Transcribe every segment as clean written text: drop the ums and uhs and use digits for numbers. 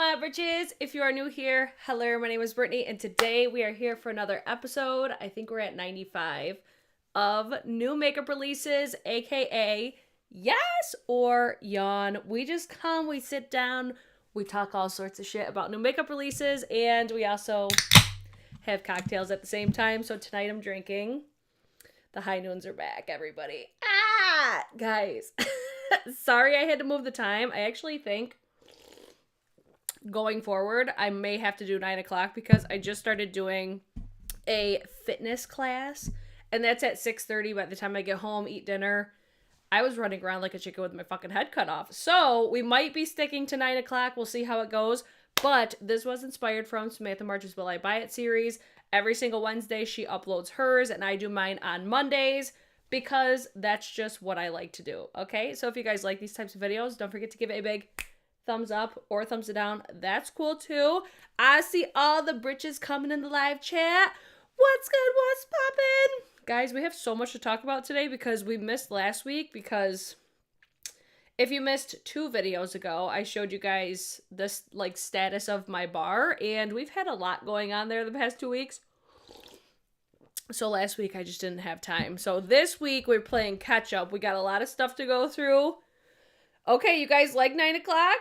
What up, bitches? If you are new here, hello, my name is Brittany, and today we are here for another episode. I think we're at 95 of new makeup releases, aka Yes or Yawn. We just come, we sit down, we talk all sorts of shit about new makeup releases, and we also have cocktails at the same time. So tonight I'm drinking. The high noons are back, everybody. Guys, sorry I had to move the time. I actually think going forward, I may have to do 9 o'clock because I just started doing a fitness class, and that's at 6:30. By the time I get home, eat dinner, I was running around like a chicken with my fucking head cut off. So we might be sticking to 9 o'clock. We'll see how it goes. But this was inspired from Samantha March's Will I Buy It series. Every single Wednesday, she uploads hers, and I do mine on Mondays because that's just what I like to do. Okay, so if you guys like these types of videos, don't forget to give it a big thumbs up or thumbs it down. That's cool too. I see all the britches coming in the live chat. What's good? What's poppin'? Guys, we have so much to talk about today because we missed last week, because if you missed 2 videos ago, I showed you guys this like status of my bar, and we've had a lot going on there the past 2 weeks. So last week I just didn't have time. So this week we're playing catch up. We got a lot of stuff to go through. Okay, you guys like 9 o'clock?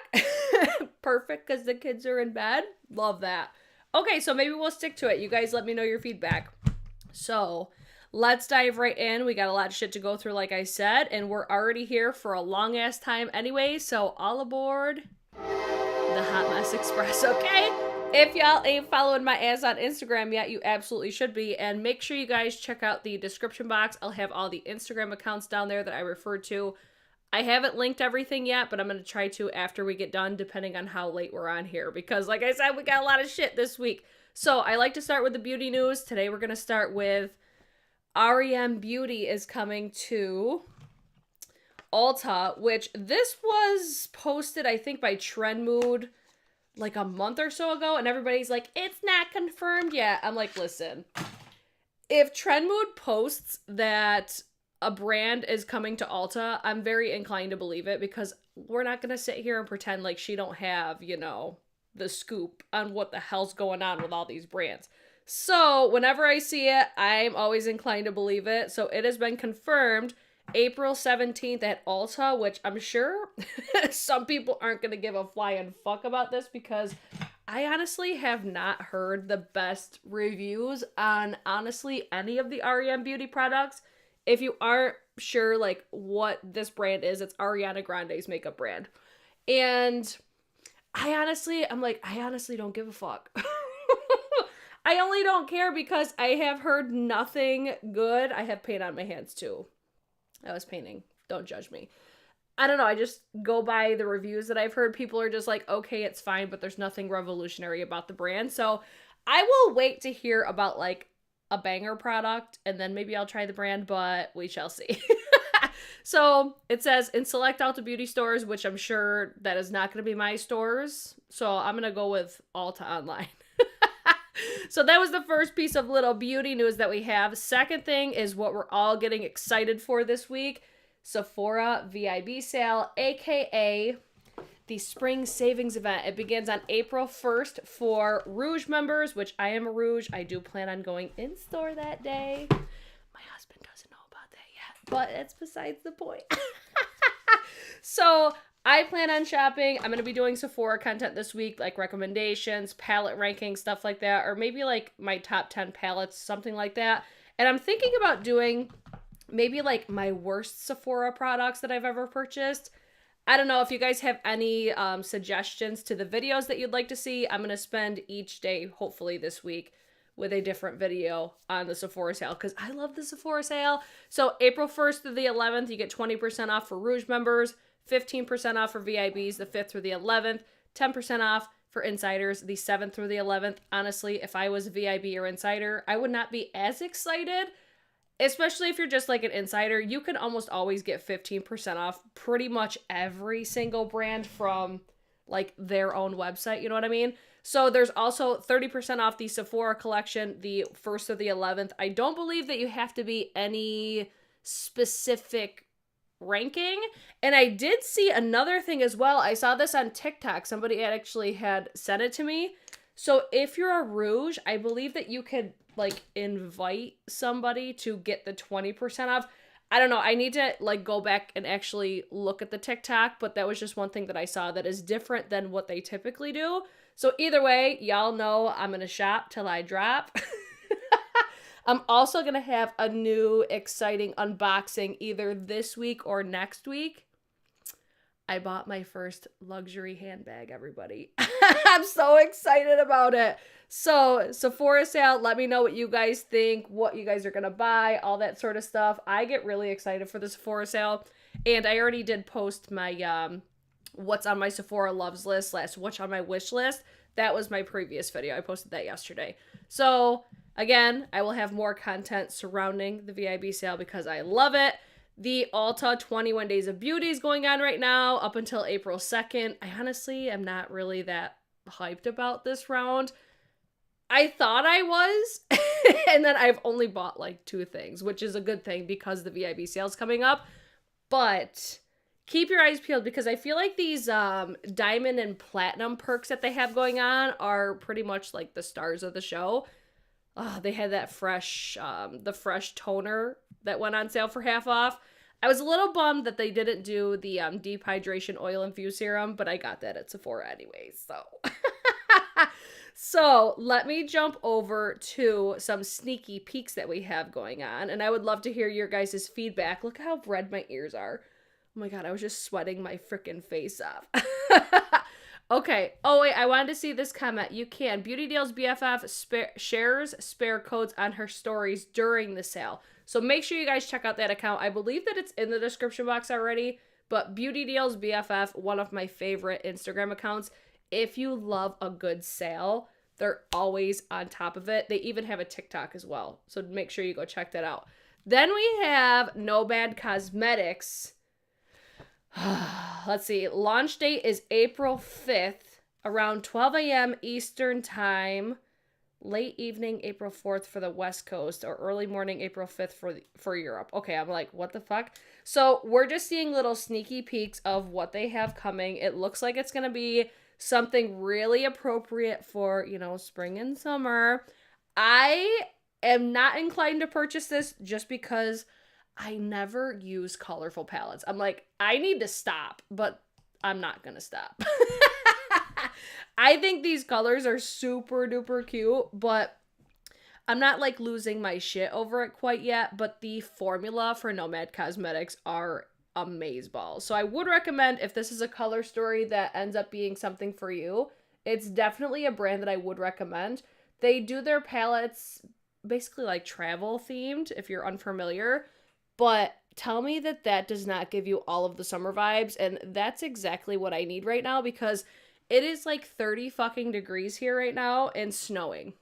Perfect, because the kids are in bed. Love that. Okay, so maybe we'll stick to it. You guys let me know your feedback. So let's dive right in. We got a lot of shit to go through, like I said, and we're already here for a long-ass time anyway, so all aboard the Hot Mess Express, okay? If y'all ain't following my ass on Instagram yet, you absolutely should be, and make sure you guys check out the description box. I'll have all the Instagram accounts down there that I referred to. I haven't linked everything yet, but I'm going to try to after we get done, depending on how late we're on here. Because, like I said, we got a lot of shit this week. So, I like to start with the beauty news. Today, we're going to start with Rem Beauty is coming to Ulta, which this was posted, I think, by Trend Mood like a month or so ago. And everybody's like, it's not confirmed yet. I'm like, listen, if Trend Mood posts that a brand is coming to Ulta, I'm very inclined to believe it, because we're not going to sit here and pretend like she don't have, you know, the scoop on what the hell's going on with all these brands. So whenever I see it, I'm always inclined to believe it. So it has been confirmed April 17th at Ulta, which I'm sure some people aren't going to give a flying fuck about this, because I honestly have not heard the best reviews on honestly any of the Rem Beauty products. If you aren't sure, like, what this brand is, it's Ariana Grande's makeup brand. And I honestly don't give a fuck. I only don't care because I have heard nothing good. I have paint on my hands, too. I was painting. Don't judge me. I don't know. I just go by the reviews that I've heard. People are just like, okay, it's fine, but there's nothing revolutionary about the brand. So I will wait to hear about, like, a banger product, and then maybe I'll try the brand, but we shall see. So it says in select Ulta Beauty stores, which I'm sure that is not going to be my stores. So I'm going to go with Ulta online. So that was the first piece of little beauty news that we have. Second thing is what we're all getting excited for this week. Sephora VIB sale, aka the spring savings event. It begins on April 1st for Rouge members, which I am a Rouge. I do plan on going in store that day. My husband doesn't know about that yet, but it's besides the point. So I plan on shopping. I'm going to be doing Sephora content this week, like recommendations, palette rankings, stuff like that, or maybe like my top 10 palettes, something like that. And I'm thinking about doing maybe like my worst Sephora products that I've ever purchased. I don't know if you guys have any suggestions to the videos that you'd like to see. I'm going to spend each day, hopefully this week, with a different video on the Sephora sale, because I love the Sephora sale. So April 1st through the 11th, you get 20% off for Rouge members, 15% off for VIBs the 5th through the 11th, 10% off for insiders the 7th through the 11th. Honestly, if I was a VIB or insider, I would not be as excited. Especially if you're just like an insider, you can almost always get 15% off pretty much every single brand from like their own website, you know what I mean? So there's also 30% off the Sephora collection the 1st or the 11th. I don't believe that you have to be any specific ranking. And I did see another thing as well. I saw this on TikTok. Somebody actually had sent it to me. So if you're a rouge, I believe that you could like invite somebody to get the 20% off. I don't know. I need to like go back and actually look at the TikTok, but that was just one thing that I saw that is different than what they typically do. So either way, y'all know I'm going to shop till I drop. I'm also going to have a new exciting unboxing either this week or next week. I bought my first luxury handbag, everybody. I'm so excited about it. So, Sephora Sale, let me know what you guys think, what you guys are going to buy, all that sort of stuff. I get really excited for the Sephora Sale. And I already did post my what's on my Sephora loves list / what's on my wish list. That was my previous video. I posted that yesterday. So, again, I will have more content surrounding the VIB sale because I love it. The Ulta 21 Days of Beauty is going on right now up until April 2nd. I honestly am not really that hyped about this round. I thought I was, and then I've only bought like 2 things, which is a good thing because the VIB sale's coming up. But keep your eyes peeled because I feel like these diamond and platinum perks that they have going on are pretty much like the stars of the show. They had that fresh, the fresh toner that went on sale for half off. I was a little bummed that they didn't do the deep hydration oil infused serum, but I got that at Sephora anyways, so. So let me jump over to some sneaky peeks that we have going on, and I would love to hear your guys' feedback. Look how red my ears are. Oh my god, I was just sweating my freaking face off. Okay. Oh, wait. I wanted to see this comment. You can. Beauty Deals BFF shares spare codes on her stories during the sale. So make sure you guys check out that account. I believe that it's in the description box already. But Beauty Deals BFF, one of my favorite Instagram accounts. If you love a good sale, they're always on top of it. They even have a TikTok as well. So make sure you go check that out. Then we have Nomad Cosmetics. Let's see. Launch date is April 5th, around 12 a.m. Eastern time. Late evening, April 4th for the West Coast, or early morning, April 5th for Europe. Okay, I'm like, what the fuck? So we're just seeing little sneaky peeks of what they have coming. It looks like it's going to be something really appropriate for, you know, spring and summer. I am not inclined to purchase this just because I never use colorful palettes. I'm like, I need to stop, but I'm not going to stop. I think these colors are super duper cute, but I'm not like losing my shit over it quite yet. But the formula for Nomad Cosmetics are amazeballs. So I would recommend, if this is a color story that ends up being something for you, it's definitely a brand that I would recommend. They do their palettes basically like travel themed, if you're unfamiliar. But tell me that that does not give you all of the summer vibes. And that's exactly what I need right now because it is like 30 fucking degrees here right now and snowing.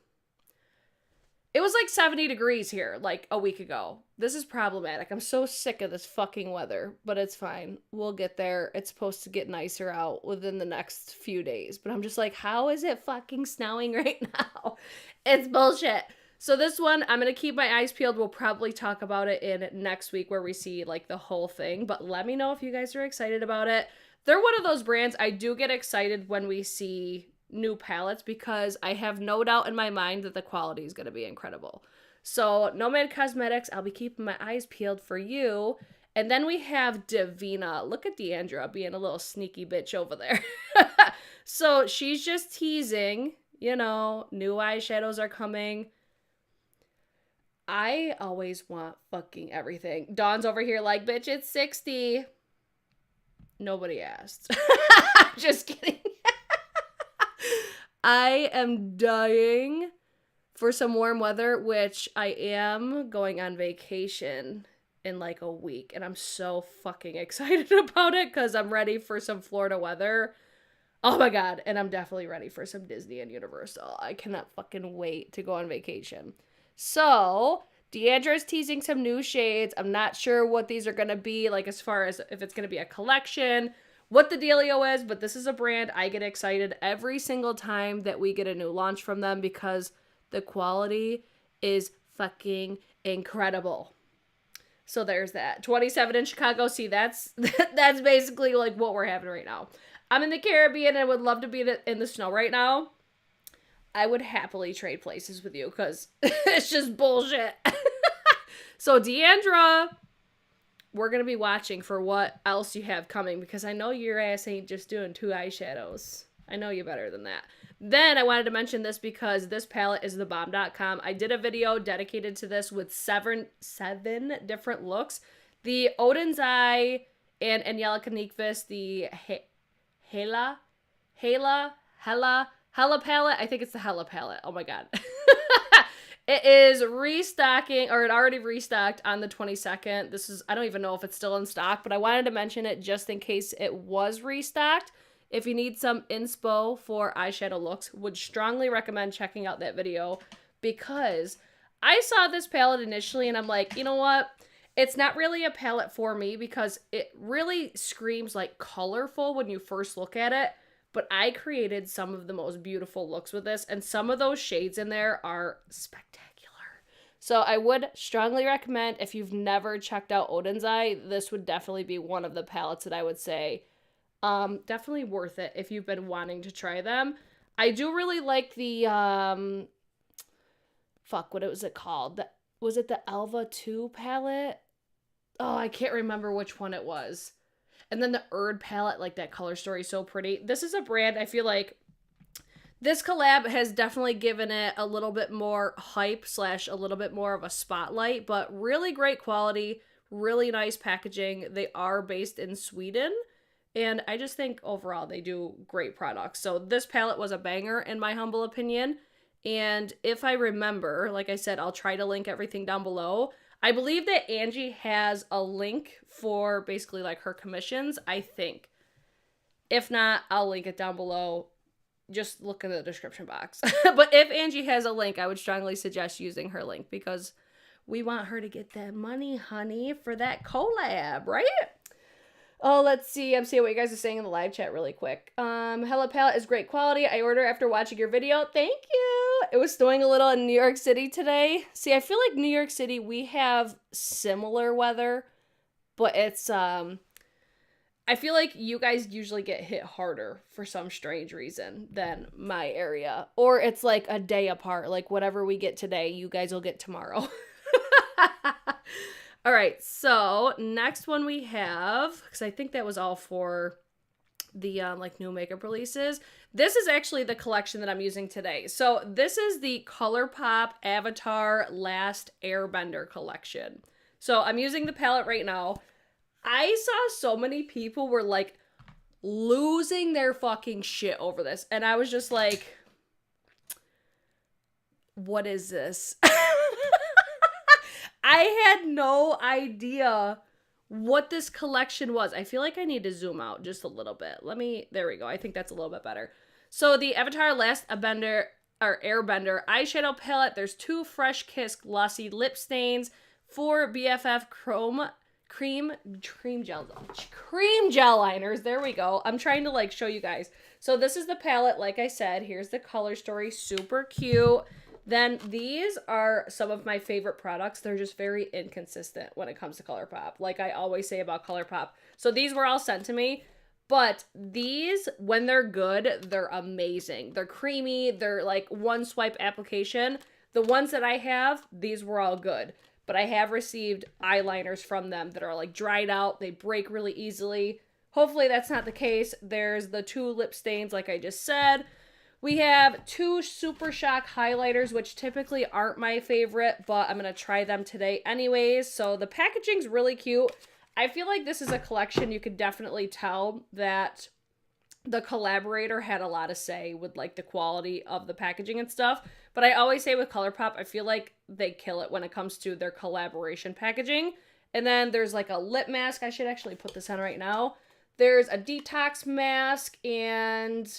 It was like 70 degrees here like a week ago. This is problematic. I'm so sick of this fucking weather, but it's fine. We'll get there. It's supposed to get nicer out within the next few days. But I'm just like, how is it fucking snowing right now? It's bullshit. So this one, I'm going to keep my eyes peeled. We'll probably talk about it in next week where we see like the whole thing. But let me know if you guys are excited about it. They're one of those brands I do get excited when we see new palettes because I have no doubt in my mind that the quality is going to be incredible. So Nomad Cosmetics, I'll be keeping my eyes peeled for you. And then we have Divina. Look at Deandra being a little sneaky bitch over there. So she's just teasing, you know, new eyeshadows are coming. I always want fucking everything. Dawn's over here like, bitch, it's 60. Nobody asked. Just kidding. I am dying for some warm weather, which I am going on vacation in like a week. And I'm so fucking excited about it because I'm ready for some Florida weather. Oh my god. And I'm definitely ready for some Disney and Universal. I cannot fucking wait to go on vacation. So Deandra is teasing some new shades. I'm not sure what these are going to be, like as far as if it's going to be a collection, what the dealio is, but this is a brand I get excited every single time that we get a new launch from them because the quality is fucking incredible. So there's that. 27 in Chicago. See, that's basically like what we're having right now. I'm in the Caribbean and I would love to be in the snow right now. I would happily trade places with you because it's just bullshit. So Deandra, we're going to be watching for what else you have coming because I know your ass ain't just doing 2 eyeshadows. I know you better than that. Then I wanted to mention this because this palette is thebomb.com. I did a video dedicated to this with seven different looks. The Odin's Eye and Angelica Nyqvist, the Hela palette. I think it's the Hela palette. Oh my god. It is restocking, or it already restocked on the 22nd. This is, I don't even know if it's still in stock, but I wanted to mention it just in case it was restocked. If you need some inspo for eyeshadow looks, would strongly recommend checking out that video because I saw this palette initially and I'm like, you know what? It's not really a palette for me because it really screams like colorful when you first look at it, but I created some of the most beautiful looks with this and some of those shades in there are spectacular. So I would strongly recommend if you've never checked out Odin's Eye, this would definitely be one of the palettes that I would say definitely worth it if you've been wanting to try them. I do really like the, what was it called? Was it the Alva 2 palette? Oh, I can't remember which one it was. And then the Erd palette, like that color story is so pretty. This is a brand, I feel like this collab has definitely given it a little bit more hype / a little bit more of a spotlight, but really great quality, really nice packaging. They are based in Sweden. And I just think overall they do great products. So this palette was a banger in my humble opinion. And if I remember, like I said, I'll try to link everything down below. I believe that Angie has a link for basically like her commissions, I think. If not, I'll link it down below. Just look in the description box. But if Angie has a link, I would strongly suggest using her link because we want her to get that money, honey, for that collab, right? Oh, let's see. I'm seeing what you guys are saying in the live chat really quick. Hella palette is great quality. I order after watching your video. Thank you. It was snowing a little in New York City today. See, I feel like New York City, we have similar weather, but it's, I feel like you guys usually get hit harder for some strange reason than my area. Or it's like a day apart. Like whatever we get today, you guys will get tomorrow. All right, so next one we have, because I think that was all for the like new makeup releases. This is actually the collection that I'm using today. So this is the ColourPop Avatar Last Airbender collection. So I'm using the palette right now. I saw so many people were like losing their fucking shit over this. And I was just like, what is this? I had no idea what this collection was. I feel like I need to zoom out just a little bit. There we go. I think that's a little bit better. So the Avatar Last Airbender eyeshadow palette. There's 2 Fresh Kiss Glossy Lip Stains, 4 BFF cream gel liners. There we go. I'm trying to like show you guys. So this is the palette. Like I said, here's the color story. Super cute. Then these are some of my favorite products. They're just very inconsistent when it comes to ColourPop. Like I always say about ColourPop. So these were all sent to me. But these, when they're good, they're amazing. They're creamy. They're like one swipe application. The ones that I have, these were all good. But I have received eyeliners from them that are like dried out. They break really easily. Hopefully that's not the case. There's the 2 lip stains like I just said. We have 2 Super Shock highlighters, which typically aren't my favorite, but I'm going to try them today anyways. So the packaging's really cute. I feel like this is a collection you could definitely tell that the collaborator had a lot of say with like the quality of the packaging and stuff. But I always say with ColourPop, I feel like they kill it when it comes to their collaboration packaging. And then there's like a lip mask. I should actually put this on right now. There's a detox mask and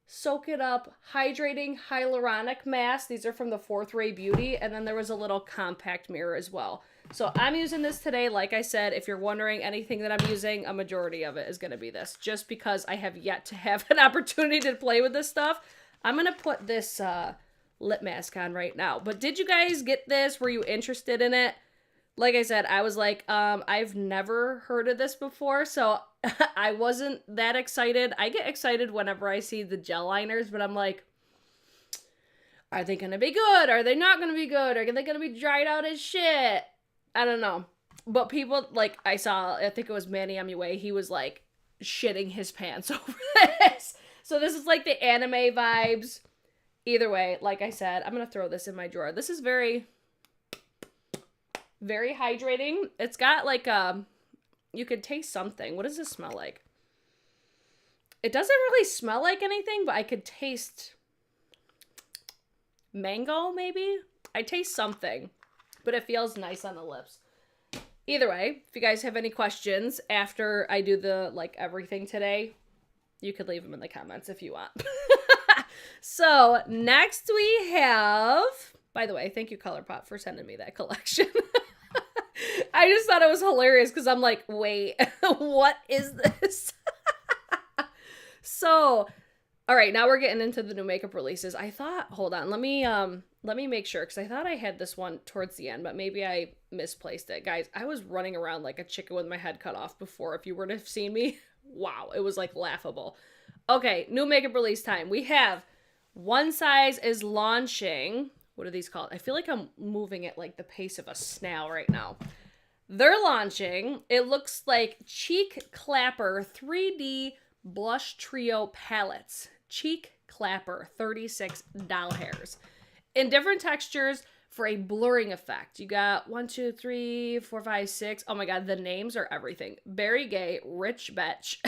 Soak It Up Hydrating Hyaluronic Mask. These are from the Fourth Ray Beauty. And then there was a little compact mirror as well. So I'm using this today. Like I said, if you're wondering anything that I'm using, a majority of it is going to be this. Just because I have yet to have an opportunity to play with this stuff. I'm going to put this lip mask on right now. But did you guys get this? Were you interested in it? like I said, I was like, I've never heard of this before, so I wasn't that excited. I get excited whenever I see the gel liners, but I'm like, are they gonna be good? Are they not gonna be good? Are they gonna be dried out as shit? I don't know. But people, like, I saw, I think it was Manny MUA, he was like shitting his pants over this. So this is like the anime vibes. Either way, like I said, I'm gonna throw this in my drawer. This is very, very hydrating. It's got like you could taste something. What does this smell like? It doesn't really smell like anything, but I could taste mango, maybe? I taste something, but it feels nice on the lips. Either way, if you guys have any questions after I do the, like, everything today, you could leave them in the comments if you want. So, next we have, by the way, thank you ColourPop for sending me that collection. I just thought it was hilarious because I'm like, wait, what is this? So, all right, now we're getting into the new makeup releases. I thought, hold on, let me make sure, because I thought I had this one towards the end, but maybe I misplaced it. Guys, I was running around like a chicken with my head cut off before. If you were to have seen me, wow, it was like laughable. Okay, new makeup release time. We have One Size is launching. What are these called? I feel like I'm moving at like the pace of a snail right now. They're launching, it looks like Cheek Clapper 3D Blush Trio Palettes. Cheek Clapper, $36 in different textures for a blurring effect. You got 1, 2, 3, 4, 5, 6. Oh my god, the names are everything. Berry Gay, Rich Betch,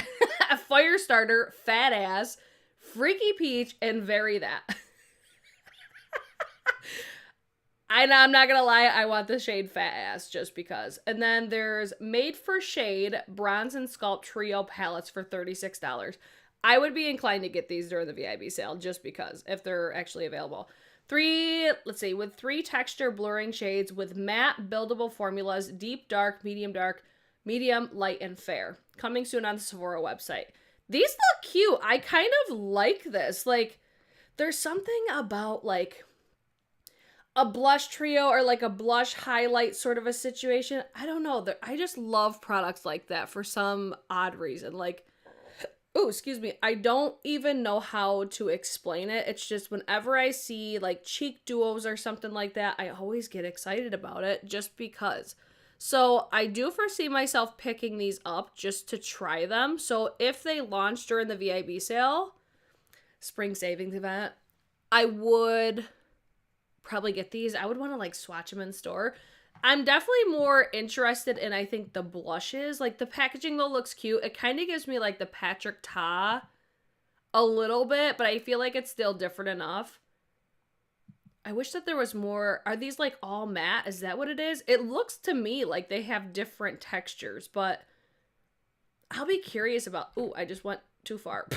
Firestarter, Fat Ass, Freaky Peach, and Very That. I'm not gonna lie, I want the shade Fat Ass just because. And then there's Made for Shade Bronze and Sculpt Trio Palettes for $36. I would be inclined to get these during the VIB sale just because, if they're actually available. With 3 texture blurring shades with matte buildable formulas, deep, dark, medium, light, and fair. Coming soon on the Sephora website. These look cute. I kind of like this. Like, there's something about, like, a blush trio or like a blush highlight sort of a situation. I don't know. I just love products like that for some odd reason. Like, oh, excuse me. I don't even know how to explain it. It's just whenever I see like cheek duos or something like that, I always get excited about it just because. So I do foresee myself picking these up just to try them. So if they launch during the VIB sale, spring savings event, I would probably get these. I would want to like swatch them in store. I'm definitely more interested in, I think, the blushes. Like, the packaging though looks cute. It kind of gives me like the Patrick Ta a little bit, but I feel like it's still different enough. I wish that there was more. Are these like all matte? Is that what it is? It looks to me like they have different textures, but I'll be curious about. Ooh, I just went too far.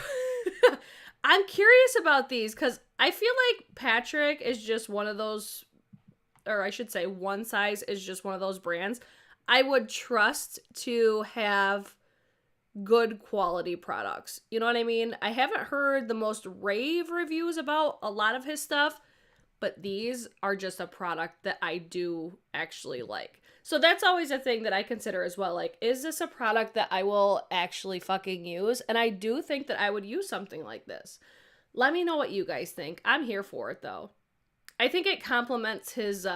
I'm curious about these because I feel like Patrick is just one of those, or I should say One Size is just one of those brands I would trust to have good quality products. You know what I mean? I haven't heard the most rave reviews about a lot of his stuff, but these are just a product that I do actually like. So that's always a thing that I consider as well. Like, is this a product that I will actually fucking use? And I do think that I would use something like this. Let me know what you guys think. I'm here for it, though. I think it complements his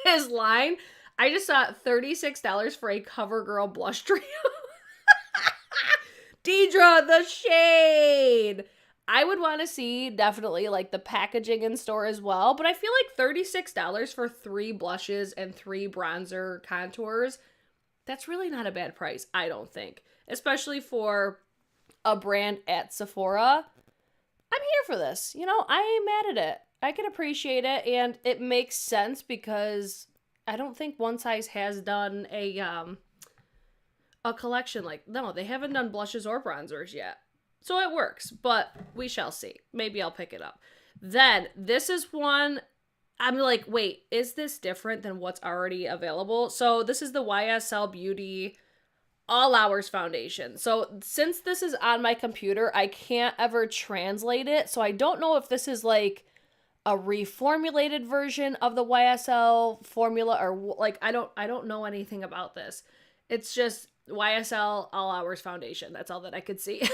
his line. I just saw $36 for a CoverGirl blush trio. Deidre, the shade! I would want to see definitely like the packaging in store as well, but I feel like $36 for 3 blushes and 3 bronzer contours, that's really not a bad price, I don't think. Especially for a brand at Sephora. I'm here for this. You know, I ain't mad at it. I can appreciate it, and it makes sense because I don't think One Size has done a collection like, no, they haven't done blushes or bronzers yet. So it works, but we shall see. Maybe I'll pick it up. Then, this is one, I'm like, wait, is this different than what's already available? So this is the YSL Beauty All Hours Foundation. So since this is on my computer, I can't ever translate it. So I don't know if this is like a reformulated version of the YSL formula, or like I don't know anything about this. It's just YSL All Hours Foundation. That's all that I could see.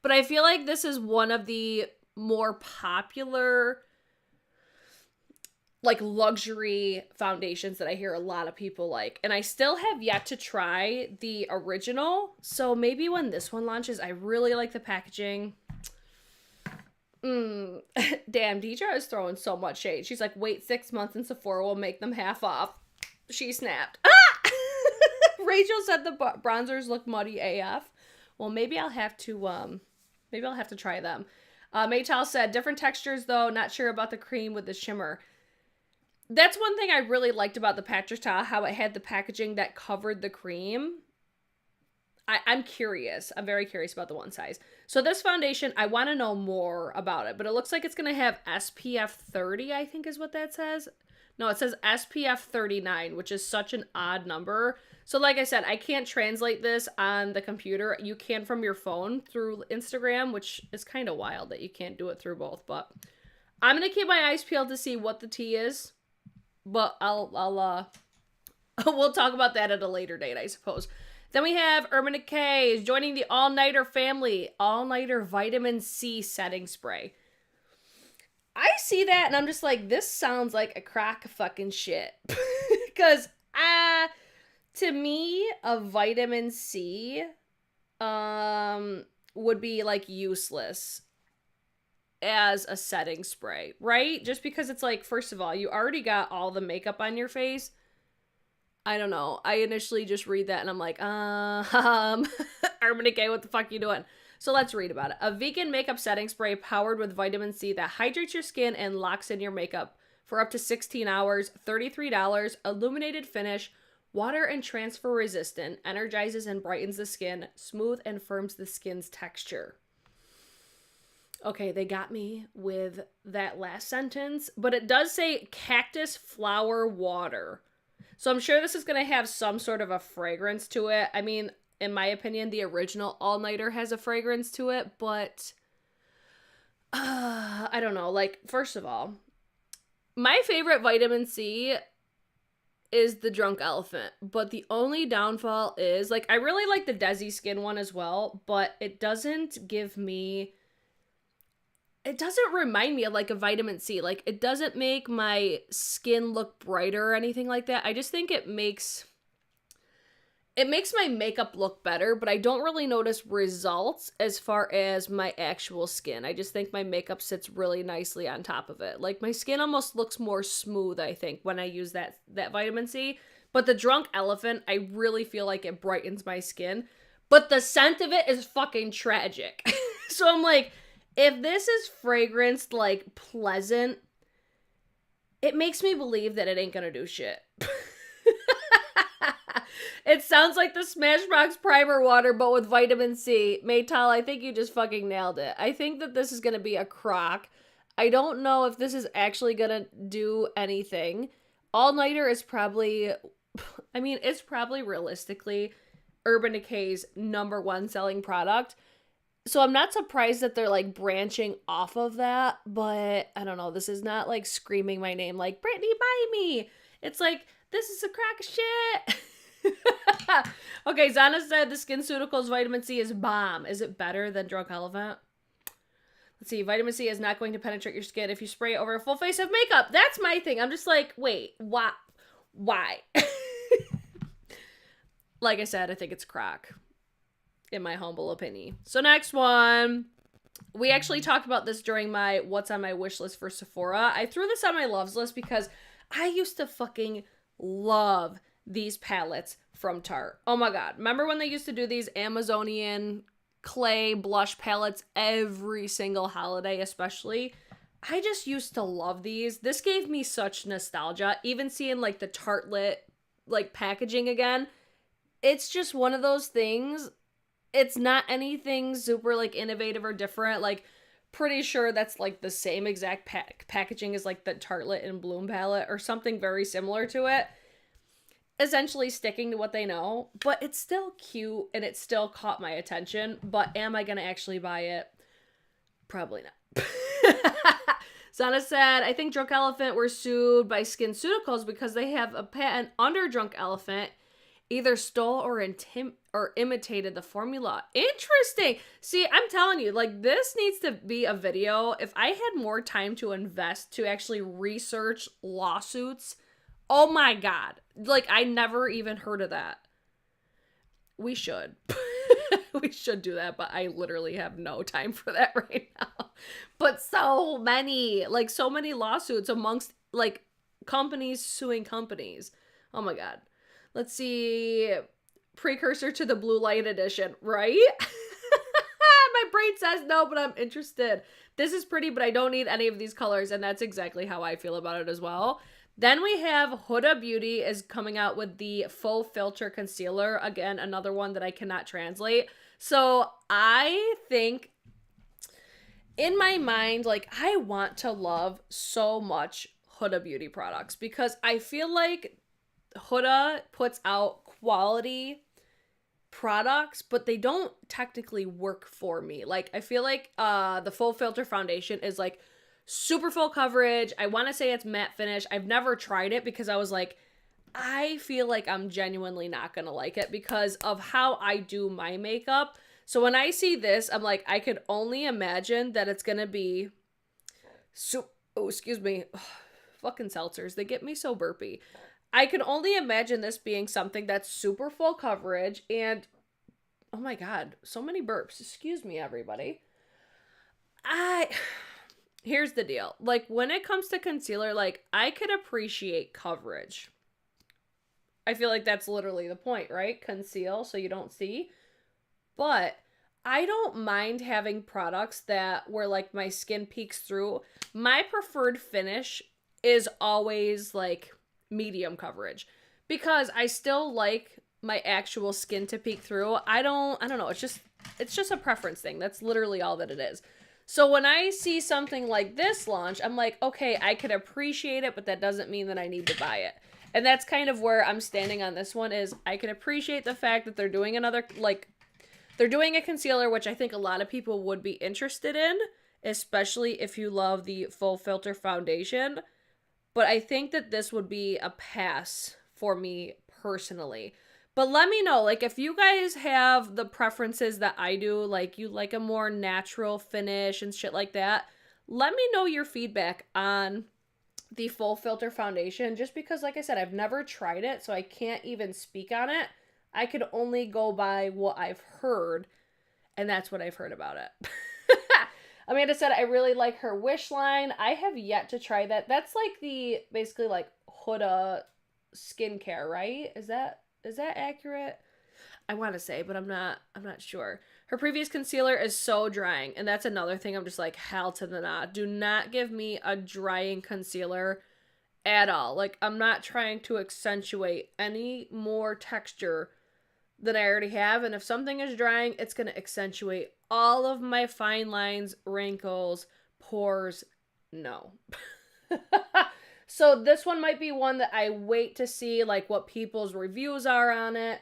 But I feel like this is one of the more popular like luxury foundations that I hear a lot of people like. And I still have yet to try the original. So maybe when this one launches, I really like the packaging. Damn, Deidre is throwing so much shade. She's like, wait 6 months and Sephora will make them half off. She snapped. Ah! Rachel said the bronzers look muddy AF. Well, maybe I'll have to try them. Maytal said, different textures though, not sure about the cream with the shimmer. That's one thing I really liked about the Patricia, how it had the packaging that covered the cream. I'm curious. I'm very curious about the one size. So this foundation, I want to know more about it, but it looks like it's going to have SPF 30, I think is what that says. No, it says SPF 39, which is such an odd number. So like I said, I can't translate this on the computer. You can from your phone through Instagram, which is kind of wild that you can't do it through both, but I'm going to keep my eyes peeled to see what the tea is. But we'll talk about that at a later date, I suppose. Then we have Urban Decay is joining the All-Nighter family. All-Nighter Vitamin C Setting Spray. I see that and I'm just like, this sounds like a crock of fucking shit. Because, to me, a vitamin C would be, like, useless as a setting spray, right? Just because it's like, first of all, you already got all the makeup on your face. I don't know. I initially just read that and I'm like, Urban Decay, what the fuck you doing? So let's read about it. A vegan makeup setting spray powered with vitamin C that hydrates your skin and locks in your makeup for up to 16 hours, $33, illuminated finish, water and transfer resistant, energizes and brightens the skin, smooth and firms the skin's texture. Okay, they got me with that last sentence, but it does say cactus flower water. So I'm sure this is going to have some sort of a fragrance to it. I mean, in my opinion, the original All-Nighter has a fragrance to it, but I don't know. Like, first of all, my favorite vitamin C is the Drunk Elephant, but the only downfall is, like, I really like the Desi Skin one as well, but it doesn't give me... It doesn't remind me of like a vitamin C. Like, it doesn't make my skin look brighter or anything like that. I just think it makes my makeup look better, but I don't really notice results as far as my actual skin. I just think my makeup sits really nicely on top of it. Like, my skin almost looks more smooth, I think, when I use that vitamin C. But the Drunk Elephant, I really feel like it brightens my skin. But the scent of it is fucking tragic. So I'm like... If this is fragranced, like, pleasant, it makes me believe that it ain't gonna do shit. It sounds like the Smashbox Primer Water, but with vitamin C. Maytal, I think you just fucking nailed it. I think that this is gonna be a crock. I don't know if this is actually gonna do anything. All-Nighter is probably... I mean, it's probably realistically Urban Decay's #1 selling product. So I'm not surprised that they're, like, branching off of that, but I don't know. This is not, like, screaming my name like, Brittany, buy me. It's like, this is a crack of shit. Okay, Zana said the SkinCeuticals vitamin C is bomb. Is it better than Drunk Elephant? Let's see. Vitamin C is not going to penetrate your skin if you spray it over a full face of makeup. That's my thing. I'm just like, wait, why? Like I said, I think it's crack. In my humble opinion. So next one, we actually talked about this during my what's on my wish list for Sephora. I threw this on my loves list because I used to fucking love these palettes from Tarte. Oh my god. Remember when they used to do these Amazonian clay blush palettes every single holiday, especially? I just used to love these. This gave me such nostalgia. Even seeing like the Tartelette like packaging again. It's just one of those things. It's not anything super, like, innovative or different. Like, pretty sure that's, like, the same exact packaging as, like, the Tartelette and Bloom palette or something very similar to it. Essentially sticking to what they know. But it's still cute, and it still caught my attention. But am I going to actually buy it? Probably not. Sana said, I think Drunk Elephant were sued by SkinCeuticals because they have a patent under Drunk Elephant, either stole or imitated the formula. Interesting. See, I'm telling you, like, this needs to be a video. If I had more time to invest to actually research lawsuits, oh my God. Like, I never even heard of that. We should. We should do that, but I literally have no time for that right now. But so many lawsuits amongst, like, companies suing companies. Oh my God. Let's see. Precursor to the blue light edition, right? My brain says no, but I'm interested. This is pretty, but I don't need any of these colors, and that's exactly how I feel about it as well. Then we have Huda Beauty is coming out with the Full Filter Concealer. Again, another one that I cannot translate. So I think in my mind, like, I want to love so much Huda Beauty products because I feel like Huda puts out quality products, but they don't technically work for me. Like, I feel like the Full Filter Foundation is like super full coverage. I want to say it's matte finish. I've never tried it because I was like, I feel like I'm genuinely not gonna like it because of how I do my makeup. So when I see this, I'm like, I could only imagine that it's gonna be oh, excuse me. Fucking seltzers, they get me so burpy. I can only imagine this being something that's super full coverage and oh my God, so many burps. Excuse me, everybody. Here's the deal. Like, when it comes to concealer, like, I could appreciate coverage. I feel like that's literally the point, right? Conceal so you don't see. But I don't mind having products that where, like, my skin peeks through. My preferred finish is always, like, medium coverage because I still like my actual skin to peek through. I don't know. It's just a preference thing. That's literally all that it is. So when I see something like this launch, I'm like, okay, I could appreciate it, but that doesn't mean that I need to buy it. And that's kind of where I'm standing on this one is I can appreciate the fact that they're doing another, like, they're doing a concealer, which I think a lot of people would be interested in, especially if you love the Full Filter Foundation. But I think that this would be a pass for me personally. But let me know, like, if you guys have the preferences that I do, like, you like a more natural finish and shit like that, let me know your feedback on the Full Filter Foundation, just because, like I said, I've never tried it, so I can't even speak on it. I could only go by what I've heard, and that's what I've heard about it. Amanda said, I really like her Wish line. I have yet to try that. That's like the, basically like Huda skincare, right? Is that accurate? I want to say, but I'm not sure. Her previous concealer is so drying, and that's another thing I'm just like, hell to the nah. Do not give me a drying concealer at all. Like, I'm not trying to accentuate any more texture than I already have, and if something is drying, it's going to accentuate all of my fine lines, wrinkles, pores. No. So this one might be one that I wait to see, like, what people's reviews are on it.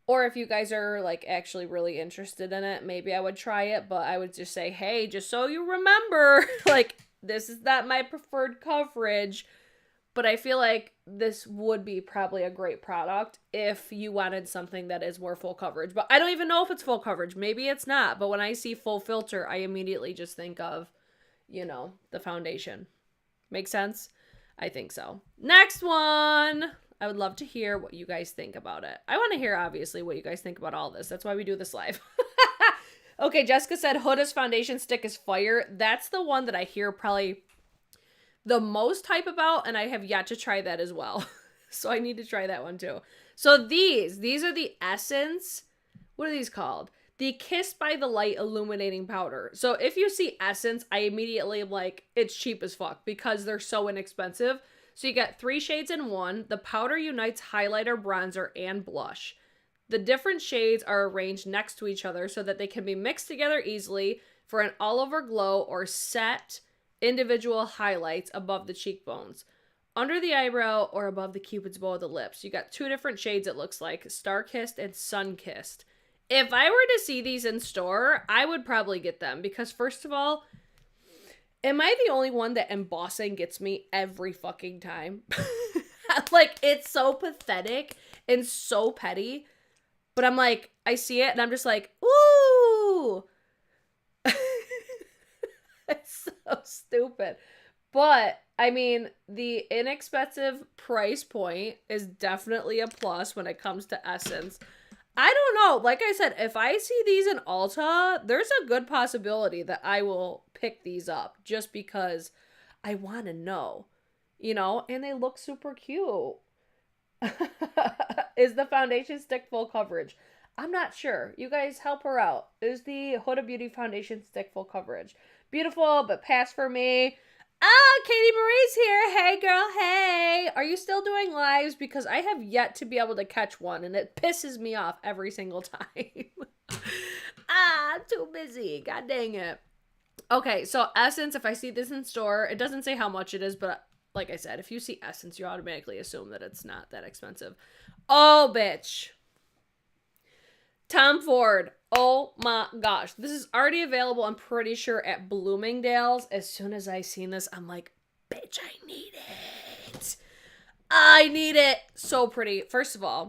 Or if you guys are, like, actually really interested in it, maybe I would try it. But I would just say, hey, just so you remember, like, this is not my preferred coverage. But I feel like this would be probably a great product if you wanted something that is more full coverage. But I don't even know if it's full coverage. Maybe it's not. But when I see full filter, I immediately just think of, you know, the foundation. Make sense? I think so. Next one. I would love to hear what you guys think about it. I want to hear, obviously, what you guys think about all this. That's why we do this live. Okay, Jessica said Huda's foundation stick is fire. That's the one that I hear probably the most hype about, and I have yet to try that as well. So I need to try that one too. So these are the Essence. What are these called? The Kissed by the Light Illuminating Powder. So if you see Essence, I immediately am like, it's cheap as fuck because they're so inexpensive. So you get 3 shades in one. The powder unites highlighter, bronzer, and blush. The different shades are arranged next to each other so that they can be mixed together easily for an all-over glow or set individual highlights above the cheekbones, under the eyebrow, or above the cupid's bow of the lips. You got 2 different shades, it looks like, Star-Kissed and Sun-Kissed. If I were to see these in store, I would probably get them because, first of all, Am I the only one that embossing gets me every fucking time? Like, it's so pathetic and so petty. But I'm like, I see it and I'm just like, ooh. It's so stupid. But, I mean, the inexpensive price point is definitely a plus when it comes to Essence. I don't know. Like I said, if I see these in Ulta, there's a good possibility that I will pick these up just because I want to know, you know, and they look super cute. Is the foundation stick full coverage? I'm not sure. You guys help her out. Is the Huda Beauty foundation stick full coverage? Beautiful, but pass for me. Ah, Katie Marie's here. Hey, girl. Hey. Are you still doing lives? Because I have yet to be able to catch one, and it pisses me off every single time. I'm too busy. God dang it. Okay, so Essence, if I see this in store, it doesn't say how much it is, but like I said, if you see Essence, you automatically assume that it's not that expensive. Oh, bitch. Tom Ford. Oh my gosh. This is already available, I'm pretty sure, at Bloomingdale's. As soon as I seen this, I'm like, bitch, I need it. I need it. So pretty. First of all,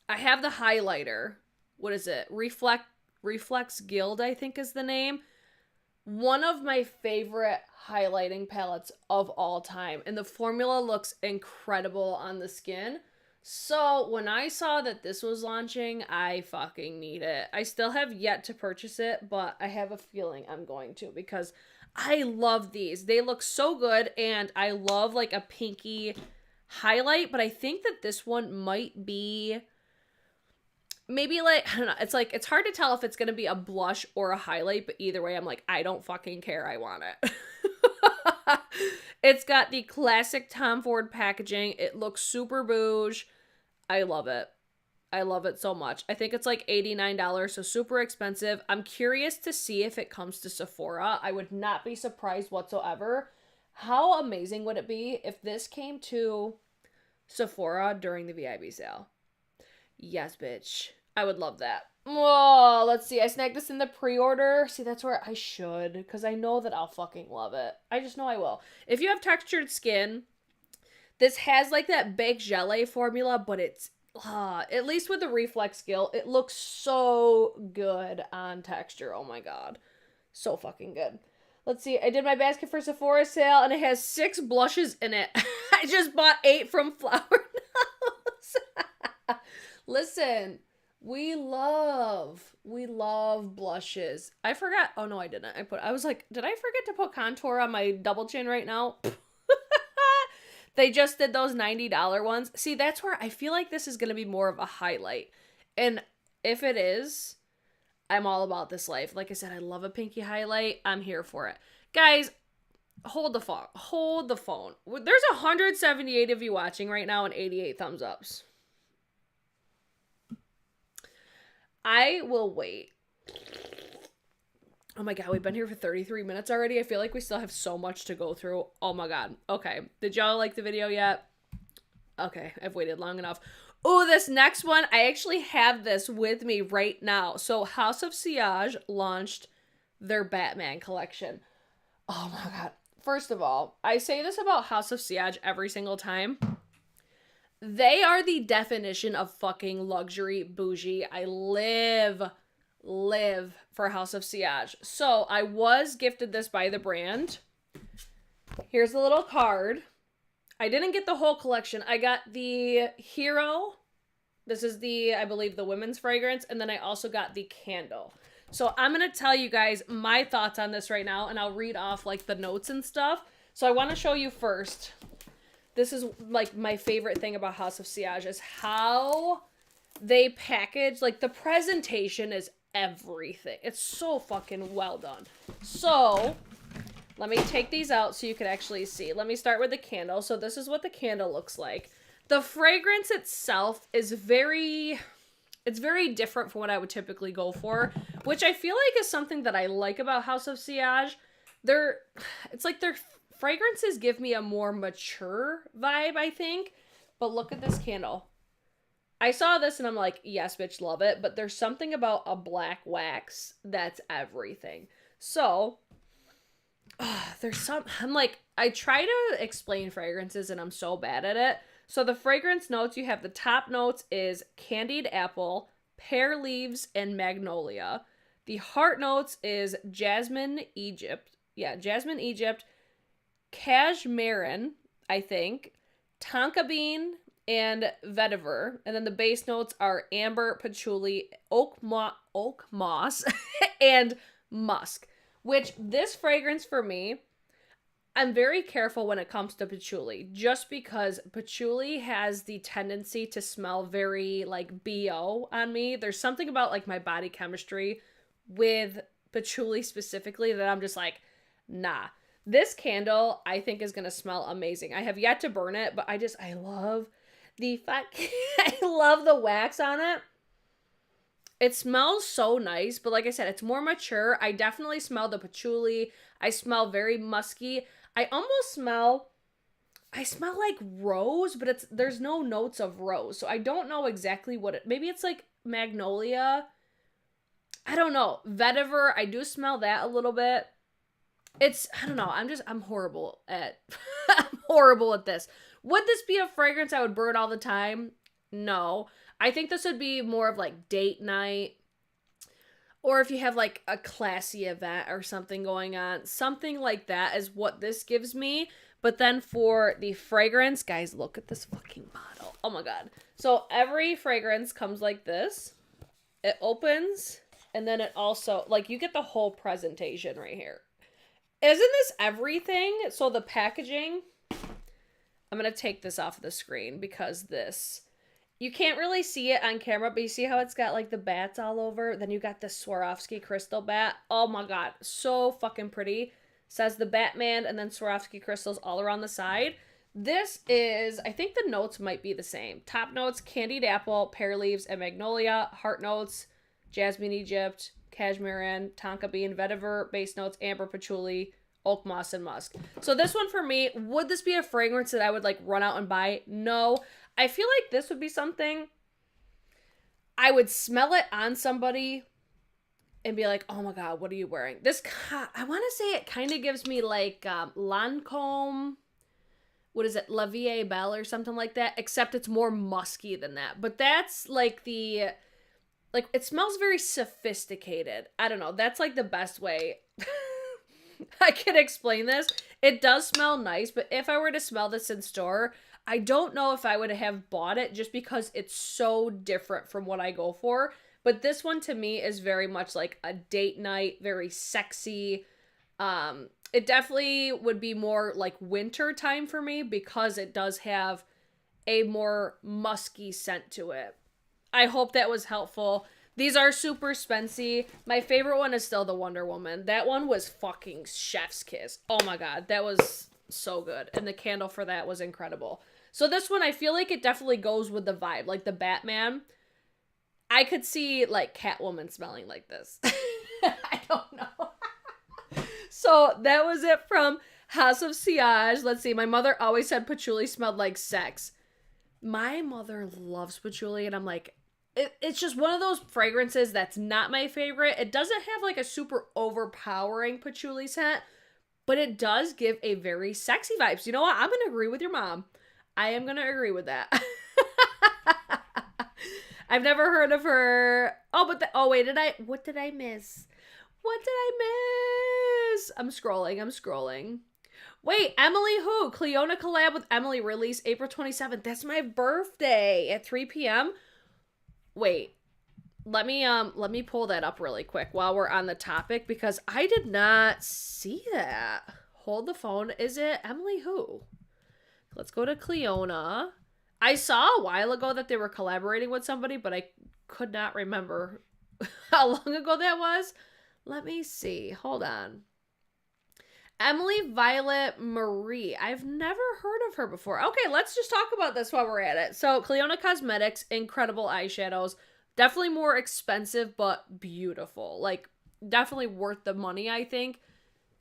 I have the highlighter. What is it? Reflex Guild, I think is the name. One of my favorite highlighting palettes of all time. And the formula looks incredible on the skin. So when I saw that this was launching, I fucking need it. I still have yet to purchase it, but I have a feeling I'm going to because I love these. They look so good, and I love like a pinky highlight, but I think that this one might be maybe like, I don't know, it's like, it's hard to tell if it's going to be a blush or a highlight, but either way, I'm like, I don't fucking care. I want it. It's got the classic Tom Ford packaging. It looks super bouge. I love it. I love it so much. I think it's like $89, so super expensive. I'm curious to see if it comes to Sephora. I would not be surprised whatsoever. How amazing would it be if this came to Sephora during the VIB sale? Yes, bitch. I would love that. Oh, let's see. I snagged this in the pre-order. See, that's where I should, because I know that I'll fucking love it. I just know I will. If you have textured skin, this has like that baked gelée formula, but it's, at least with the Reflex Guild, it looks so good on texture. Oh my god. So fucking good. Let's see. I did my basket for Sephora sale, and it has 6 blushes in it. I just bought 8 from Flower Nose. Listen, we love blushes. I forgot. Oh no, I didn't. I was like, did I forget to put contour on my double chin right now? They just did those $90 ones. See, that's where I feel like this is going to be more of a highlight. And if it is, I'm all about this life. Like I said, I love a pinky highlight. I'm here for it. Guys, hold the phone. Hold the phone. There's 178 of you watching right now and 88 thumbs ups. I will wait. Oh my god, we've been here for 33 minutes already. I feel like we still have so much to go through. Oh my god. Okay. Did y'all like the video yet? Okay, I've waited long enough. Oh, this next one, I actually have this with me right now. So House of Sillage launched their Batman collection. Oh my god. First of all, I say this about House of Sillage every single time. They are the definition of fucking luxury bougie. I live for House of Sillage. So I was gifted this by the brand. Here's a little card. I didn't get the whole collection. I got the Hero. This is the, I believe, the women's fragrance. And then I also got the candle. So I'm going to tell you guys my thoughts on this right now. And I'll read off like the notes and stuff. So I want to show you first. This is like my favorite thing about House of Sillage is how they package. Like the presentation is everything. It's so fucking well done. So let me take these out so you can actually see. Let me start with the candle. So this is what the candle looks like. The fragrance itself is very different from what I would typically go for, which I feel like is something that I like about House of Sillage. It's like their fragrances give me a more mature vibe, I think. But look at this candle. I saw this and I'm like, yes, bitch, love it. But there's something about a black wax that's everything. So there's some, I'm like, I try to explain fragrances and I'm so bad at it. So the fragrance notes, you have the top notes is candied apple, pear leaves, and magnolia. The heart notes is jasmine Egypt. Yeah, jasmine Egypt, cashmere, I think, tonka bean, and vetiver. And then the base notes are amber, patchouli, oak moss, and musk. Which this fragrance for me, I'm very careful when it comes to patchouli, just because patchouli has the tendency to smell very like BO on me. There's something about like my body chemistry with patchouli specifically that I'm just like, nah. This candle I think is gonna smell amazing. I have yet to burn it, but I love the I love the wax on it. It smells so nice, but like I said, it's more mature. I definitely smell the patchouli. I smell very musky. I smell like rose, but there's no notes of rose. So I don't know exactly what maybe it's like magnolia. I don't know. Vetiver, I do smell that a little bit. I don't know. I'm horrible at, I'm horrible at this. Would this be a fragrance I would burn all the time? No. I think this would be more of like date night, or if you have like a classy event or something going on, something like that is what this gives me. But then for the fragrance, guys, look at this fucking bottle. Oh my God. So every fragrance comes like this. It opens, and then it also, like, you get the whole presentation right here. Isn't this everything? So the packaging, I'm going to take this off the screen because you can't really see it on camera, but you see how it's got like the bats all over? Then you got the Swarovski crystal bat. Oh my God, so fucking pretty. Says the Batman and then Swarovski crystals all around the side. This is, I think the notes might be the same. Top notes, candied apple, pear leaves, and magnolia. Heart notes, jasmine Egypt, cashmere, tonka bean, vetiver. Base notes, amber, patchouli, oak moss, and musk. So this one for me, would this be a fragrance that I would like run out and buy? No. I feel like this would be something I would smell it on somebody and be like, oh my God, what are you wearing? I want to say it kind of gives me like Lancome, what is it, La Vie Belle or something like that, except it's more musky than that. But that's like it smells very sophisticated. I don't know. That's like the best way I can explain this. It does smell nice, but if I were to smell this in store, I don't know if I would have bought it just because it's so different from what I go for. But this one to me is very much like a date night, very sexy. It definitely would be more like winter time for me because it does have a more musky scent to it. I hope that was helpful. These are super spency. My favorite one is still the Wonder Woman. That one was fucking chef's kiss. Oh my God, that was so good. And the candle for that was incredible. So this one, I feel like it definitely goes with the vibe. Like the Batman, I could see like Catwoman smelling like this. I don't know. So that was it from House of Sillage. Let's see. My mother always said patchouli smelled like sex. My mother loves patchouli, and I'm like, it's just one of those fragrances that's not my favorite. It doesn't have like a super overpowering patchouli scent, but it does give a very sexy vibe. So you know what? I'm going to agree with your mom. I am going to agree with that. I've never heard of her. Oh, wait, what did I miss? What did I miss? I'm scrolling. Wait, Emily who? Cleona collab with Emily release April 27th. That's my birthday at 3 p.m. Wait, let me pull that up really quick while we're on the topic because I did not see that. Hold the phone. Is it Emily who? Let's go to Cleona. I saw a while ago that they were collaborating with somebody, but I could not remember how long ago that was. Let me see. Hold on. Emily Violet Marie. I've never heard of her before. Okay, let's just talk about this while we're at it. So, Cleona Cosmetics, incredible eyeshadows. Definitely more expensive, but beautiful. Like, definitely worth the money, I think.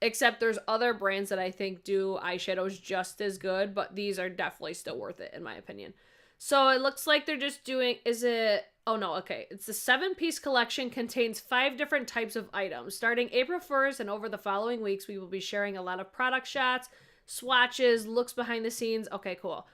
Except there's other brands that I think do eyeshadows just as good, but these are definitely still worth it, in my opinion. So, it looks like they're just doing, is it Oh no, okay. It's the 7-piece collection, contains 5 different types of items. Starting April 1st and over the following weeks, we will be sharing a lot of product shots, swatches, looks behind the scenes. Okay, cool.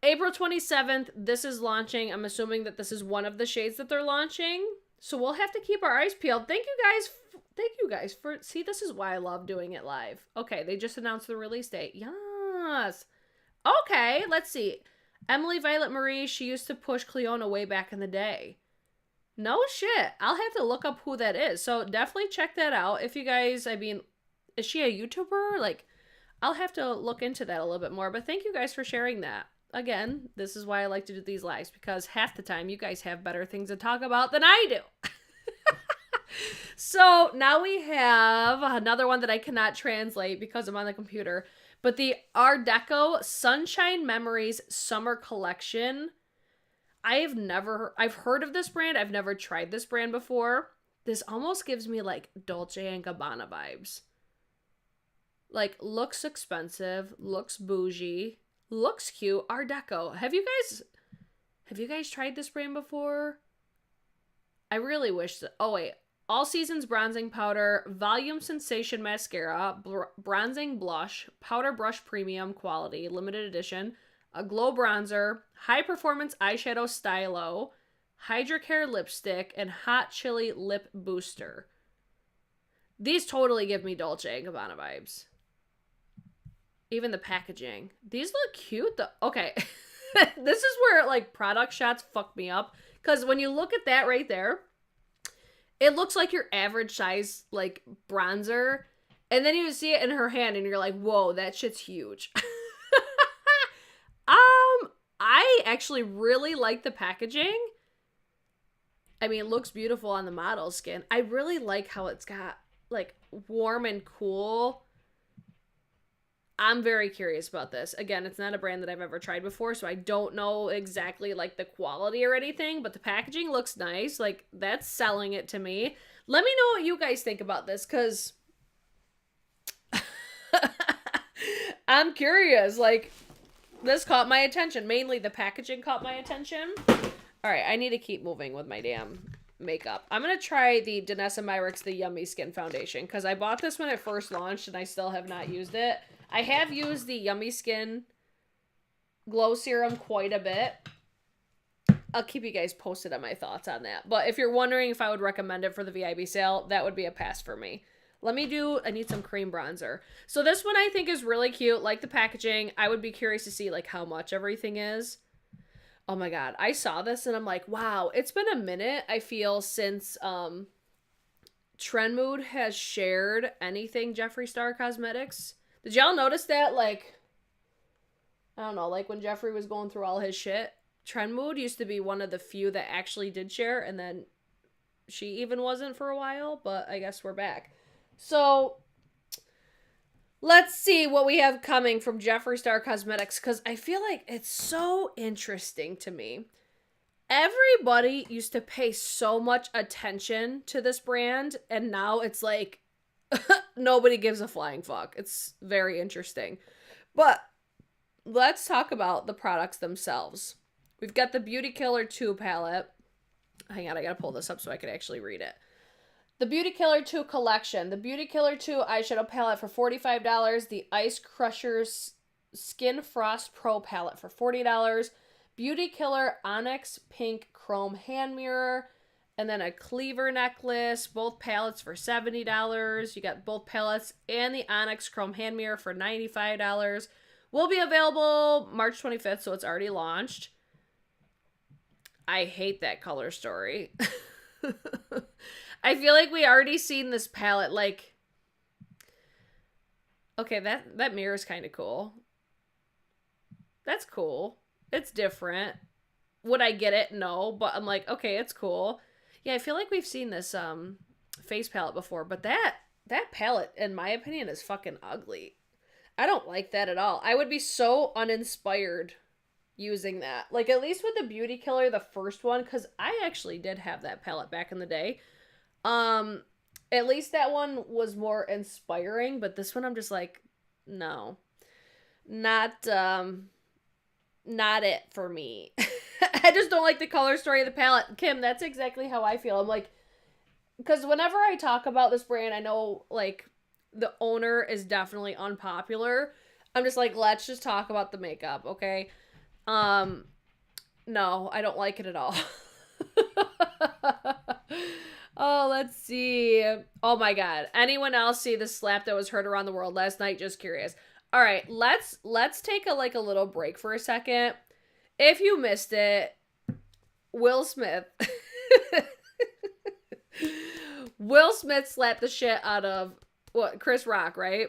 April 27th, this is launching. I'm assuming that this is one of the shades that they're launching. So we'll have to keep our eyes peeled. Thank you guys for, see, this is why I love doing it live. Okay, they just announced the release date. Yes. Okay, let's see. Emily Violet Marie, she used to push Cleona way back in the day. No shit. I'll have to look up who that is. So definitely check that out. If you guys, I mean, is she a YouTuber? Like, I'll have to look into that a little bit more. But thank you guys for sharing that. Again, this is why I like to do these lives, because half the time you guys have better things to talk about than I do. So now we have another one that I cannot translate because I'm on the computer. But the Art Deco Sunshine Memories Summer Collection. I've heard of this brand. I've never tried this brand before. This almost gives me like Dolce & Gabbana vibes. Like, looks expensive, looks bougie, looks cute. Art Deco. Have you guys tried this brand before? I really wish that. Oh wait. All Seasons Bronzing Powder, Volume Sensation Mascara, Bronzing Blush, Powder Brush Premium Quality, Limited Edition, a Glow Bronzer, High Performance Eyeshadow Stylo, Hydra Care Lipstick, and Hot Chili Lip Booster. These totally give me Dolce & Gabbana vibes. Even the packaging. These look cute though. Okay. This is where like product shots fuck me up. Because when you look at that right there, it looks like your average size, like, bronzer. And then you see it in her hand and you're like, whoa, that shit's huge. I actually really like the packaging. I mean, it looks beautiful on the model's skin. I really like how it's got, like, warm and cool. I'm very curious about this. Again, it's not a brand that I've ever tried before, so I don't know exactly, like, the quality or anything, but the packaging looks nice. Like, that's selling it to me. Let me know what you guys think about this, because I'm curious. Like, this caught my attention. Mainly the packaging caught my attention. All right, I need to keep moving with my damn makeup. I'm going to try the Danessa Myricks The Yummy Skin Foundation, because I bought this when it first launched, and I still have not used it. I have used the Yummy Skin Glow Serum quite a bit. I'll keep you guys posted on my thoughts on that. But if you're wondering if I would recommend it for the VIB sale, that would be a pass for me. I need some cream bronzer. So this one I think is really cute. Like the packaging. I would be curious to see like how much everything is. Oh my god. I saw this and I'm like, wow. It's been a minute, I feel, since Trendmood has shared anything Jeffree Star Cosmetics. Did y'all notice that? Like, I don't know, like when Jeffree was going through all his shit, Trendmood used to be one of the few that actually did share, and then she even wasn't for a while, but I guess we're back. So, let's see what we have coming from Jeffree Star Cosmetics, because I feel like it's so interesting to me. Everybody used to pay so much attention to this brand, and now it's like, nobody gives a flying fuck. It's very interesting. But let's talk about the products themselves. We've got the Beauty Killer 2 palette. Hang on, I gotta pull this up so I can actually read it. The Beauty Killer 2 collection. The Beauty Killer 2 eyeshadow palette for $45. The Ice Crushers Skin Frost Pro palette for $40. Beauty Killer Onyx Pink Chrome Hand Mirror. And then a cleaver necklace, both palettes for $70. You got both palettes and the Onyx Chrome Hand Mirror for $95. Will be available March 25th, so it's already launched. I hate that color story. I feel like we already seen this palette, like... Okay, that mirror is kind of cool. That's cool. It's different. Would I get it? No, but I'm like, okay, it's cool. Yeah, I feel like we've seen this face palette before, but that palette, in my opinion, is fucking ugly. I don't like that at all. I would be so uninspired using that. Like, at least with the Beauty Killer, the first one, because I actually did have that palette back in the day. At least that one was more inspiring, but this one I'm just like, no. Not it for me. I just don't like the color story of the palette. Kim, that's exactly how I feel. I'm like, because whenever I talk about this brand, I know, like, the owner is definitely unpopular. I'm just like, let's just talk about the makeup, okay? No, I don't like it at all. Oh, let's see. Oh my god. Anyone else see the slap that was heard around the world last night? Just curious. All right, let's take a little break for a second. If you missed it, Will Smith Will Smith slapped the shit out of Chris Rock, right?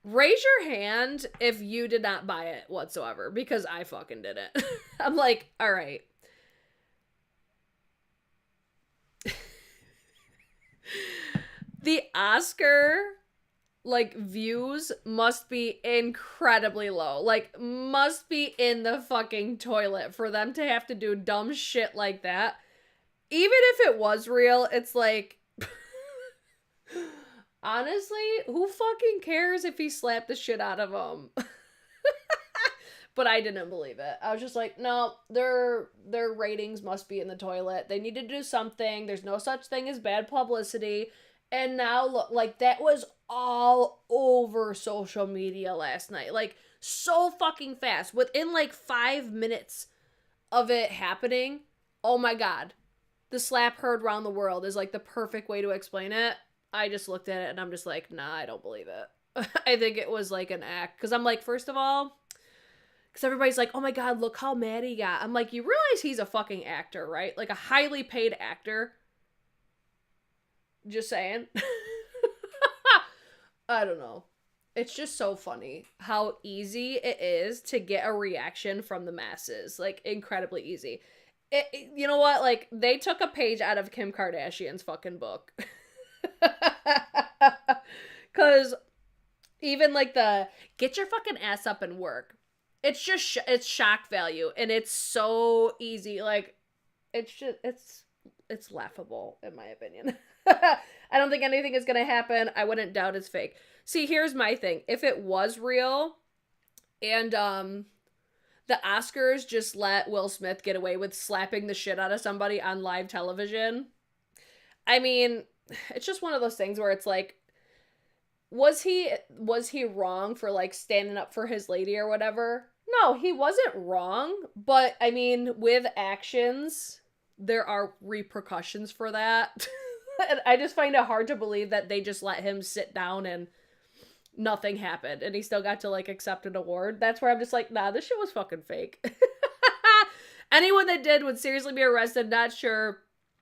Raise your hand if you did not buy it whatsoever, because I fucking didn't. I'm like, all right. The Oscar views must be incredibly low. Like, must be in the fucking toilet for them to have to do dumb shit like that. Even if it was real, it's like, honestly, who fucking cares if he slapped the shit out of him? But I didn't believe it. I was just like, no, their ratings must be in the toilet. They need to do something. There's no such thing as bad publicity. And now look, like, that was all over social media last night. Like, so fucking fast. Within like 5 minutes of it happening, oh my god. The slap heard around the world is like the perfect way to explain it. I just looked at it and I'm just like, nah, I don't believe it. I think it was like an act. Because I'm like, first of all, because everybody's like, oh my god, look how mad he got. I'm like, you realize he's a fucking actor, right? Like a highly paid actor. Just saying. I don't know. It's just so funny how easy it is to get a reaction from the masses. Like, incredibly easy. You know what? Like, they took a page out of Kim Kardashian's fucking book. Because even like the get your fucking ass up and work. It's just, it's shock value. And it's so easy. Like, it's just, it's laughable, in my opinion. I don't think anything is going to happen. I wouldn't doubt it's fake. See, here's my thing. If it was real and the Oscars just let Will Smith get away with slapping the shit out of somebody on live television, I mean, it's just one of those things where it's like, was he wrong for like standing up for his lady or whatever? No, he wasn't wrong, but I mean, with actions, there are repercussions for that. And I just find it hard to believe that they just let him sit down and nothing happened and he still got to like accept an award. That's where I'm just like, nah, this shit was fucking fake. Anyone that did would seriously be arrested. Not sure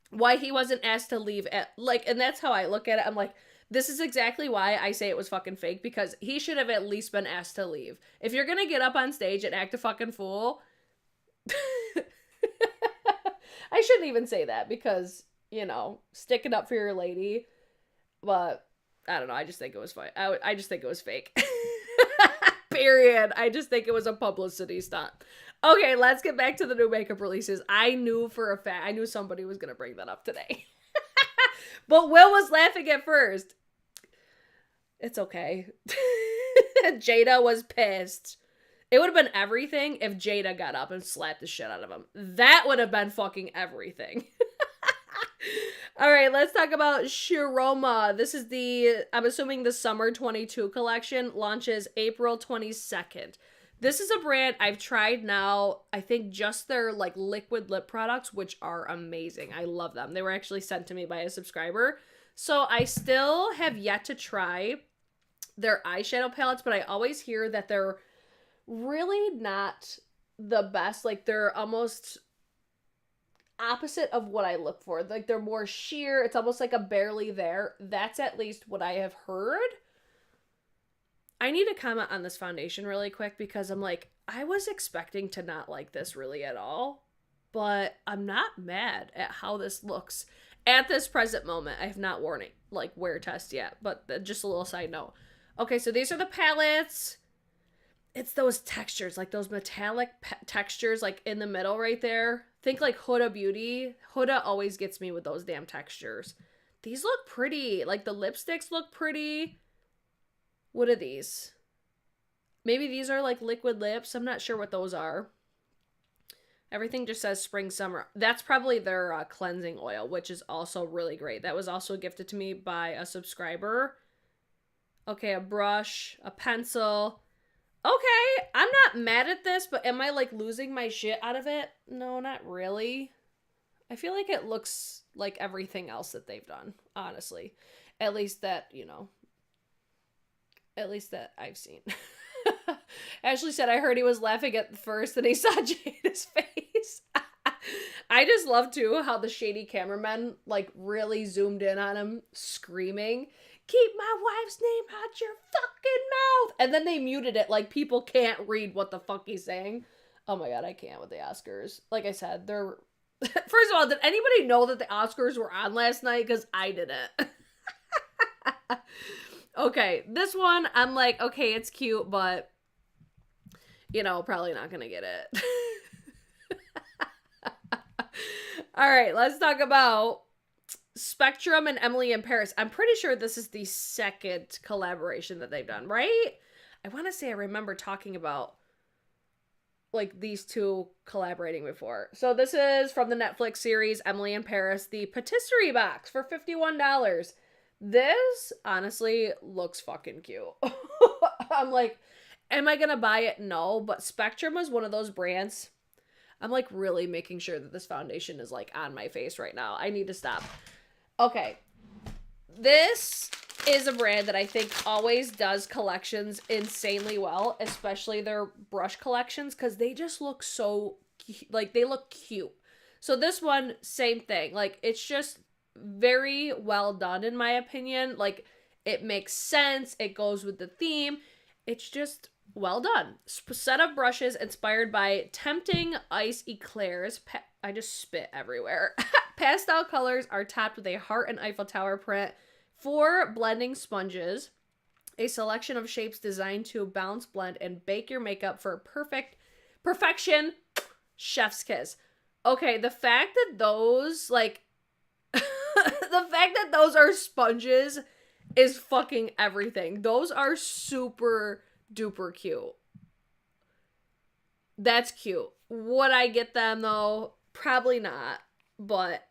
why he wasn't asked to leave at, like, and that's how I look at it. I'm like, this is exactly why I say it was fucking fake, because he should have at least been asked to leave. If you're gonna get up on stage and act a fucking fool, I shouldn't even say that because, you know, sticking up for your lady, but I don't know. I just think it was fine. I just think it was fake. Period. I just think it was a publicity stunt. Okay, let's get back to the new makeup releases. I knew for a fact, I knew somebody was going to bring that up today. But Will was laughing at first. It's okay. Jada was pissed. It would have been everything if Jada got up and slapped the shit out of him. That would have been fucking everything. All right, let's talk about Shiroma. This is the, I'm assuming the Summer 22 collection, launches April 22nd. This is a brand I've tried now, I think just their like liquid lip products, which are amazing. I love them. They were actually sent to me by a subscriber. So I still have yet to try their eyeshadow palettes, but I always hear that they're really not the best. Like, they're almost opposite of what I look for. Like, they're more sheer. It's almost like a barely there. That's at least what I have heard. I need to comment on this foundation really quick because I'm like, I was expecting to not like this really at all, but I'm not mad at how this looks at this present moment. I have not worn it, like, wear test yet, but just a little side note. Okay, so these are the palettes. It's those textures, like those metallic textures, like in the middle right there. Think like Huda Beauty. Huda always gets me with those damn textures. These look pretty. Like, the lipsticks look pretty. What are these? Maybe these are like liquid lips. I'm not sure what those are. Everything just says spring, summer. That's probably their cleansing oil, which is also really great. That was also gifted to me by a subscriber. Okay, a brush, a pencil. Okay, I'm not mad at this, but am I like losing my shit out of it? No, not really. I feel like it looks like everything else that they've done, honestly. At least that, you know, at least that I've seen. Ashley said, I heard he was laughing at first and he saw Jada's face. I just love, too, how the shady cameraman, like, really zoomed in on him, screaming, keep my wife's name out your fucking mouth. And then they muted it, like, people can't read what the fuck he's saying. Oh my god, I can't with the Oscars. Like I said, they're... First of all, did anybody know that the Oscars were on last night? Because I didn't. Okay, this one, I'm like, okay, it's cute, but, you know, probably not gonna get it. All right, let's talk about Spectrum and Emily in Paris. I'm pretty sure this is the second collaboration that they've done, right? I want to say I remember talking about, like, these two collaborating before. So this is from the Netflix series Emily in Paris, the patisserie box for $51. This, honestly, looks fucking cute. I'm like, am I gonna buy it? No, but Spectrum is one of those brands. I'm like really making sure that this foundation is like on my face right now. I need to stop. Okay. This is a brand that I think always does collections insanely well, especially their brush collections, because they just look so, like, they look cute. So this one, same thing. Like, it's just very well done, in my opinion. Like, it makes sense. It goes with the theme. It's just well done. Set of brushes inspired by tempting ice eclairs. I just spit everywhere. Pastel colors are topped with a heart and Eiffel Tower print. 4 blending sponges. A selection of shapes designed to balance, blend, and bake your makeup for perfection. Chef's kiss. Okay, the fact that those, like, the fact that those are sponges is fucking everything. Those are super duper cute. That's cute. Would I get them though? Probably not. But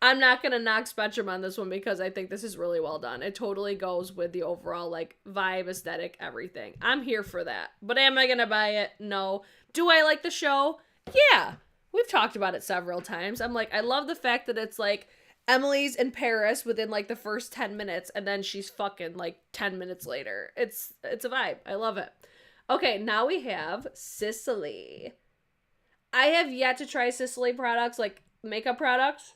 I'm not gonna knock Spectrum on this one because I think this is really well done. It totally goes with the overall, like, vibe, aesthetic, everything. I'm here for that. But am I gonna buy it? No. Do I like the show? Yeah. We've talked about it several times. I'm like, I love the fact that it's like Emily's in Paris within like the first 10 minutes and then she's fucking like 10 minutes later. It's a vibe. I love it. Okay, now we have Sisley. I have yet to try Sisley products, like makeup products.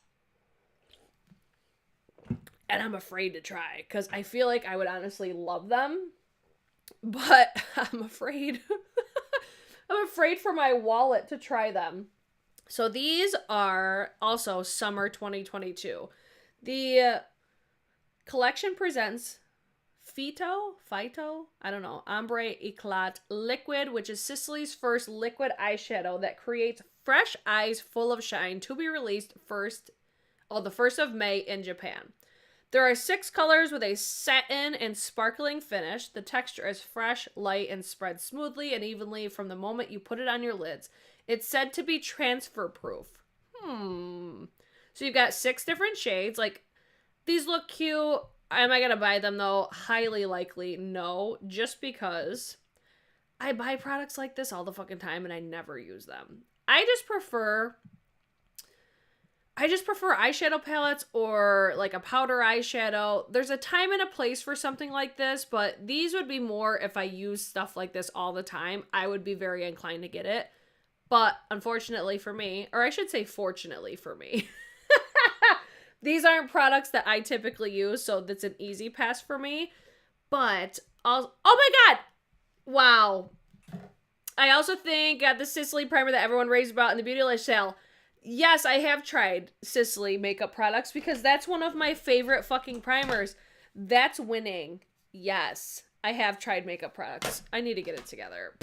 And I'm afraid to try because I feel like I would honestly love them. But I'm afraid. I'm afraid for my wallet to try them. So these are also summer 2022. The collection presents Phyto, I don't know, Ombre Eclat Liquid, which is Sisley's first liquid eyeshadow that creates fresh eyes full of shine, to be released the 1st of May in Japan. There are 6 colors with a satin and sparkling finish. The texture is fresh, light, and spreads smoothly and evenly from the moment you put it on your lids. It's said to be transfer proof. So you've got 6 different shades. Like, these look cute. Am I going to buy them though? Highly likely no, just because I buy products like this all the fucking time and I never use them. I just prefer eyeshadow palettes or like a powder eyeshadow. There's a time and a place for something like this, but these would be more if I use stuff like this all the time. I would be very inclined to get it. But unfortunately for me, or I should say fortunately for me, these aren't products that I typically use, so that's an easy pass for me. But, oh my god! Wow. I also think the Sisley primer that everyone raves about in the Beauty Sale. Yes, I have tried Sisley makeup products because that's one of my favorite fucking primers. That's winning. Yes, I have tried makeup products. I need to get it together.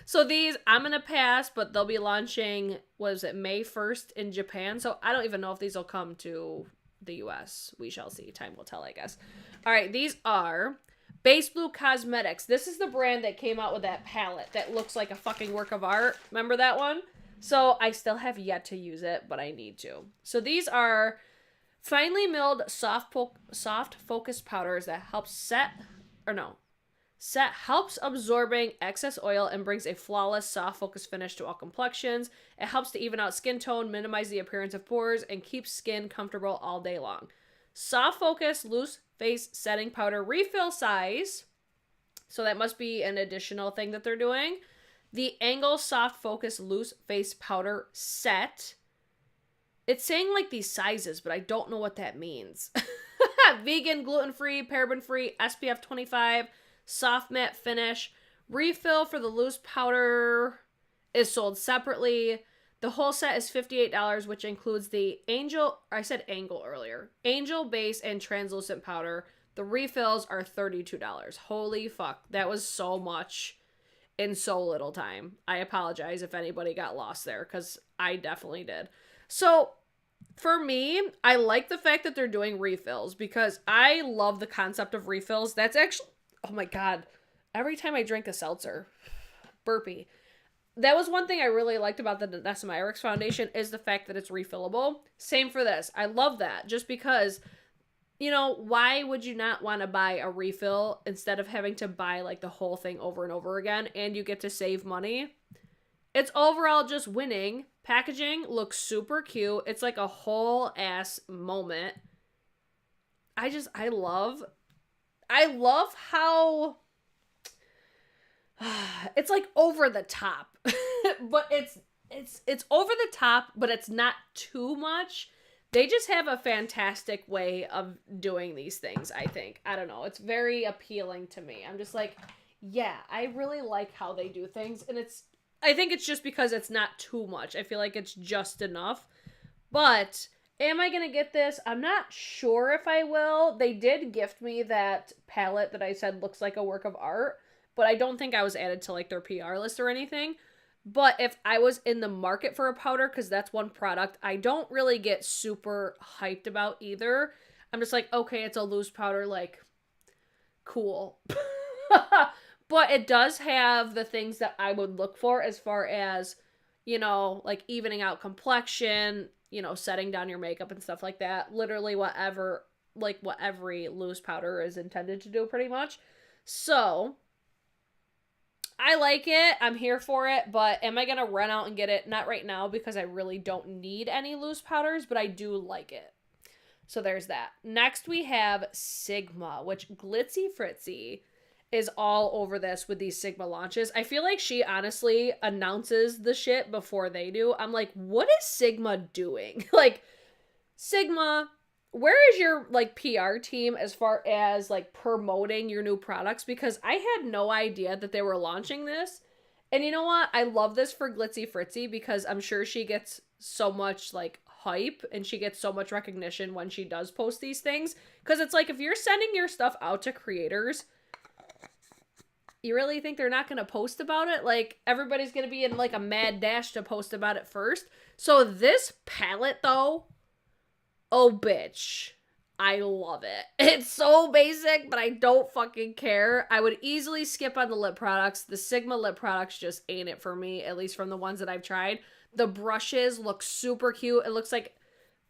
So these, I'm going to pass, but they'll be launching, May 1st in Japan. So I don't even know if these will come to the US. We shall see. Time will tell, I guess. All right, these are Base Blue Cosmetics. This is the brand that came out with that palette that looks like a fucking work of art. Remember that one? So I still have yet to use it, but I need to. So these are finely milled soft focus powders that helps absorbing excess oil and brings a flawless soft focus finish to all complexions. It helps to even out skin tone, minimize the appearance of pores, and keeps skin comfortable all day long. Soft focus loose face setting powder refill size. So that must be an additional thing that they're doing. The Angle Soft Focus Loose Face Powder Set. It's saying like these sizes, but I don't know what that means. Vegan, gluten-free, paraben-free, SPF 25, soft matte finish. Refill for the loose powder is sold separately. The whole set is $58, which includes the Angel Base and Translucent Powder. The refills are $32. Holy fuck. That was so much in so little time. I apologize if anybody got lost there, because I definitely did. So, for me, I like the fact that they're doing refills, because I love the concept of refills. That's actually... Oh my god. Every time I drink a seltzer. Burpee. That was one thing I really liked about the Nessamyrix foundation, is the fact that it's refillable. Same for this. I love that. Just because, you know, why would you not want to buy a refill instead of having to buy like the whole thing over and over again, and you get to save money? It's overall just winning. Packaging looks super cute. It's like a whole ass moment. I love how it's like over the top. But it's over the top, but it's not too much. They just have a fantastic way of doing these things, I think. I don't know. It's very appealing to me. I'm just like, yeah, I really like how they do things. And I think it's just because it's not too much. I feel like it's just enough. But am I going to get this? I'm not sure if I will. They did gift me that palette that I said looks like a work of art, but I don't think I was added to like their PR list or anything. But if I was in the market for a powder, because that's one product I don't really get super hyped about either. I'm just like, okay, it's a loose powder, like, cool. But it does have the things that I would look for as far as, you know, like evening out complexion, you know, setting down your makeup and stuff like that. Literally whatever, like what every loose powder is intended to do pretty much. So I like it. I'm here for it, but am I going to run out and get it? Not right now, because I really don't need any loose powders, but I do like it. So there's that. Next we have Sigma, which Glitzy Fritzy is all over this with these Sigma launches. I feel like she honestly announces the shit before they do. I'm like, what is Sigma doing? Like, Sigma, where is your like PR team as far as like promoting your new products? Because I had no idea that they were launching this. And you know what? I love this for Glitzy Fritzy, because I'm sure she gets so much like hype and she gets so much recognition when she does post these things. Because it's like, if you're sending your stuff out to creators, you really think they're not going to post about it? Like, everybody's going to be in like a mad dash to post about it first. So this palette though, oh bitch, I love it. It's so basic, but I don't fucking care. I would easily skip on the lip products. The Sigma lip products just ain't it for me, at least from the ones that I've tried. The brushes look super cute. It looks like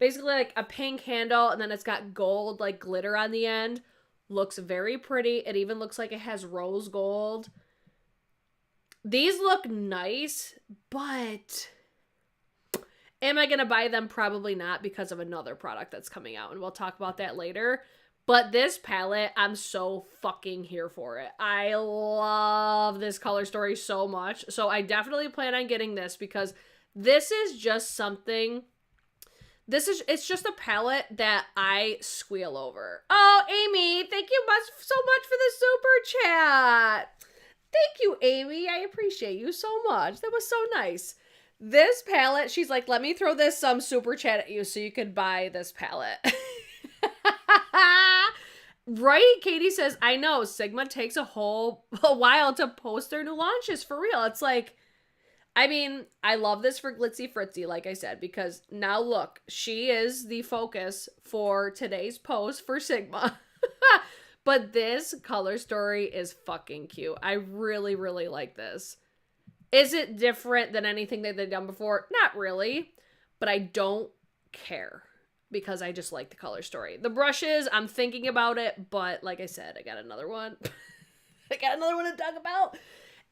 basically like a pink handle, and then it's got gold like glitter on the end. Looks very pretty. It even looks like it has rose gold. These look nice, but am I going to buy them? Probably not, because of another product that's coming out, and we'll talk about that later. But this palette, I'm so fucking here for it. I love this color story so much. So I definitely plan on getting this, because this is just something... It's just a palette that I squeal over. Oh, Amy, thank you so much for the super chat. Thank you, Amy. I appreciate you so much. That was so nice. This palette, she's like, let me throw this some super chat at you so you can buy this palette. Right? Katie says, I know, Sigma takes a while to post their new launches, for real. It's like, I mean, I love this for Glitzy Fritzy, like I said, because now look, she is the focus for today's post for Sigma. But this color story is fucking cute. I really, really like this. Is it different than anything that they've done before? Not really, but I don't care because I just like the color story. The brushes, I'm thinking about it, but like I said, I got another one. I got another one to talk about,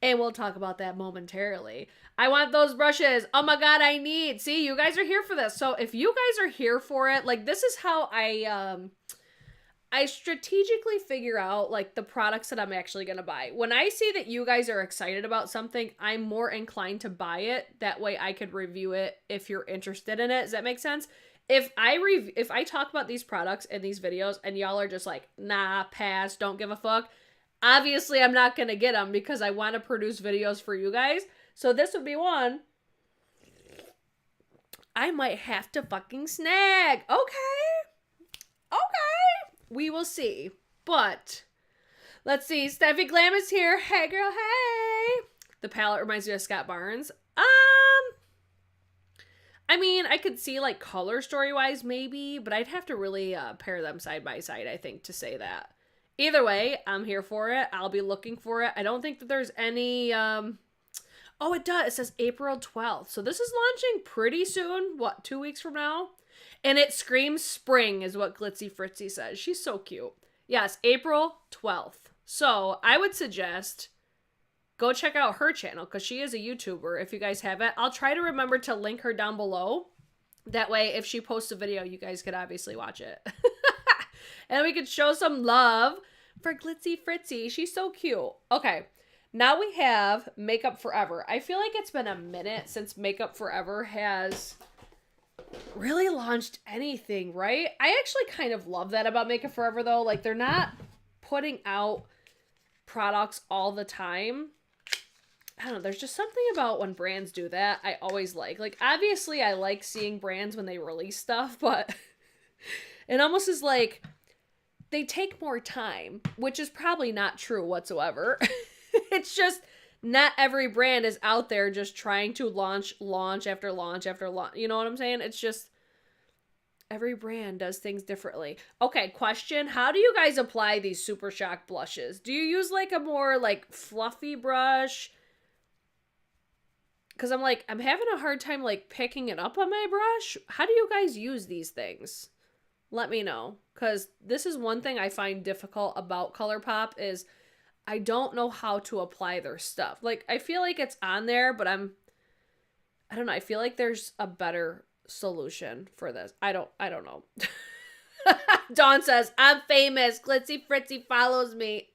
and we'll talk about that momentarily. I want those brushes. Oh my god, I need. See, you guys are here for this. So if you guys are here for it, like this is how I strategically figure out like the products that I'm actually going to buy. When I see that you guys are excited about something, I'm more inclined to buy it. That way I could review it if you're interested in it. Does that make sense? If I talk about these products in these videos and y'all are just like, nah, pass, don't give a fuck, obviously I'm not going to get them because I want to produce videos for you guys. So this would be one I might have to fucking snag. Okay. We will see. But let's see. Steffi Glam is here. Hey, girl. Hey. The palette reminds me of Scott Barnes. I mean, I could see like color story-wise maybe, but I'd have to really pair them side by side, I think, to say that. Either way, I'm here for it. I'll be looking for it. I don't think that there's any... Oh, it does. It says April 12th. So this is launching pretty soon. What, 2 weeks from now? And it screams spring is what Glitzy Fritzy says. She's so cute. Yes, April 12th. So I would suggest go check out her channel because she is a YouTuber if you guys haven't. I'll try to remember to link her down below. That way, if she posts a video, you guys could obviously watch it. And we could show some love for Glitzy Fritzy. She's so cute. Okay, now we have Makeup Forever. I feel like it's been a minute since Makeup Forever has... really launched anything, right? I actually kind of love that about Makeup Forever though. Like they're not putting out products all the time. I don't know, there's just something about when brands do that I always like. Like obviously I like seeing brands when they release stuff, but it almost is like they take more time, which is probably not true whatsoever. It's just not every brand is out there just trying to launch after launch after launch. You know what I'm saying? It's just every brand does things differently. Okay, question. How do you guys apply these Super Shock blushes? Do you use like a more like fluffy brush? Because I'm having a hard time like picking it up on my brush. How do you guys use these things? Let me know. Because this is one thing I find difficult about ColourPop is I don't know how to apply their stuff. Like, I feel like it's on there, but I don't know. I feel like there's a better solution for this. I don't know. Dawn says, I'm famous. Glitzy Fritzy follows me.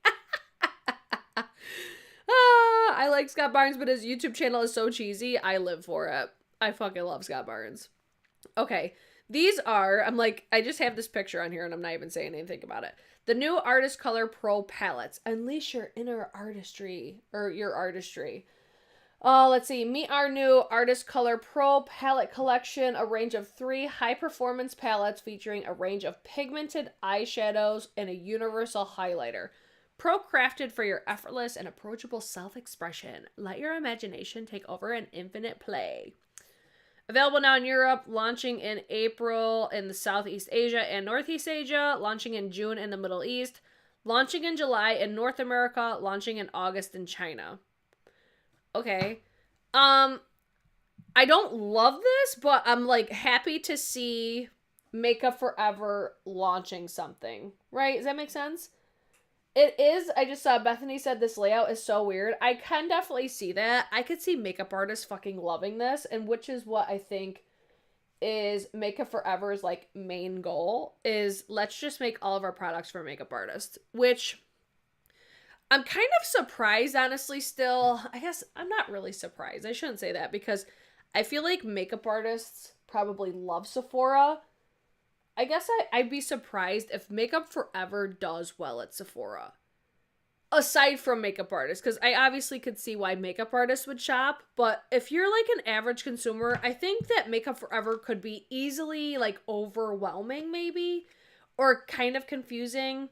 I like Scott Barnes, but his YouTube channel is so cheesy. I live for it. I fucking love Scott Barnes. Okay. These are, I just have this picture on here and I'm not even saying anything about it. The new Artist Color Pro palettes. Unleash your inner artistry, or your artistry. Oh, let's see. Meet our new Artist Color Pro palette collection, a range of 3 high-performance palettes featuring a range of pigmented eyeshadows and a universal highlighter. Pro-crafted for your effortless and approachable self-expression. Let your imagination take over an infinite play. Available now in Europe, launching in April in the Southeast Asia and Northeast Asia, launching in June in the Middle East, launching in July in North America, launching in August in China. Okay. I don't love this, but I'm happy to see Makeup Forever launching something. Right? Does that make sense? It is, I just saw Bethany said this layout is so weird. I can definitely see that. I could see makeup artists fucking loving this, and which is what I think is Makeup Forever's main goal, is let's just make all of our products for makeup artists, which I'm kind of surprised, honestly, still. I guess I'm not really surprised. I shouldn't say that because I feel like makeup artists probably love Sephora. I guess I'd be surprised if Makeup Forever does well at Sephora. Aside from makeup artists, because I obviously could see why makeup artists would shop, but if you're an average consumer, I think that Makeup Forever could be easily overwhelming maybe, or kind of confusing.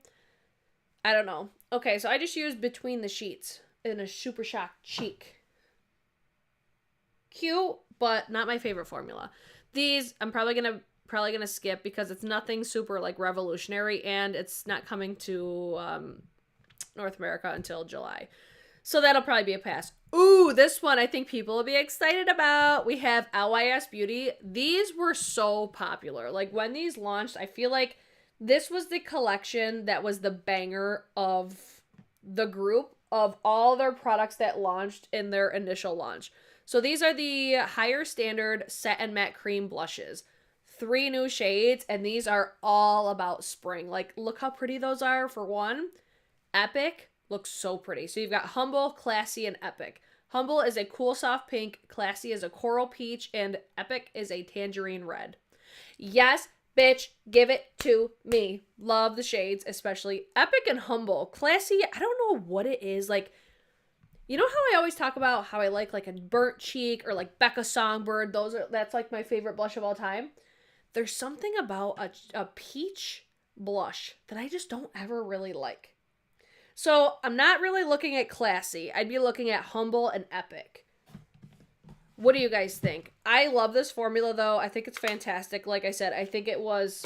I don't know. Okay, so I just used Between the Sheets in a Super Shock Cheek. Cute, but not my favorite formula. These, I'm probably going to probably going to skip because it's nothing super like revolutionary, and it's not coming to North America until July. So that'll probably be a pass. Ooh, this one I think people will be excited about. We have LYS Beauty. These were so popular. Like when these launched, I feel like this was the collection that was the banger of the group of all their products that launched in their initial launch. So these are the higher standard set and matte cream blushes. 3 new shades, and these are all about spring. Like, look how pretty those are for one. Epic looks so pretty. So you've got Humble, Classy, and Epic. Humble is a cool soft pink, Classy is a coral peach, and Epic is a tangerine red. Yes, bitch, give it to me. Love the shades, especially Epic and Humble. Classy, I don't know what it is. Like, you know how I always talk about how I like a burnt cheek or like Becca Songbird? That's like my favorite blush of all time. There's something about a peach blush that I just don't ever really like. So I'm not really looking at Classy. I'd be looking at Humble and Epic. What do you guys think? I love this formula though. I think it's fantastic. Like I said, I think it was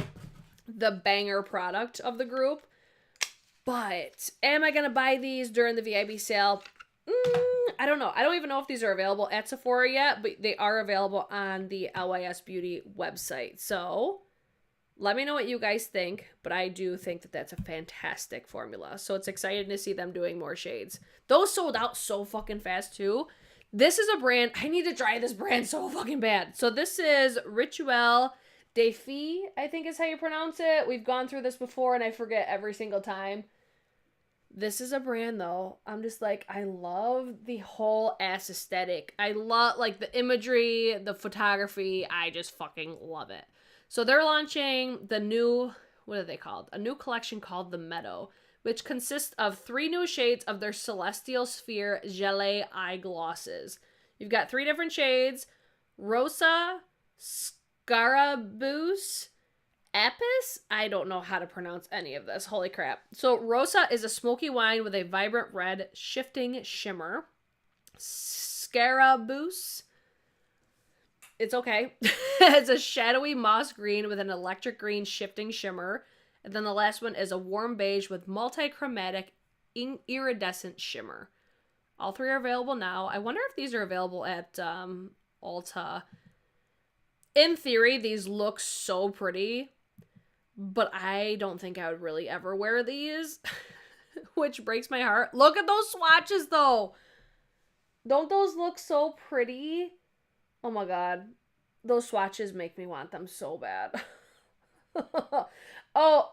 the banger product of the group. But am I going to buy these during the VIB sale? I don't know. I don't even know if these are available at Sephora yet, but they are available on the LYS Beauty website. So let me know what you guys think, but I do think that that's a fantastic formula. So it's exciting to see them doing more shades. Those sold out so fucking fast too. This is a brand, I need to try this brand so fucking bad. So this is Rituel de Fille, I think is how you pronounce it. We've gone through this before and I forget every single time. This is a brand though. I'm just like, I love the whole ass aesthetic. I love like the imagery, the photography. I just fucking love it. So they're launching the new, what are they called? A new collection called The Meadow, which consists of 3 new shades of their Celestial Sphere Gelée eye glosses. You've got 3 different shades: Rosa, Scarabus, Apis? I don't know how to pronounce any of this. Holy crap. So Rosa is a smoky wine with a vibrant red shifting shimmer. Scarabus, it's okay. It's a shadowy moss green with an electric green shifting shimmer. And then the last one is a warm beige with multi-chromatic iridescent shimmer. All 3 are available now. I wonder if these are available at Ulta. In theory, these look so pretty, but I don't think I would really ever wear these, which breaks my heart. Look at those swatches, though. Don't those look so pretty? Oh my god. Those swatches make me want them so bad. Oh,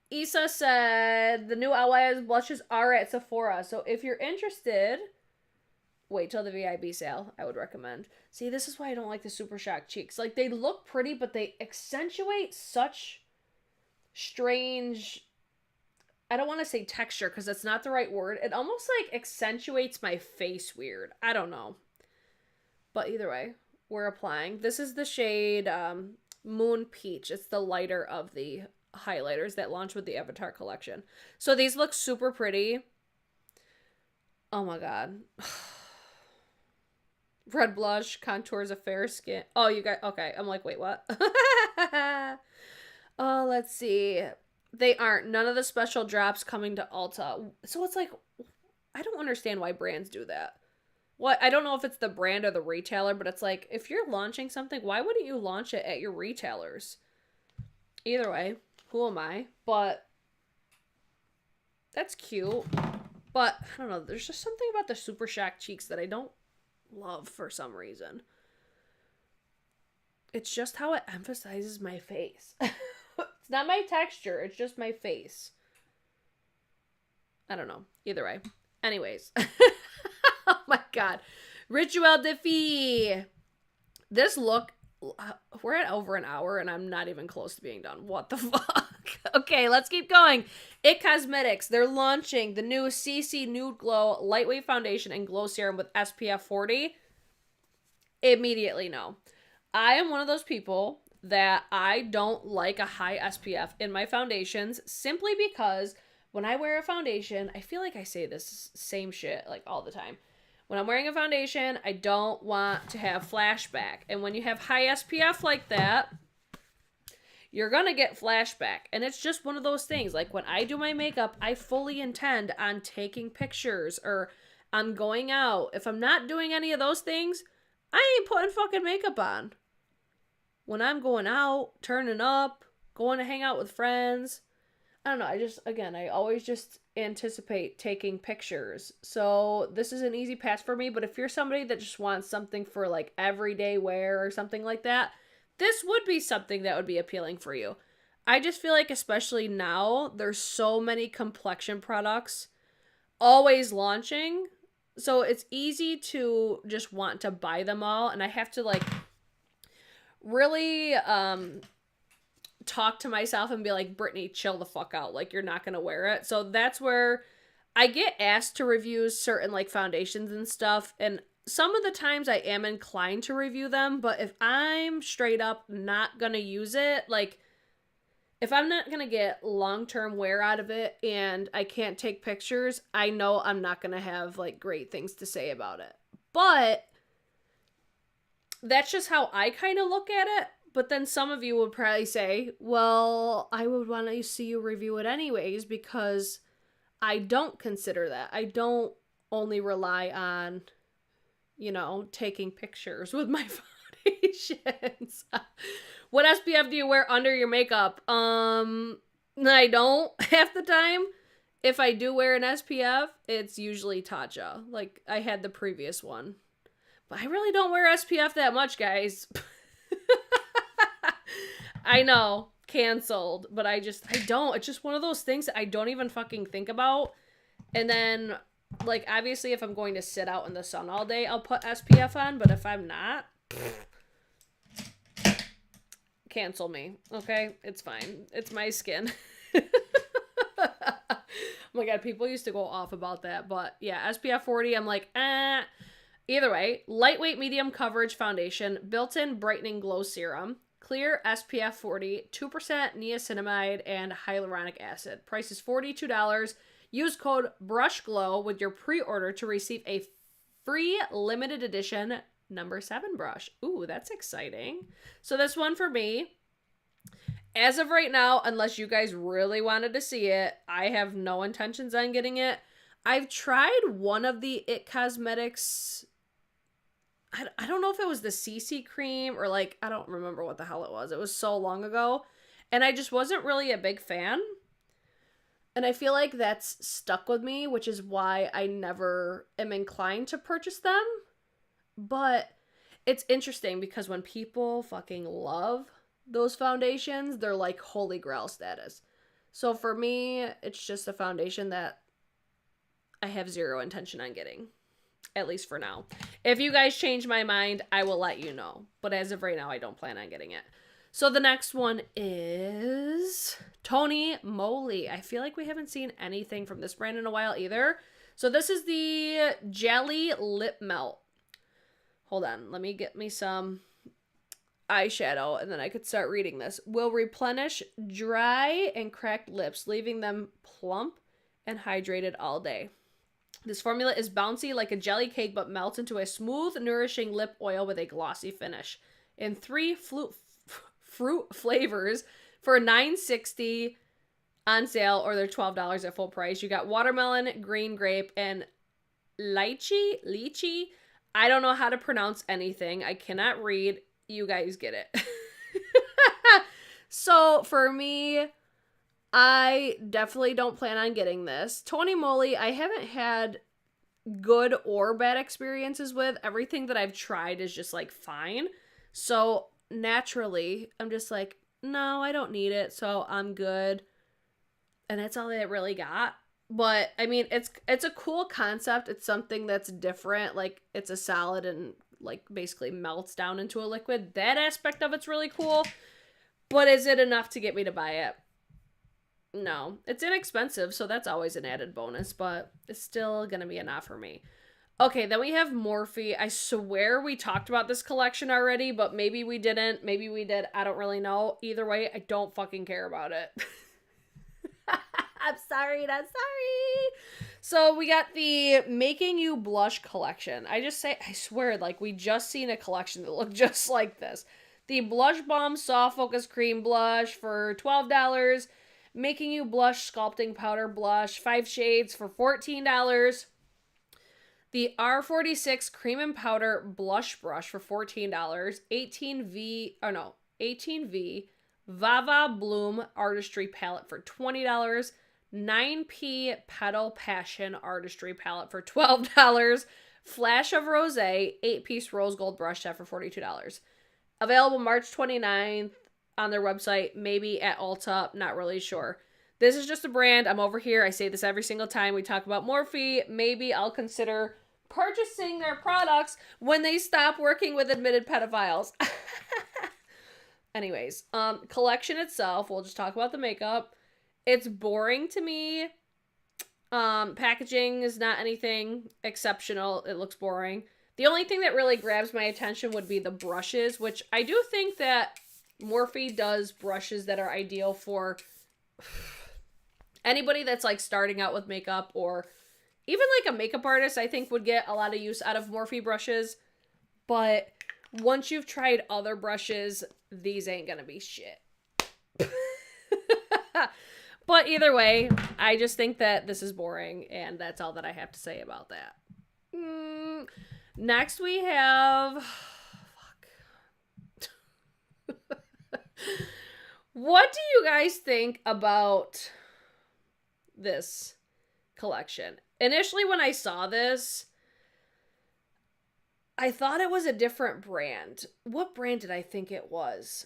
Issa said the new LYS blushes are at Sephora. So if you're interested, wait till the VIB sale. I would recommend. See, this is why I don't like the Super Shock cheeks. Like, they look pretty, but they accentuate such strange, I don't want to say texture because that's not the right word. It almost like accentuates my face weird. I don't know. But either way, we're applying. This is the shade Moon Peach. It's the lighter of the highlighters that launched with the Avatar collection. So these look super pretty. Oh my god. Red blush, contours of fair skin. Oh, you got, okay. I'm like, wait, what? Oh, let's see. They aren't. None of the special drops coming to Ulta. So it's like, I don't understand why brands do that. What? I don't know if it's the brand or the retailer, but it's like, if you're launching something, why wouldn't you launch it at your retailers? Either way, who am I? But that's cute. But I don't know. There's just something about the Super Shock cheeks that I don't love for some reason. It's just how it emphasizes my face. It's not my texture. It's just my face. I don't know. Either way. Anyways. Oh my god. Rituel de Fille. This look, we're at over an hour and I'm not even close to being done. What the fuck? Okay, let's keep going. IT Cosmetics. They're launching the new CC Nude Glow Lightweight Foundation and Glow Serum with SPF 40. Immediately no. I am one of those people that I don't like a high SPF in my foundations simply because when I wear a foundation, I feel like I say this same shit like all the time. When I'm wearing a foundation, I don't want to have flashback. And when you have high SPF like that, you're gonna get flashback. And it's just one of those things. Like, when I do my makeup, I fully intend on taking pictures or on going out. If I'm not doing any of those things, I ain't putting fucking makeup on. When I'm going out, turning up, going to hang out with friends, I don't know, I always just anticipate taking pictures. So this is an easy pass for me, but if you're somebody that just wants something for like everyday wear or something like that, this would be something that would be appealing for you. I just feel like, especially now, there's so many complexion products always launching. So it's easy to just want to buy them all, and I have to like really talk to myself and be like, Brittany, chill the fuck out. Like, you're not gonna wear it. So that's where I get asked to review certain like foundations and stuff, and some of the times I am inclined to review them, but if I'm straight up not gonna use it, like if I'm not gonna get long-term wear out of it and I can't take pictures, I know I'm not gonna have like great things to say about it. But that's just how I kind of look at it. But then some of you would probably say, well, I would want to see you review it anyways, because I don't consider that. I don't only rely on, you know, taking pictures with my foundations. What SPF do you wear under your makeup? I don't half the time. If I do wear an SPF, it's usually Tatcha. Like, I had the previous one. But I really don't wear SPF that much, guys. I know, canceled, but I don't. It's just one of those things that I don't even fucking think about. And then, like, obviously, if I'm going to sit out in the sun all day, I'll put SPF on, but if I'm not, cancel me, okay? It's fine. It's my skin. Oh my god, people used to go off about that, but yeah, SPF 40, I'm like, eh. Either way, lightweight medium coverage foundation, built-in brightening glow serum, clear SPF 40, 2% niacinamide, and hyaluronic acid. Price is $42. Use code BRUSHGLOW with your pre-order to receive a free limited edition number 7 brush. Ooh, that's exciting. So this one for me, as of right now, unless you guys really wanted to see it, I have no intentions on getting it. I've tried one of the IT Cosmetics, I don't know if it was the CC cream or like, I don't remember what the hell it was. It was so long ago. And I just wasn't really a big fan. And I feel like that's stuck with me, which is why I never am inclined to purchase them. But it's interesting because when people fucking love those foundations, they're like holy grail status. So for me, it's just a foundation that I have zero intention on getting. At least for now. If you guys change my mind, I will let you know. But as of right now, I don't plan on getting it. So the next one is Tony Moly. I feel like we haven't seen anything from this brand in a while either. So this is the Jelly Lip Melt. Hold on. Let me get me some eyeshadow and then I could start reading this. Will replenish dry and cracked lips, leaving them plump and hydrated all day. This formula is bouncy like a jelly cake, but melts into a smooth, nourishing lip oil with a glossy finish. In 3 fruit flavors for $9.60 on sale, or they're $12 at full price. You got watermelon, green grape, and lychee. I don't know how to pronounce anything. I cannot read. You guys get it. So for me, I definitely don't plan on getting this. Tony Moly, I haven't had good or bad experiences with. Everything that I've tried is just like fine. So naturally, I'm just like, no, I don't need it. So I'm good. And that's all I really got. But I mean, it's a cool concept. It's something that's different. Like, it's a solid and like basically melts down into a liquid. That aspect of it's really cool. But is it enough to get me to buy it? No, it's inexpensive, so that's always an added bonus, but it's still gonna be a not for me. Okay, then we have Morphe. I swear we talked about this collection already, but maybe we didn't. Maybe we did. I don't really know. Either way, I don't fucking care about it. I'm sorry, not sorry. So we got the Making You Blush collection. I swear, like, we just seen a collection that looked just like this. The Blush Balm Soft Focus Cream Blush for $12. Making You Blush Sculpting Powder Blush, 5 shades for $14. The R46 Cream and Powder Blush Brush for $14. 18V Vava Bloom Artistry Palette for $20. 9P Petal Passion Artistry Palette for $12. Flash of Rose 8-piece Rose Gold Brush Set for $42. Available March 29th on their website, maybe at Ulta, not really sure. This is just a brand. I'm over here. I say this every single time we talk about Morphe. Maybe I'll consider purchasing their products when they stop working with admitted pedophiles. Anyways, collection itself, we'll just talk about the makeup. It's boring to me. Packaging is not anything exceptional. It looks boring. The only thing that really grabs my attention would be the brushes, which I do think that Morphe does brushes that are ideal for anybody that's like starting out with makeup, or even like a makeup artist, I think would get a lot of use out of Morphe brushes. But once you've tried other brushes, these ain't gonna be shit. But either way, I just think that this is boring, and that's all that I have to say about that. Next we have... What do you guys think about this collection? Initially, when I saw this, I thought it was a different brand. What brand did I think it was?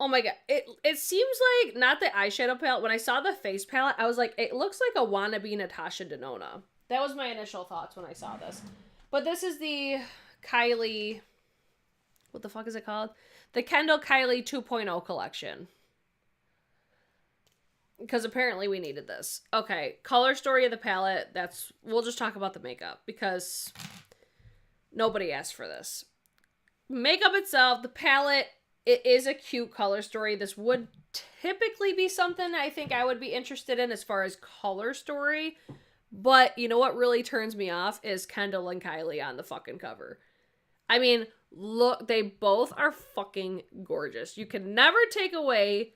Oh my god. It seems like, not the eyeshadow palette. When I saw the face palette, I was like, it looks like a wannabe Natasha Denona. That was my initial thoughts when I saw this. But this is the Kylie... What the fuck is it called? The Kendall Kylie 2.0 collection. Because apparently we needed this. Okay, color story of the palette. We'll just talk about the makeup, because nobody asked for this. Makeup itself, the palette, it is a cute color story. This would typically be something I think I would be interested in as far as color story. But you know what really turns me off is Kendall and Kylie on the fucking cover. I mean, look, they both are fucking gorgeous. You can never take away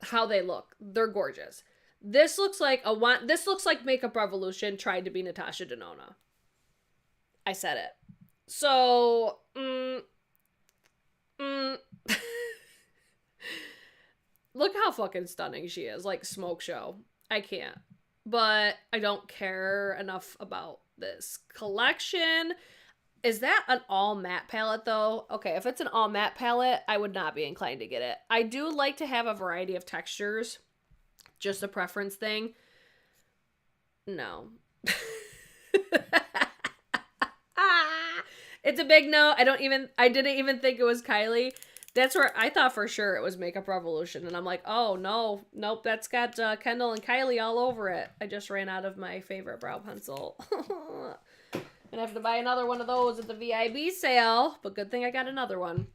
how they look. They're gorgeous. This looks like Makeup Revolution tried to be Natasha Denona. I said it. So, look how fucking stunning she is. Like, smoke show. I can't. But I don't care enough about this collection. Is that an all matte palette though? Okay, if it's an all matte palette, I would not be inclined to get it. I do like to have a variety of textures. Just a preference thing. No. It's a big no. I didn't even think it was Kylie. That's where I thought for sure it was Makeup Revolution. And I'm like, oh no, nope, that's got Kendall and Kylie all over it. I just ran out of my favorite brow pencil. And I have to buy another one of those at the VIB sale. But good thing I got another one.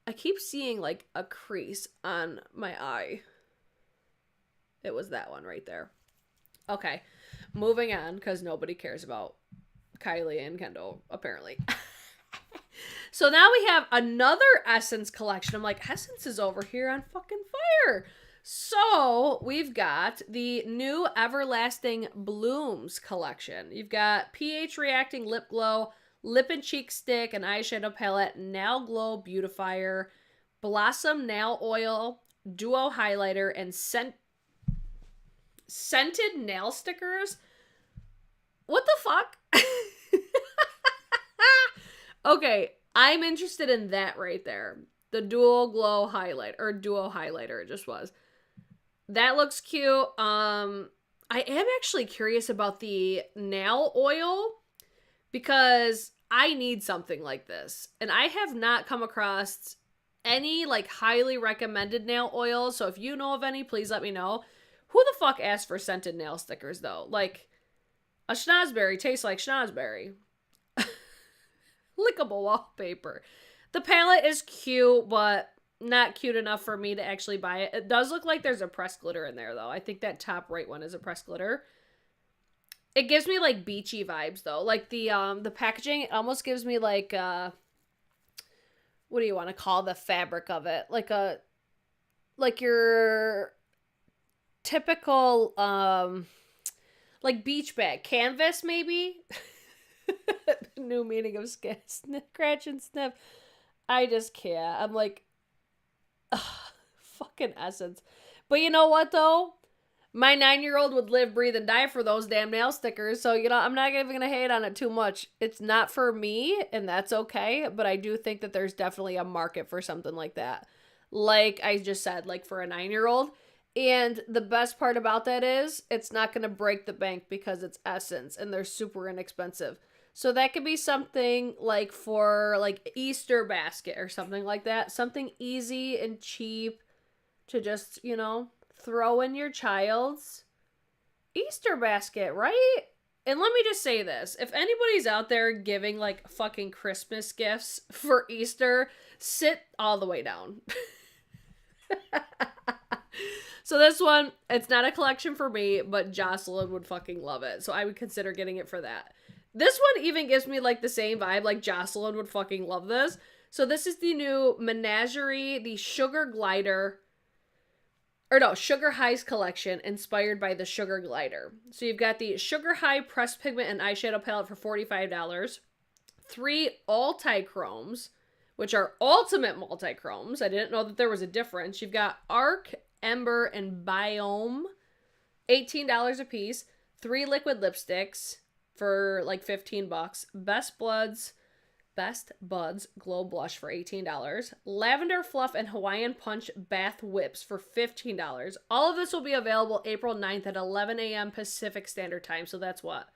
I keep seeing like a crease on my eye. It was that one right there. Okay, moving on, because nobody cares about Kylie and Kendall, apparently. So now we have another Essence collection. I'm like, Essence is over here on fucking fire. So we've got the new Everlasting Blooms collection. You've got pH Reacting Lip Glow, Lip and Cheek Stick, and Eyeshadow Palette, Nail Glow Beautifier, Blossom Nail Oil, Duo Highlighter, and Scented Nail Stickers. What the fuck? Okay, I'm interested in that right there. The Duo Glow Highlight, or Duo Highlighter, it just was. That looks cute. I am actually curious about the nail oil, because I need something like this. And I have not come across any like highly recommended nail oils. So if you know of any, please let me know. Who the fuck asked for scented nail stickers though? Like, a schnozberry tastes like schnozberry. Lickable wallpaper. The palette is cute, but not cute enough for me to actually buy it. It does look like there's a pressed glitter in there, though. I think that top right one is a pressed glitter. It gives me, like, beachy vibes, though. Like, the packaging, it almost gives me, like, what do you want to call the fabric of it? Like your typical, like beach bag. Canvas, maybe? New meaning of scratch and sniff. I just can't. I'm like, ugh, fucking Essence. But you know what, though? My 9-year-old would live, breathe, and die for those damn nail stickers. So, you know, I'm not even going to hate on it too much. It's not for me, and that's okay. But I do think that there's definitely a market for something like that. Like I just said, like for a 9-year-old. And the best part about that is it's not going to break the bank because it's Essence and they're super inexpensive. So that could be something like for like Easter basket or something like that. Something easy and cheap to just, you know, throw in your child's Easter basket, right? And let me just say this. If anybody's out there giving like fucking Christmas gifts for Easter, sit all the way down. So this one, it's not a collection for me, but Jocelyn would fucking love it. So I would consider getting it for that. This one even gives me like the same vibe, like Jocelyn would fucking love this. So this is the new Menagerie, the Sugar Glider, or no, Sugar Highs collection inspired by the Sugar Glider. So you've got the Sugar High Pressed Pigment and Eyeshadow Palette for $45. 3 Multi-Chromes, which are ultimate multi-chromes. I didn't know that there was a difference. You've got Arc, Ember, and Biome, $18 a piece. 3 liquid lipsticks for like $15. Best Buds Glow Blush for $18. Lavender Fluff and Hawaiian Punch Bath Whips for $15. All of this will be available April 9th at 11 a.m. Pacific Standard Time. So that's what?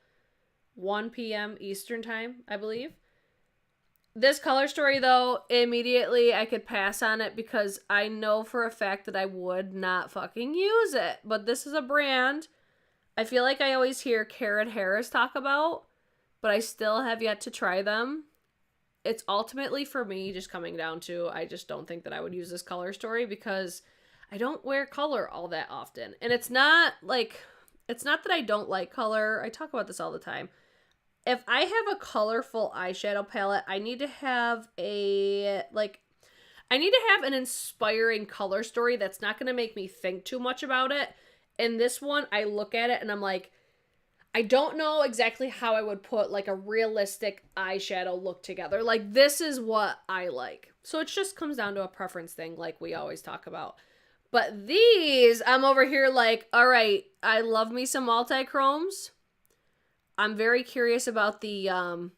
1 p.m. Eastern Time, I believe. This color story, though, immediately I could pass on it because I know for a fact that I would not fucking use it. But this is a brand I feel like I always hear Karen Harris talk about, but I still have yet to try them. It's ultimately for me just coming down to I just don't think that I would use this color story because I don't wear color all that often. And it's not that I don't like color. I talk about this all the time. If I have a colorful eyeshadow palette, I need to have an inspiring color story that's not going to make me think too much about it. And this one, I look at it and I'm like, I don't know exactly how I would put like a realistic eyeshadow look together. Like this is what I like. So it just comes down to a preference thing like we always talk about. But these, I'm over here like, all right, I love me some multi-chromes. I'm very curious about the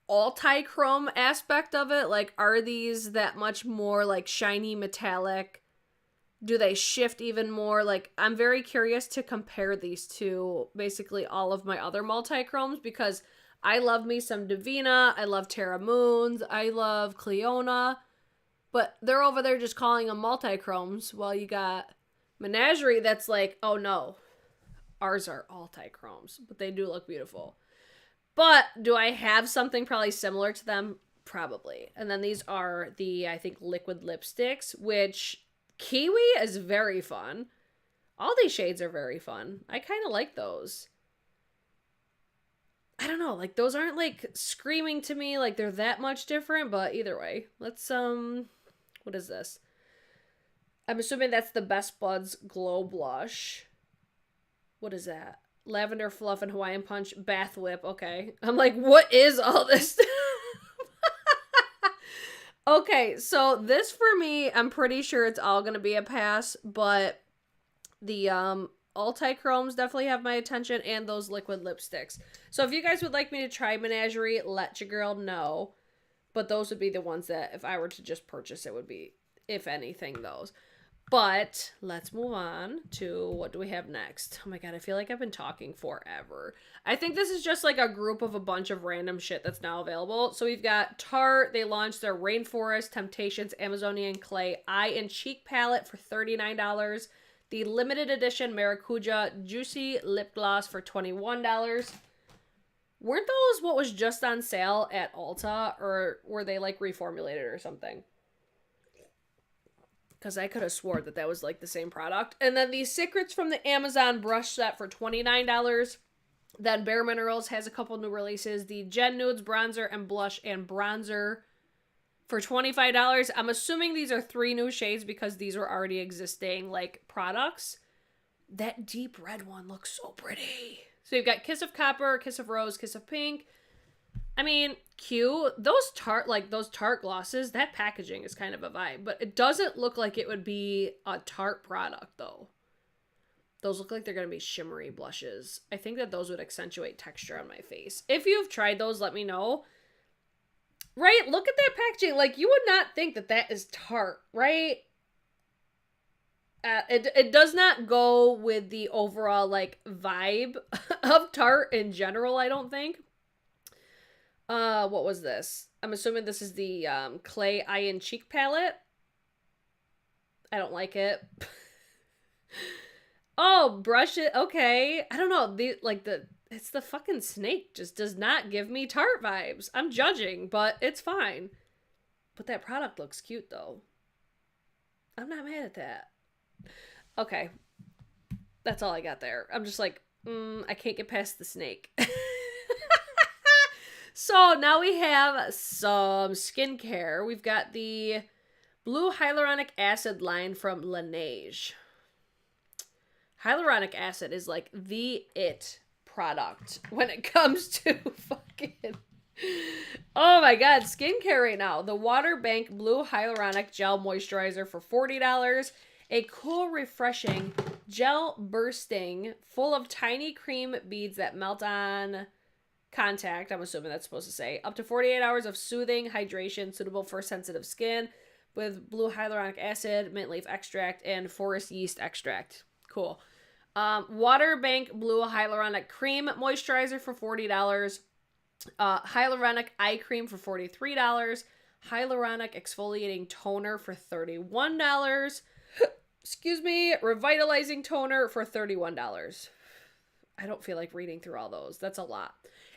multi-chrome aspect of it. Like, are these that much more like shiny metallic? Do they shift even more? Like, I'm very curious to compare these to basically all of my other multi-chromes because I love me some Divina. I love Terra Moons. I love Cleona. But they're over there just calling them multi-chromes while you got Menagerie that's like, oh no. Ours are multi-chromes, but they do look beautiful. But do I have something probably similar to them? Probably. And then these are the, I think, liquid lipsticks, which Kiwi is very fun. All these shades are very fun. I kind of like those. I don't know, like those aren't like screaming to me like they're that much different, but either way. Let's, what is this? I'm assuming that's the Best Buds Glow Blush. What is that? Lavender Fluff and Hawaiian Punch Bath Whip. Okay. I'm like, what is all this? Okay, so this for me, I'm pretty sure it's all going to be a pass, but the multi-chromes definitely have my attention and those liquid lipsticks. So if you guys would like me to try Menagerie, let your girl know. But those would be the ones that if I were to just purchase it would be, if anything, those. But let's move on to what do we have next? Oh my god, I feel like I've been talking forever. I think this is just like a group of a bunch of random shit that's now available. So we've got Tarte. They launched their Rainforest Temptations Amazonian Clay Eye and Cheek Palette for $39. The limited edition Maracuja Juicy Lip Gloss for $21. Weren't those what was just on sale at Ulta? Or were they like reformulated or something? Because I could have swore that that was like the same product. And then the Secrets from the Amazon brush set for $29. Then Bare Minerals has a couple new releases. The Gen Nudes Bronzer and Blush and Bronzer. for $25. I'm assuming these are 3 new shades because these are already existing like products. That deep red one looks so pretty. So you've got Kiss of Copper, Kiss of Rose, Kiss of Pink. I mean, cute. Those Tarte glosses, that packaging is kind of a vibe, but it doesn't look like it would be a Tarte product though. Those look like they're going to be shimmery blushes. I think that those would accentuate texture on my face. If you've tried those, let me know. Right? Look at that packaging. Like, you would not think that that is Tarte, right? It does not go with the overall, like, vibe of Tarte in general, I don't think. What was this? I'm assuming this is the Clay Eye and Cheek palette. I don't like it. Oh, brush it. Okay. I don't know. It's the fucking snake just does not give me Tarte vibes. I'm judging, but it's fine. But that product looks cute though. I'm not mad at that. Okay. That's all I got there. I'm just like, I can't get past the snake. So now we have some skincare. We've got the Blue Hyaluronic Acid line from Laneige. Hyaluronic acid is like the it product when it comes to fucking... Oh my god, skincare right now. The Water Bank Blue Hyaluronic Gel Moisturizer for $40. A cool, refreshing, gel bursting, full of tiny cream beads that melt on contact. I'm assuming that's supposed to say. Up to 48 hours of soothing hydration suitable for sensitive skin with blue hyaluronic acid, mint leaf extract, and forest yeast extract. Cool. Water Bank Blue Hyaluronic Cream Moisturizer for $40. Hyaluronic Eye Cream for $43. Hyaluronic Exfoliating Toner for $31. Excuse me. Revitalizing Toner for $31. I don't feel like reading through all those. That's a lot.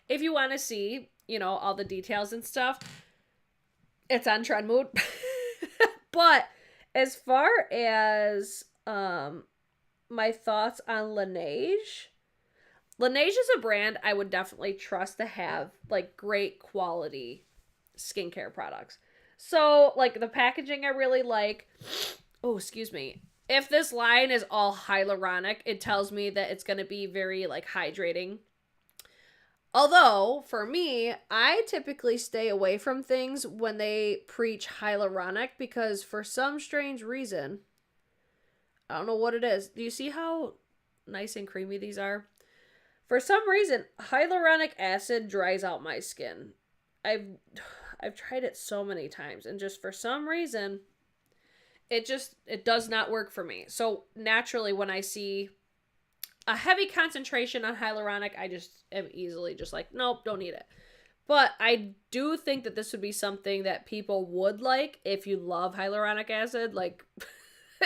If you want to see, you know, all the details and stuff, it's on Trendmood. But as far as my thoughts on Laneige is a brand I would definitely trust to have like great quality skincare products. So like the packaging I really like. Oh, excuse me. If this line is all hyaluronic, it tells me that it's going to be very like hydrating. Although, for me, I typically stay away from things when they preach hyaluronic because for some strange reason, I don't know what it is. Do you see how nice and creamy these are? For some reason, hyaluronic acid dries out my skin. I've tried it so many times, and just for some reason, it does not work for me. So naturally, when I see a heavy concentration on hyaluronic, I just am easily just like, nope, don't need it. But I do think that this would be something that people would like if you love hyaluronic acid. Like,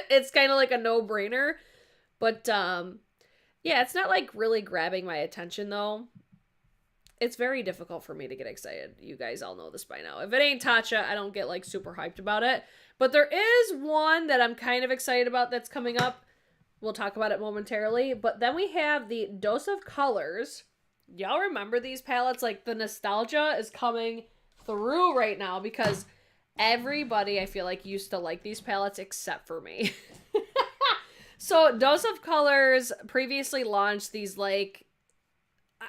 it's kind of like a no-brainer. But, yeah, it's not like really grabbing my attention, though. It's very difficult for me to get excited. You guys all know this by now. If it ain't Tatcha, I don't get, like, super hyped about it. But there is one that I'm kind of excited about that's coming up. We'll talk about it momentarily. But then we have the Dose of Colors. Y'all remember these palettes? Like, the nostalgia is coming through right now because everybody, I feel like, used to like these palettes except for me. So, Dose of Colors previously launched these, like,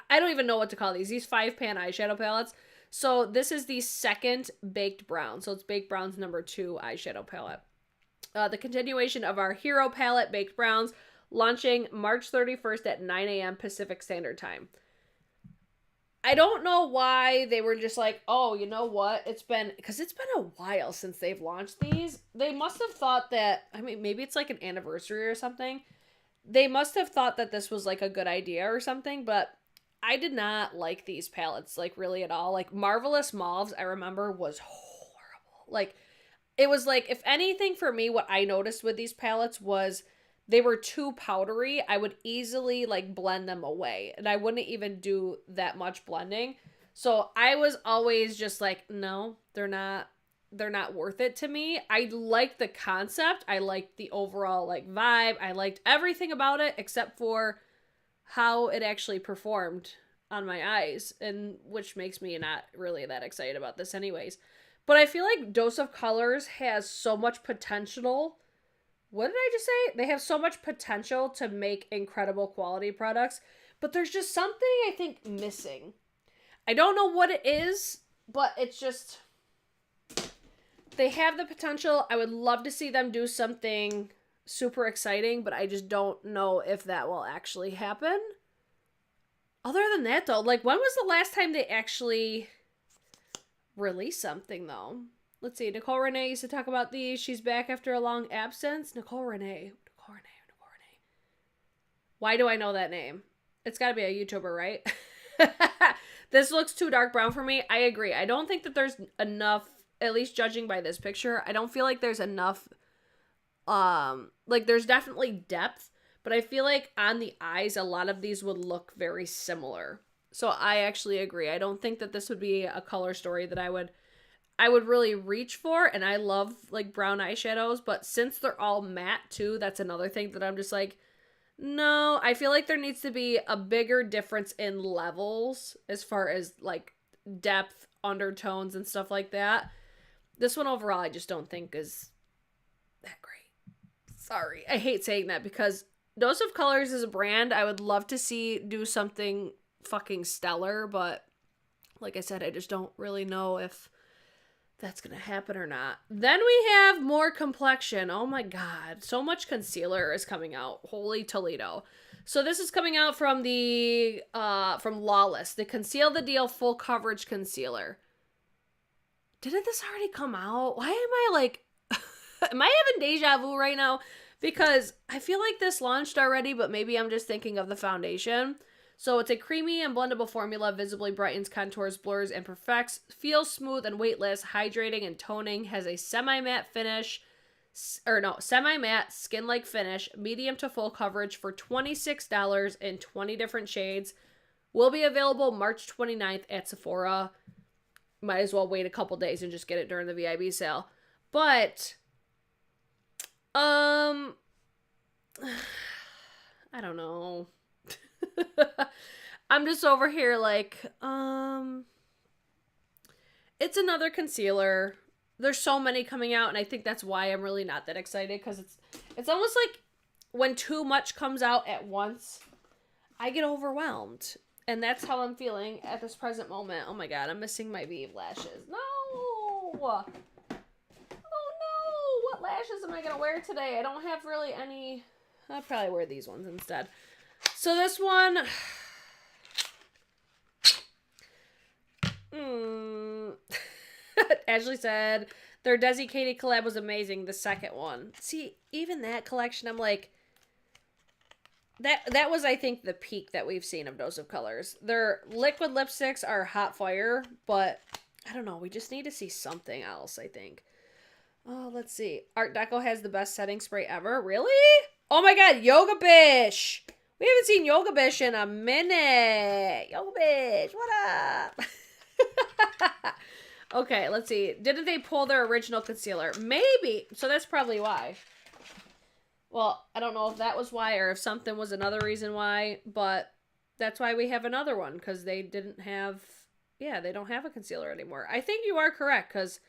I don't even know what to call these 5-pan eyeshadow palettes. So, this is the second Baked Brown. So, it's Baked Brown's number 2 eyeshadow palette. The continuation of our Hero palette, Baked Browns, launching March 31st at 9 a.m. Pacific Standard Time. I don't know why they were just like, oh, you know what? Because it's been a while since they've launched these. They must have thought that, I mean, maybe it's like an anniversary or something. They must have thought that this was like a good idea or something, but I did not like these palettes, like, really at all. Like, Marvelous Mauves, I remember, was horrible. Like, it was like, if anything for me, what I noticed with these palettes was they were too powdery. I would easily, like, blend them away. And I wouldn't even do that much blending. So I was always just like, no, they're not worth it to me. I liked the concept. I liked the overall, like, vibe. I liked everything about it except for how it actually performed on my eyes. And which makes me not really that excited about this anyways. But I feel like Dose of Colors has so much potential. What did I just say? They have so much potential to make incredible quality products, but there's just something I think missing. I don't know what it is, but it's just, they have the potential. I would love to see them do something super exciting, but I just don't know if that will actually happen. Other than that, though, like, when was the last time they actually released something, though? Let's see. Nicole Renee used to talk about these. She's back after a long absence. Nicole Renee. Why do I know that name? It's got to be a YouTuber, right? This looks too dark brown for me. I agree. I don't think that there's enough, at least judging by this picture, I don't feel like there's enough, like, there's definitely depth, but I feel like on the eyes, a lot of these would look very similar. So I actually agree. I don't think that this would be a color story that I would really reach for, and I love, like, brown eyeshadows, but since they're all matte, too, that's another thing that I'm just like, no, I feel like there needs to be a bigger difference in levels as far as, like, depth, undertones, and stuff like that. This one overall I just don't think is that great. Sorry. I hate saying that because Dose of Colors is a brand I would love to see do something fucking stellar, but like I said, I just don't really know if that's gonna happen or not. Then we have more complexion. Oh my god, so much concealer is coming out. Holy Toledo. So this is coming out from the from Lawless, the Conceal the Deal Full Coverage Concealer. Didn't this already come out? Why am I like am I having deja vu right now? Because I feel like this launched already, but maybe I'm just thinking of the foundation. So it's a creamy and blendable formula, visibly brightens, contours, blurs, and perfects, feels smooth and weightless, hydrating and toning, has a semi-matte skin-like finish, medium to full coverage for $26 in 20 different shades. Will be available March 29th at Sephora. Might as well wait a couple days and just get it during the VIB sale. But, I don't know. I'm just over here like, it's another concealer. There's so many coming out, and I think that's why I'm really not that excited, because it's almost like when too much comes out at once, I get overwhelmed. And that's how I'm feeling at this present moment. Oh my god, I'm missing my Vive lashes. No! Oh no! What lashes am I gonna wear today? I don't have really any. I'll probably wear these ones instead. So this one, Ashley said, their Desi Katie collab was amazing, the second one. See, even that collection, I'm like, that was, I think, the peak that we've seen of Dose of Colors. Their liquid lipsticks are hot fire, but I don't know, we just need to see something else, I think. Oh, let's see. Art Deco has the best setting spray ever. Really? Oh my god, Yoga Bish! We haven't seen Yoga Bish in a minute. Yoga Bish, what up? Okay, let's see. Didn't they pull their original concealer? Maybe. So that's probably why. Well, I don't know if that was why or if something was another reason why, but that's why we have another one, because they didn't have, yeah, they don't have a concealer anymore. I think you are correct, because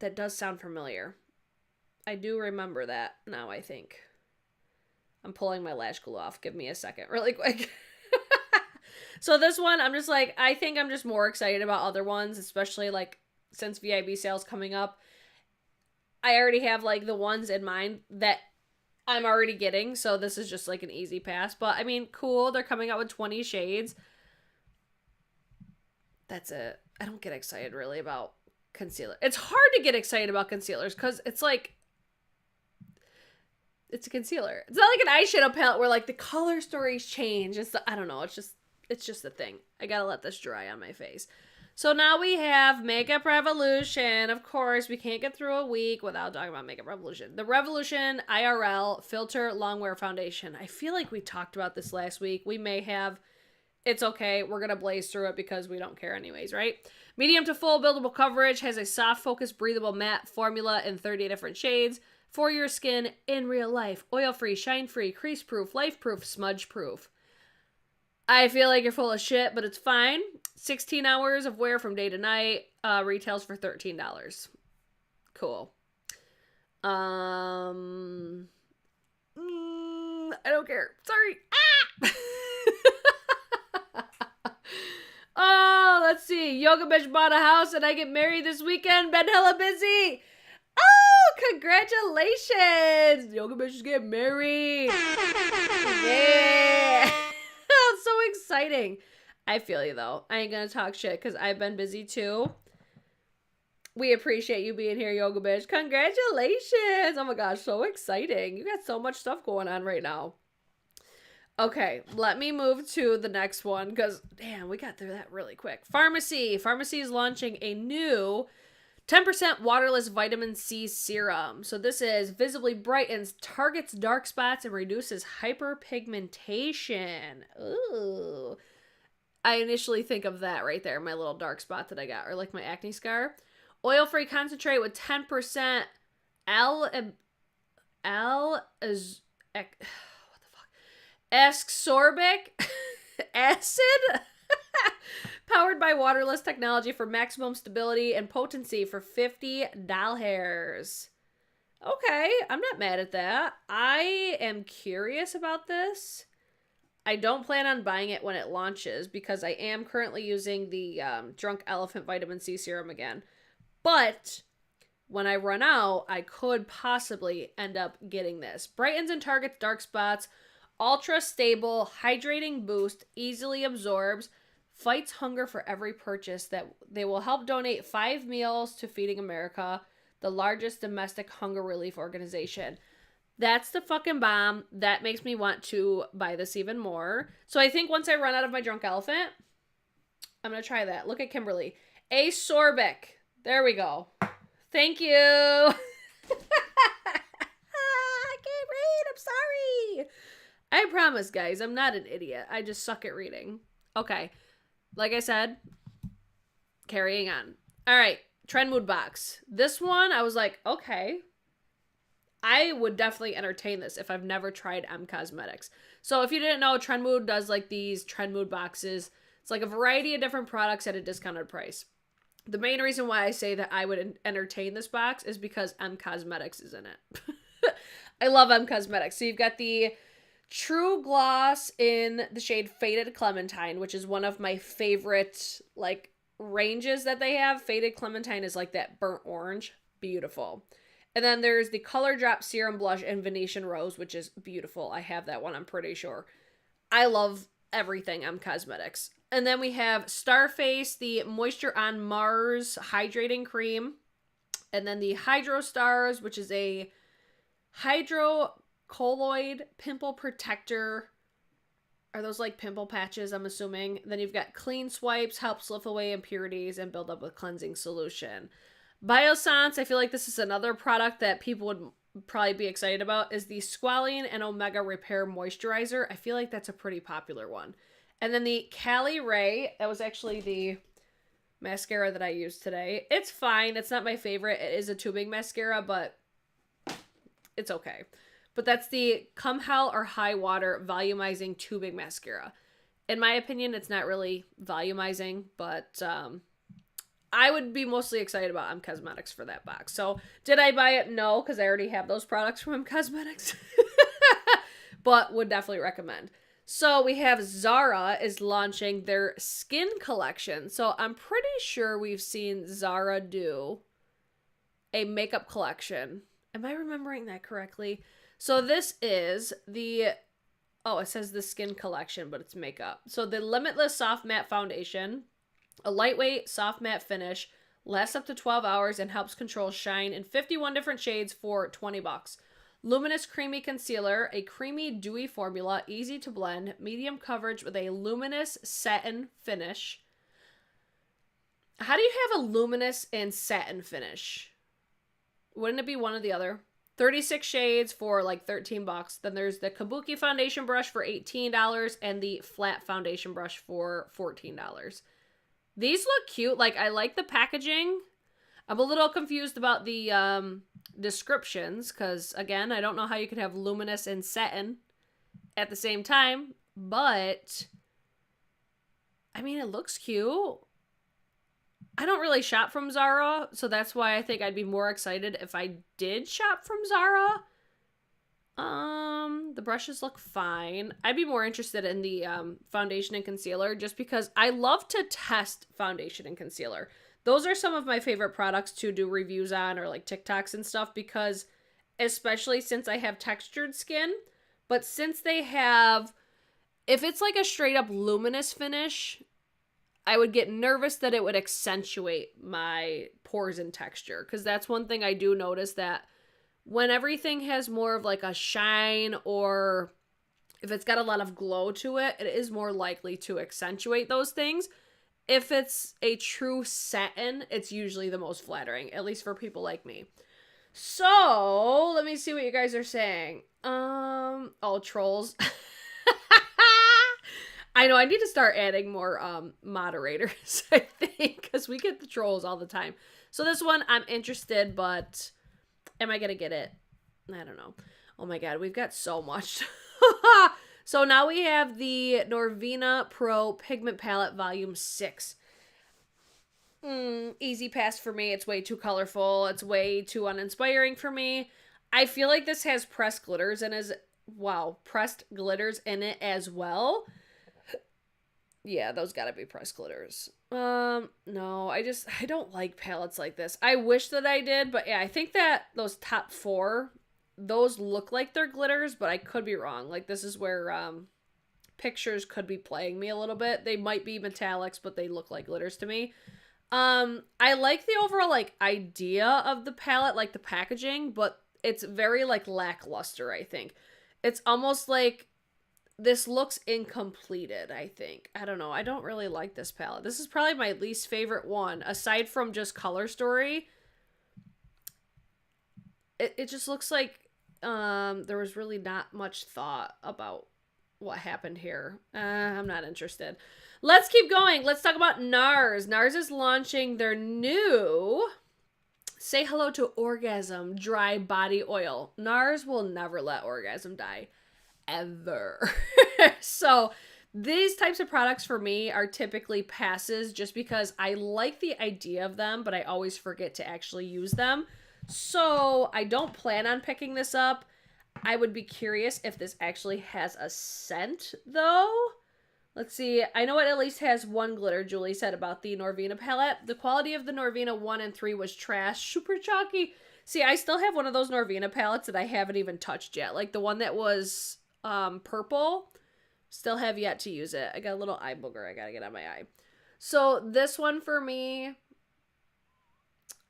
that does sound familiar. I do remember that now, I think. I'm pulling my lash glue off. Give me a second really quick. So this one, I'm just like, I think I'm just more excited about other ones, especially like since VIB sale's coming up. I already have like the ones in mind that I'm already getting, so this is just like an easy pass. But I mean, cool, they're coming out with 20 shades. That's it. I don't get excited really about concealer. It's hard to get excited about concealers because it's like, it's a concealer. It's not like an eyeshadow palette where like the color stories change. I don't know. It's just a thing. I gotta let this dry on my face. So now we have Makeup Revolution. Of course, we can't get through a week without talking about Makeup Revolution. The Revolution IRL Filter Longwear Foundation. I feel like we talked about this last week. We may have. It's okay. We're gonna blaze through it because we don't care anyways, right? Medium to full buildable coverage. Has a soft, focused, breathable matte formula in 30 different shades. For your skin in real life. Oil-free, shine-free, crease-proof, life-proof, smudge-proof. I feel like you're full of shit, but it's fine. 16 hours of wear from day to night. Retails for $13. Cool. I don't care. Sorry. Oh, let's see. Yoga Bitch bought a house and I get married this weekend. Been hella busy. Oh, congratulations. Yoga Bitch is getting married. Yeah. That's so exciting. I feel you though. I ain't gonna talk shit because I've been busy too. We appreciate you being here, Yoga Bitch. Congratulations. Oh my gosh, so exciting. You got so much stuff going on right now. Okay, let me move to the next one because, damn, we got through that really quick. Pharmacy. Pharmacy is launching a new 10% waterless vitamin C serum. So this is visibly brightens, targets dark spots, and reduces hyperpigmentation. Ooh. I initially think of that right there, my little dark spot that I got, or like my acne scar. Oil-free concentrate with 10% ascorbic acid powered by waterless technology for maximum stability and potency for $50. Okay, I'm not mad at that. I am curious about this. I don't plan on buying it when it launches because I am currently using the Drunk Elephant Vitamin C Serum again. But when I run out, I could possibly end up getting this. Brightens and targets dark spots. Ultra stable, hydrating boost, easily absorbs, fights hunger for every purchase. That they will help donate 5 meals to Feeding America, the largest domestic hunger relief organization. That's the fucking bomb. That makes me want to buy this even more. So I think once I run out of my Drunk Elephant, I'm going to try that. Look at Kimberly. Ascorbic. There we go. Thank you. I can't read. I'm sorry. I promise, guys, I'm not an idiot. I just suck at reading. Okay. Like I said, carrying on. All right. Trend Mood Box. This one, I was like, okay. I would definitely entertain this if I've never tried Cosmetics. So if you didn't know, Trend Mood does like these Trend Mood boxes. It's like a variety of different products at a discounted price. The main reason why I say that I would entertain this box is because Cosmetics is in it. I love Cosmetics. So you've got the True Gloss in the shade Faded Clementine, which is one of my favorite like ranges that they have. Faded Clementine is like that burnt orange. Beautiful. And then there's the Color Drop Serum Blush in Venetian Rose, which is beautiful. I have that one, I'm pretty sure. I love everything Cosmetics. And then we have Starface, the Moisture on Mars Hydrating Cream. And then the Hydro Stars, which is a hydrocolloid pimple protector. Are those like pimple patches, I'm assuming? Then you've got Clean Swipes, helps lift away impurities and build up a cleansing solution. Biossance, I feel like this is another product that people would probably be excited about, is the Squalene and Omega Repair Moisturizer. I feel like that's a pretty popular one. And then the Cali Ray, that was actually the mascara that I used today. It's fine. It's not my favorite. It is a tubing mascara, but it's okay. But that's the Come Hell or High Water Volumizing Tubing Mascara. In my opinion, it's not really volumizing, but I would be mostly excited about Cosmetics for that box. So, did I buy it? No, because I already have those products from Cosmetics. But would definitely recommend. So, we have Zara is launching their skin collection. So, I'm pretty sure we've seen Zara do a makeup collection. Am I remembering that correctly? So, this is the... Oh, it says the skin collection, but it's makeup. So, the Limitless Soft Matte Foundation... A lightweight, soft matte finish, lasts up to 12 hours and helps control shine in 51 different shades for $20. Luminous Creamy Concealer, a creamy, dewy formula, easy to blend, medium coverage with a luminous satin finish. How do you have a luminous and satin finish? Wouldn't it be one or the other? 36 shades for like $13. Then there's the Kabuki Foundation Brush for $18 and the Flat Foundation Brush for $14. These look cute. Like, I like the packaging. I'm a little confused about the descriptions because, again, I don't know how you could have luminous and satin at the same time, but I mean, it looks cute. I don't really shop from Zara, so that's why I think I'd be more excited if I did shop from Zara. The brushes look fine. I'd be more interested in the foundation and concealer just because I love to test foundation and concealer. Those are some of my favorite products to do reviews on, or like TikToks and stuff, because especially since I have textured skin, but since they have, if it's like a straight up luminous finish, I would get nervous that it would accentuate my pores and texture, because that's one thing I do notice, that when everything has more of like a shine, or if it's got a lot of glow to it, it is more likely to accentuate those things. If it's a true satin, it's usually the most flattering, at least for people like me. So, let me see what you guys are saying. Oh, trolls. I know, I need to start adding more moderators, I think, because we get the trolls all the time. So this one, I'm interested, but am I going to get it? I don't know. Oh my god, we've got so much. So now we have the Norvina Pro Pigment Palette Volume 6. Easy pass for me. It's way too colorful. It's way too uninspiring for me. I feel like this has pressed glitters in pressed glitters in it as well. Yeah, those gotta be pressed glitters. No, I don't like palettes like this. I wish that I did, but yeah, I think that those top 4, those look like they're glitters, but I could be wrong. Like, this is where pictures could be playing me a little bit. They might be metallics, but they look like glitters to me. I like the overall like idea of the palette, like the packaging, but it's very like lackluster, I think. It's almost like this looks incompleted, I think. I don't know. I don't really like this palette. This is probably my least favorite one, aside from just Color Story. It just looks like there was really not much thought about what happened here. I'm not interested. Let's keep going. Let's talk about NARS. NARS is launching their new Say Hello to Orgasm Dry Body Oil. NARS will never let orgasm die. Ever. So these types of products for me are typically passes, just because I like the idea of them, but I always forget to actually use them. So I don't plan on picking this up. I would be curious if this actually has a scent, though. Let's see. I know it at least has one glitter, Julie said about the Norvina palette. The quality of the Norvina 1 and 3 was trash. Super chalky. See, I still have one of those Norvina palettes that I haven't even touched yet. Like the one that was purple. Still have yet to use it. I got a little eye booger I gotta get on my eye. So this one for me,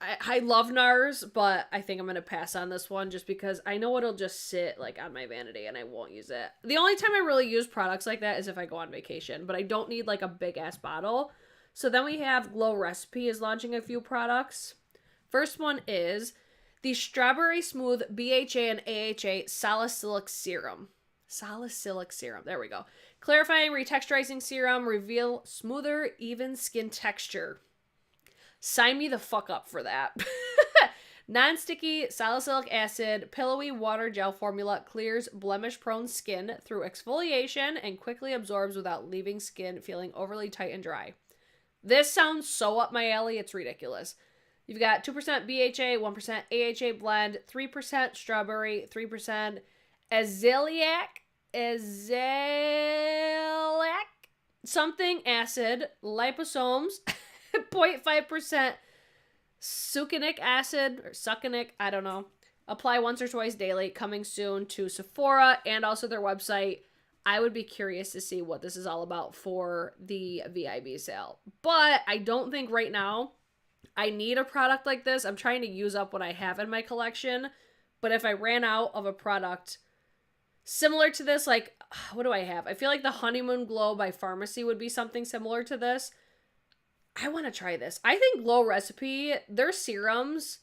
I love NARS, but I think I'm going to pass on this one just because I know it'll just sit like on my vanity and I won't use it. The only time I really use products like that is if I go on vacation, but I don't need like a big ass bottle. So then we have Glow Recipe is launching a few products. First one is the Strawberry Smooth BHA and AHA Salicylic Serum. Salicylic Serum. There we go. Clarifying retexturizing serum. Reveal smoother, even skin texture. Sign me the fuck up for that. Non-sticky salicylic acid, pillowy water gel formula clears blemish-prone skin through exfoliation and quickly absorbs without leaving skin feeling overly tight and dry. This sounds so up my alley, it's ridiculous. You've got 2% BHA, 1% AHA blend, 3% strawberry, 3% azelaic, something acid, liposomes, 0.5% succinic acid, or succinic, I don't know. Apply once or twice daily, coming soon to Sephora and also their website. I would be curious to see what this is all about for the VIB sale. But I don't think right now I need a product like this. I'm trying to use up what I have in my collection. But if I ran out of a product similar to this, like, what do I have? I feel like the Honeymoon Glow by Pharmacy would be something similar to this. I want to try this. I think Glow Recipe, their serums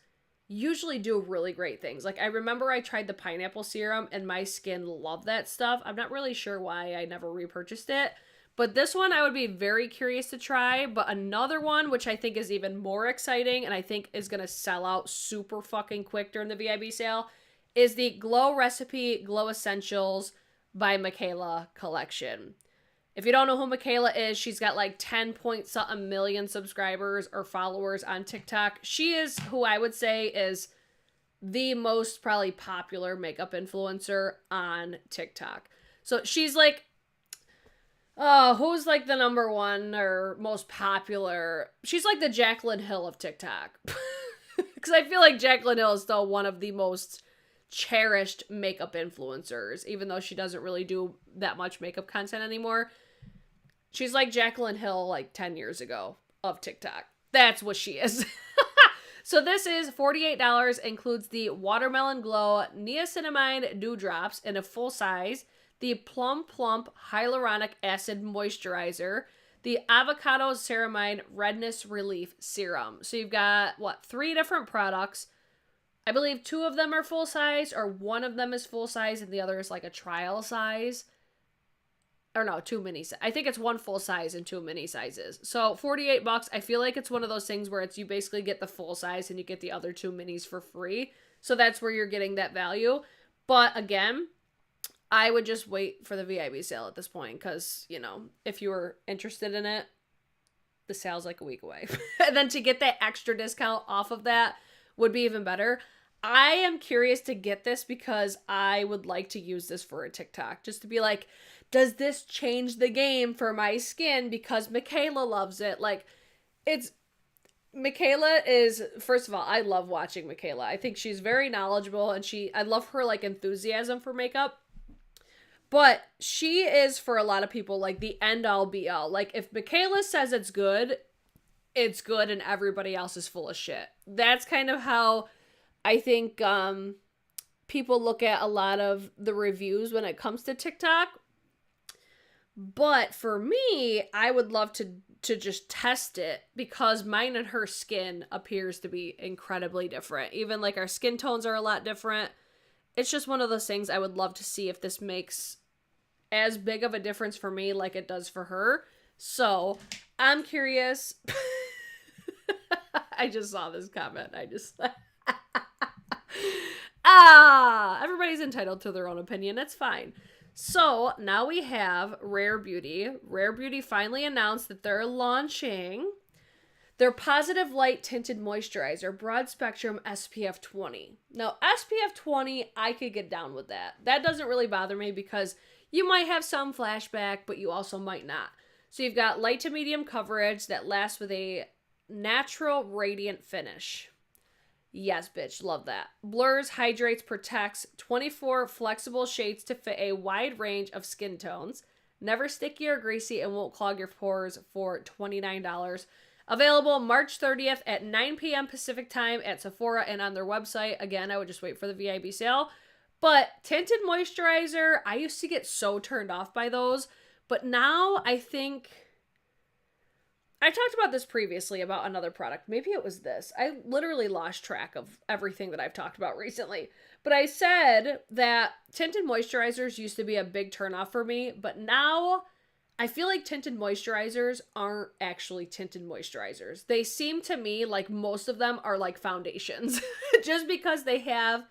usually do really great things. Like, I remember I tried the pineapple serum and my skin loved that stuff. I'm not really sure why I never repurchased it. But this one I would be very curious to try. But another one, which I think is even more exciting and I think is going to sell out super fucking quick during the VIB sale, is the Glow Recipe Glow Essentials by Michaela collection. If you don't know who Michaela is, she's got like 10 point something million subscribers or followers on TikTok. She is who I would say is the most probably popular makeup influencer on TikTok. So she's like, oh, who's like the number one or most popular? She's like the Jaclyn Hill of TikTok. Because I feel like Jaclyn Hill is still one of the most cherished makeup influencers, even though she doesn't really do that much makeup content anymore. She's like Jaclyn Hill like 10 years ago of TikTok. That's what she is. So this is $48, includes the Watermelon Glow Niacinamide Dewdrops in a full size, the Plum Plump Hyaluronic Acid Moisturizer, the Avocado Ceramide Redness Relief Serum. So you've got, 3 different products. I believe 2 of them are full size, or one of them is full size and the other is like a trial size. Or no, 2 mini. I think it's 1 full size and 2 mini sizes. So $48. I feel like it's one of those things where it's you basically get the full size and you get the other 2 minis for free. So that's where you're getting that value. But again, I would just wait for the VIB sale at this point because, you know, if you were interested in it, the sale's like a week away. And then to get that extra discount off of that would be even better. I am curious to get this because I would like to use this for a TikTok. Just to be like, does this change the game for my skin because Michaela loves it? Like, Michaela is, first of all, I love watching Michaela. I think she's very knowledgeable and I love her like enthusiasm for makeup. But she is, for a lot of people, like the end all be all. Like, if Michaela says it's good and everybody else is full of shit. That's kind of how I think people look at a lot of the reviews when it comes to TikTok. But for me, I would love to just test it because mine and her skin appears to be incredibly different. Even like our skin tones are a lot different. It's just one of those things I would love to see if this makes as big of a difference for me like it does for her. So I'm curious. I just saw this comment. Everybody's entitled to their own opinion. It's fine. So now we have Rare Beauty. Rare Beauty finally announced that they're launching their Positive Light Tinted Moisturizer, Broad Spectrum SPF 20. Now, SPF 20, I could get down with that. That doesn't really bother me because you might have some flashback, but you also might not. So you've got light to medium coverage that lasts with a natural radiant finish. Yes, bitch, love that. Blurs, hydrates, protects, 24 flexible shades to fit a wide range of skin tones. Never sticky or greasy and won't clog your pores for $29. Available March 30th at 9 p.m. Pacific time at Sephora and on their website. Again, I would just wait for the VIB sale. But tinted moisturizer, I used to get so turned off by those. But now I think... I talked about this previously about another product. Maybe it was this. I literally lost track of everything that I've talked about recently. But I said that tinted moisturizers used to be a big turnoff for me. But now I feel like tinted moisturizers aren't actually tinted moisturizers. They seem to me like most of them are like foundations. Just because they have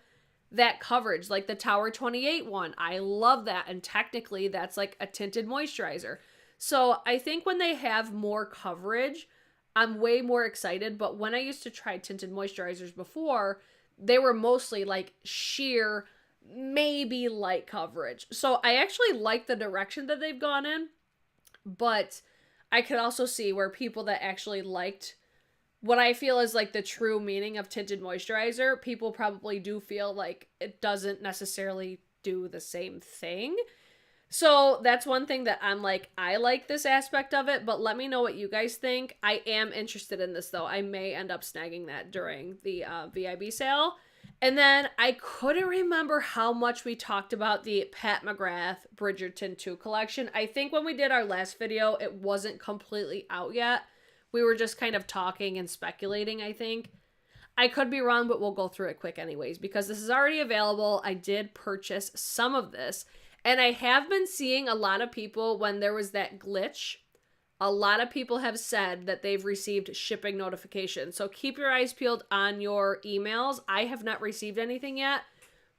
that coverage. Like the Tower 28 one. I love that. And technically that's like a tinted moisturizer. So I think when they have more coverage, I'm way more excited. But when I used to try tinted moisturizers before, they were mostly like sheer, maybe light coverage. So I actually like the direction that they've gone in. But I could also see where people that actually liked what I feel is like the true meaning of tinted moisturizer, people probably do feel like it doesn't necessarily do the same thing. So that's one thing that I'm like, I like this aspect of it, but let me know what you guys think. I am interested in this though. I may end up snagging that during the VIB sale. And then I couldn't remember how much we talked about the Pat McGrath Bridgerton 2 collection. I think when we did our last video, it wasn't completely out yet. We were just kind of talking and speculating, I think. I could be wrong, but we'll go through it quick anyways, because this is already available. I did purchase some of this. And I have been seeing a lot of people, when there was that glitch, a lot of people have said that they've received shipping notifications. So keep your eyes peeled on your emails. I have not received anything yet,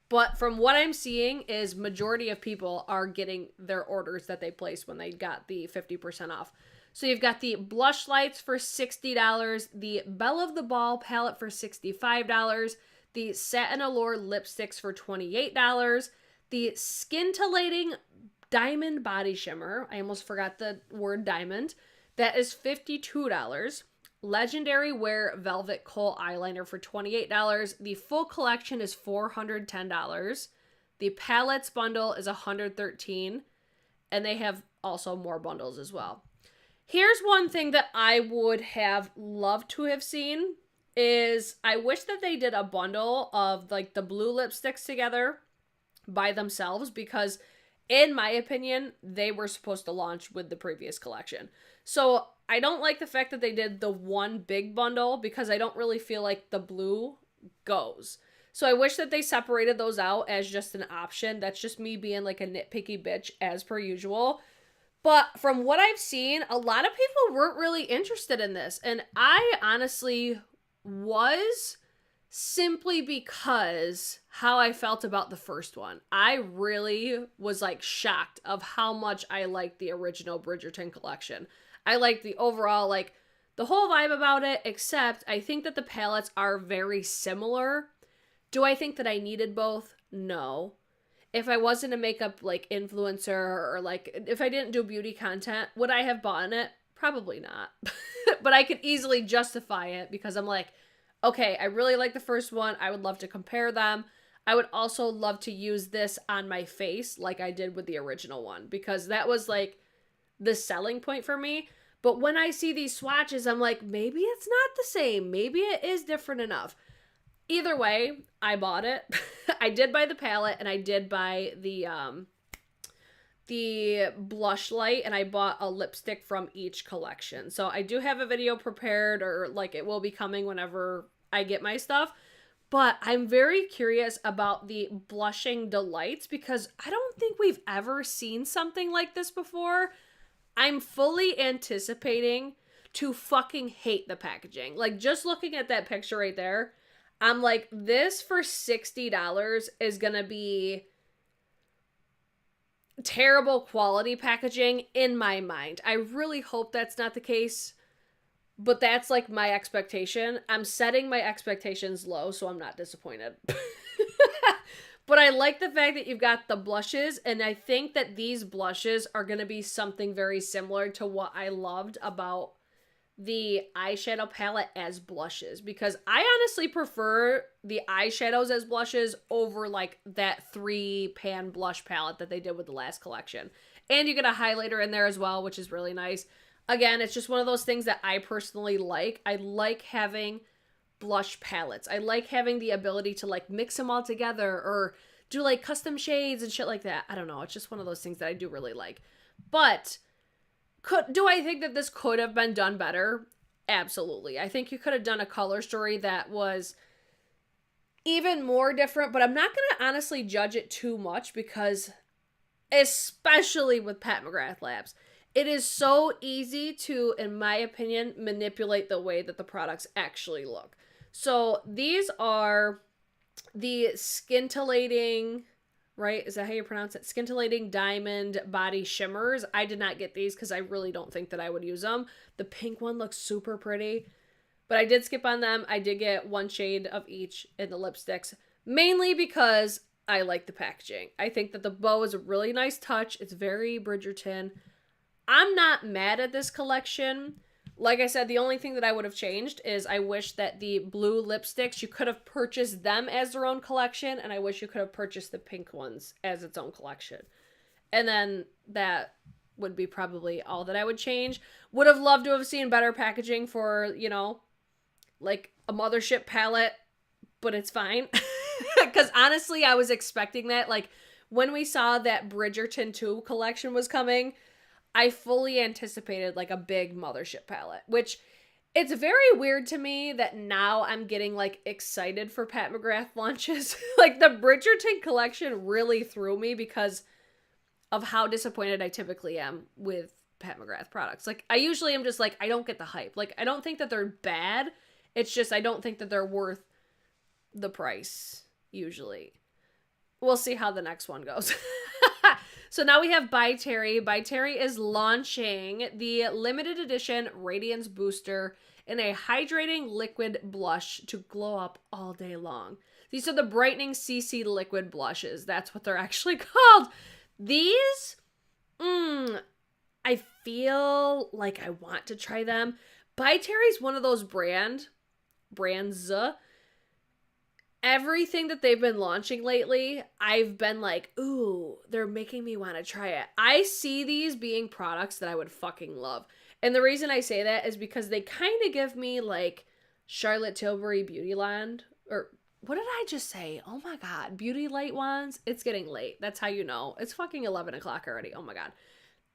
But from what I'm seeing is majority of people are getting their orders that they placed when they got the 50% off. So you've got the blush lights for $60, the Belle of the Ball palette for $65, the Satin Allure lipsticks for $28, the Scintillating Diamond Body Shimmer, I almost forgot the word diamond, that is $52. Legendary Wear Velvet Kohl Eyeliner for $28. The full collection is $410. The palettes bundle is $113. And they have also more bundles as well. Here's one thing that I would have loved to have seen is I wish that they did a bundle of like the blue lipsticks together by themselves, because in my opinion, they were supposed to launch with the previous collection. So I don't like the fact that they did the one big bundle, because I don't really feel like the blue goes. So I wish that they separated those out as just an option. That's just me being like a nitpicky bitch as per usual. But from what I've seen, a lot of people weren't really interested in this. And I honestly was, simply because how I felt about the first one. I really was like shocked of how much I liked the original Bridgerton collection. I liked the overall, like the whole vibe about it, except I think that the palettes are very similar. Do I think that I needed both? No. If I wasn't a makeup like influencer, or like if I didn't do beauty content, would I have bought it? Probably not. But I could easily justify it because I'm like, okay, I really like the first one. I would love to compare them. I would also love to use this on my face like I did with the original one, because that was like the selling point for me. But when I see these swatches, I'm like, maybe it's not the same. Maybe it is different enough. Either way, I bought it. I did buy the palette, and I did buy the blush light, and I bought a lipstick from each collection. So I do have a video prepared, or like it will be coming whenever I get my stuff. But I'm very curious about the Blushing Delights, because I don't think we've ever seen something like this before. I'm fully anticipating to fucking hate the packaging. Like, just looking at that picture right there, I'm like, this for $60 is gonna be terrible quality packaging in my mind. I really hope that's not the case, but that's like my expectation. I'm setting my expectations low, so I'm not disappointed. But I like the fact that you've got the blushes, and I think that these blushes are going to be something very similar to what I loved about the eyeshadow palette as blushes, because I honestly prefer the eyeshadows as blushes over like that 3-pan blush palette that they did with the last collection. And you get a highlighter in there as well, which is really nice. Again, it's just one of those things that I personally like. I like having blush palettes. I like having the ability to like mix them all together or do like custom shades and shit like that. I don't know. It's just one of those things that I do really like. But do I think that this could have been done better? Absolutely. I think you could have done a color story that was even more different, but I'm not going to honestly judge it too much, because especially with Pat McGrath Labs, it is so easy to, in my opinion, manipulate the way that the products actually look. So these are the Scintillating, right? Is that how you pronounce it? Scintillating Diamond Body Shimmers. I did not get these because I really don't think that I would use them. The pink one looks super pretty, but I did skip on them. I did get one shade of each in the lipsticks, mainly because I like the packaging. I think that the bow is a really nice touch. It's very Bridgerton. I'm not mad at this collection. Like I said, the only thing that I would have changed is I wish that the blue lipsticks, you could have purchased them as their own collection, and I wish you could have purchased the pink ones as its own collection. And then that would be probably all that I would change. Would have loved to have seen better packaging for, you know, like a Mothership palette, but it's fine. Because honestly, I was expecting that. Like, when we saw that Bridgerton 2 collection was coming, I fully anticipated like a big Mothership palette, which it's very weird to me that now I'm getting like excited for Pat McGrath launches. Like, the Bridgerton collection really threw me because of how disappointed I typically am with Pat McGrath products. Like, I usually am just like, I don't get the hype. Like, I don't think that they're bad. It's just I don't think that they're worth the price usually. we'll see how the next one goes. So now we have By Terry. By Terry is launching the limited edition Radiance Booster in a hydrating liquid blush to glow up all day long. These are the Brightening CC Liquid Blushes. That's what they're actually called. These, I feel like I want to try them. By Terry's one of those brands. Everything that they've been launching lately, I've been like, ooh, they're making me want to try it. I see these being products that I would fucking love. And the reason I say that is because they kind of give me like Charlotte Tilbury Beautyland, or what did I just say? Oh my God, Beauty Light ones. It's getting late. That's how you know. It's fucking 11 o'clock already. Oh my God.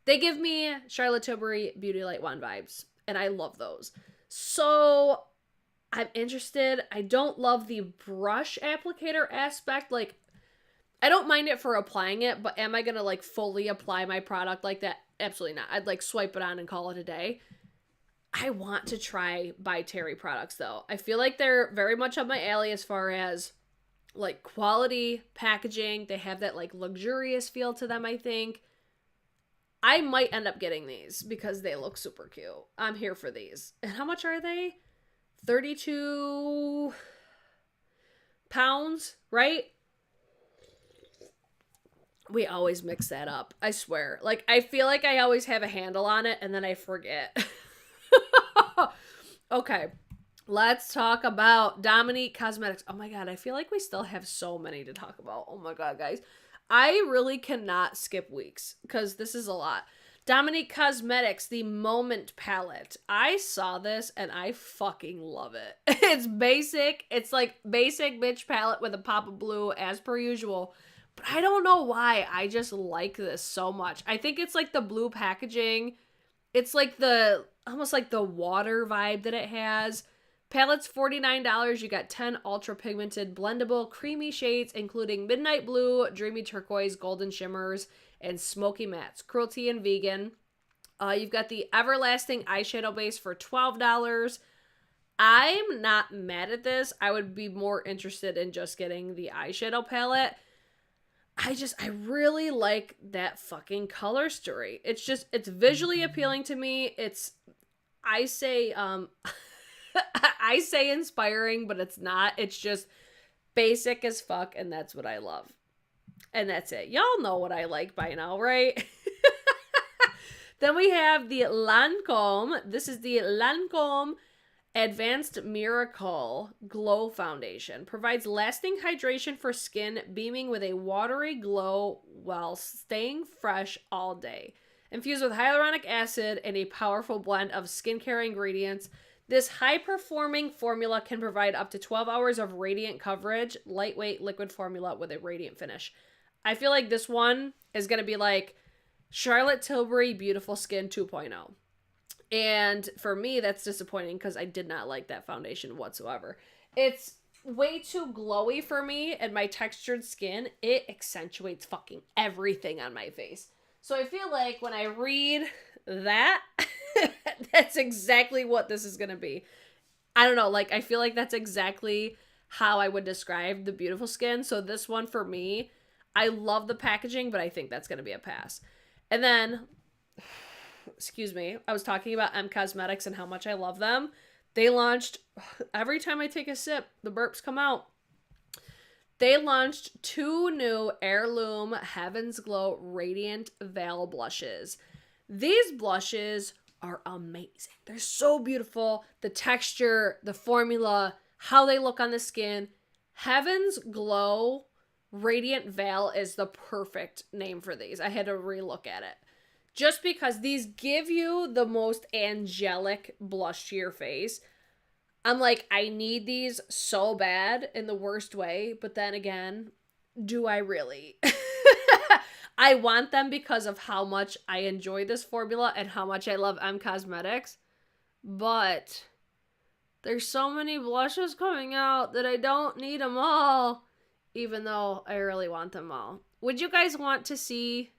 They give me Charlotte Tilbury Beauty Light wand vibes, and I love those. So I'm interested. I don't love the brush applicator aspect. Like, I don't mind it for applying it, but am I going to like fully apply my product like that? Absolutely not. I'd like swipe it on and call it a day. I want to try By Terry products though. I feel like they're very much up my alley as far as like quality packaging. They have that like luxurious feel to them, I think. I might end up getting these because they look super cute. I'm here for these. And how much are they? 32 pounds, right? We always mix that up. I swear. Like, I feel like I always have a handle on it and then I forget. Okay. Let's talk about Nomad Cosmetics. Oh my God. I feel like we still have so many to talk about. Oh my God, guys. I really cannot skip weeks because this is a lot. Nomad Cosmetics, the Moment palette. I saw this and I fucking love it. It's basic. It's like basic bitch palette with a pop of blue as per usual. But I don't know why. I just like this so much. I think it's like the blue packaging. It's like the, almost like the water vibe that it has. Palette's $49. You got 10 ultra pigmented blendable creamy shades, including midnight blue, dreamy turquoise, golden shimmers, and smoky mattes. Cruelty and vegan. You've got the everlasting eyeshadow base for $12. I'm not mad at this. I would be more interested in just getting the eyeshadow palette. I really like that fucking color story. It's visually appealing to me. I say inspiring, but it's not. It's just basic as fuck, and that's what I love. And that's it. Y'all know what I like by now, right? Then we have the Lancome. This is the Lancome Advanced Miracle Glow Foundation. Provides lasting hydration for skin, beaming with a watery glow while staying fresh all day. Infused with hyaluronic acid and a powerful blend of skincare ingredients, this high-performing formula can provide up to 12 hours of radiant coverage, lightweight liquid formula with a radiant finish. I feel like this one is going to be like Charlotte Tilbury Beautiful Skin 2.0. And for me, that's disappointing because I did not like that foundation whatsoever. It's way too glowy for me, and my textured skin, it accentuates fucking everything on my face. So I feel like when I read that, that's exactly what this is going to be. I don't know, like I feel like that's exactly how I would describe the beautiful skin. So this one for me, I love the packaging, but I think that's going to be a pass. And then, excuse me, I was talking about M Cosmetics and how much I love them. They launched, every time I take a sip, the burps come out. They launched 2 new Heirloom Heaven's Glow Radiant Veil Blushes. These blushes are amazing. They're so beautiful. The texture, the formula, how they look on the skin. Heaven's Glow Radiant Veil is the perfect name for these. I had to relook at it. Just because these give you the most angelic blush to your face. I'm like, I need these so bad in the worst way. But then again, do I really? I want them because of how much I enjoy this formula and how much I love M Cosmetics. But there's so many blushes coming out that I don't need them all. Even though I really want them all. Would you guys want to see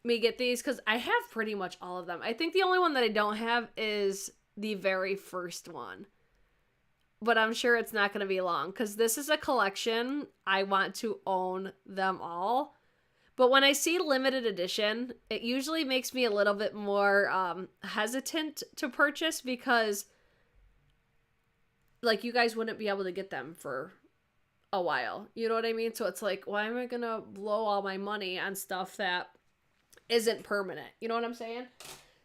me get these? Because I have pretty much all of them. I think the only one that I don't have is the very first one. but I'm sure it's not going to be long because this is a collection. I want to own them all. But when I see limited edition, it usually makes me a little bit more hesitant to purchase because, like, you guys wouldn't be able to get them for a while. You know what I mean? So it's like, why am I going to blow all my money on stuff that isn't permanent? You know what I'm saying?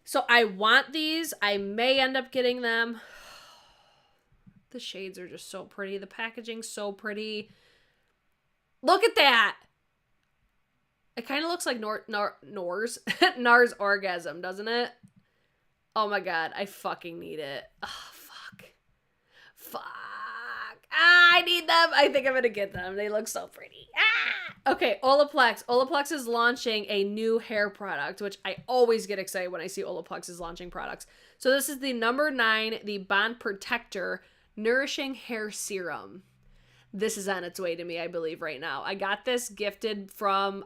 So I want these. I may end up getting them. The shades are just so pretty. The packaging's so pretty. Look at that. It kind of looks like NARS Orgasm, doesn't it? Oh my god, I fucking need it. Oh, fuck. Fuck. Ah, I need them. I think I'm gonna get them. They look so pretty. Ah! Okay, Olaplex. Olaplex is launching a new hair product, which I always get excited when I see Olaplex is launching products. So this is the number 9, the Bond Protector Nourishing Hair Serum. This is on its way to me, I believe, right now. I got this gifted from,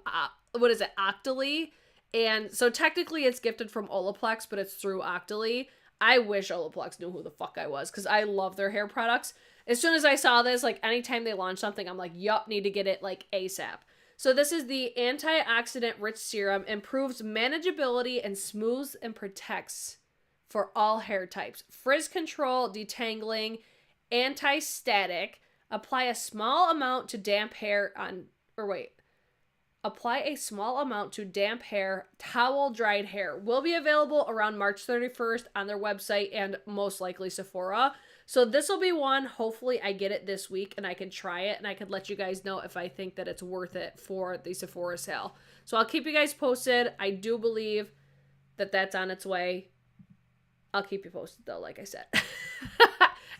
Octoly? And so technically it's gifted from Olaplex, but it's through Octoly. I wish Olaplex knew who the fuck I was because I love their hair products. As soon as I saw this, like, anytime they launch something, I'm like, yup, need to get it, like, ASAP. So this is the antioxidant rich serum, improves manageability and smooths and protects for all hair types. Frizz control, detangling, anti-static. Apply a small amount to damp hair Apply a small amount to damp hair, towel dried hair. Will be available around March 31st on their website and most likely Sephora. So this will be one. Hopefully I get it this week and I can try it and I can let you guys know if I think that it's worth it for the Sephora sale. So I'll keep you guys posted. I do believe that that's on its way. I'll keep you posted though, like I said.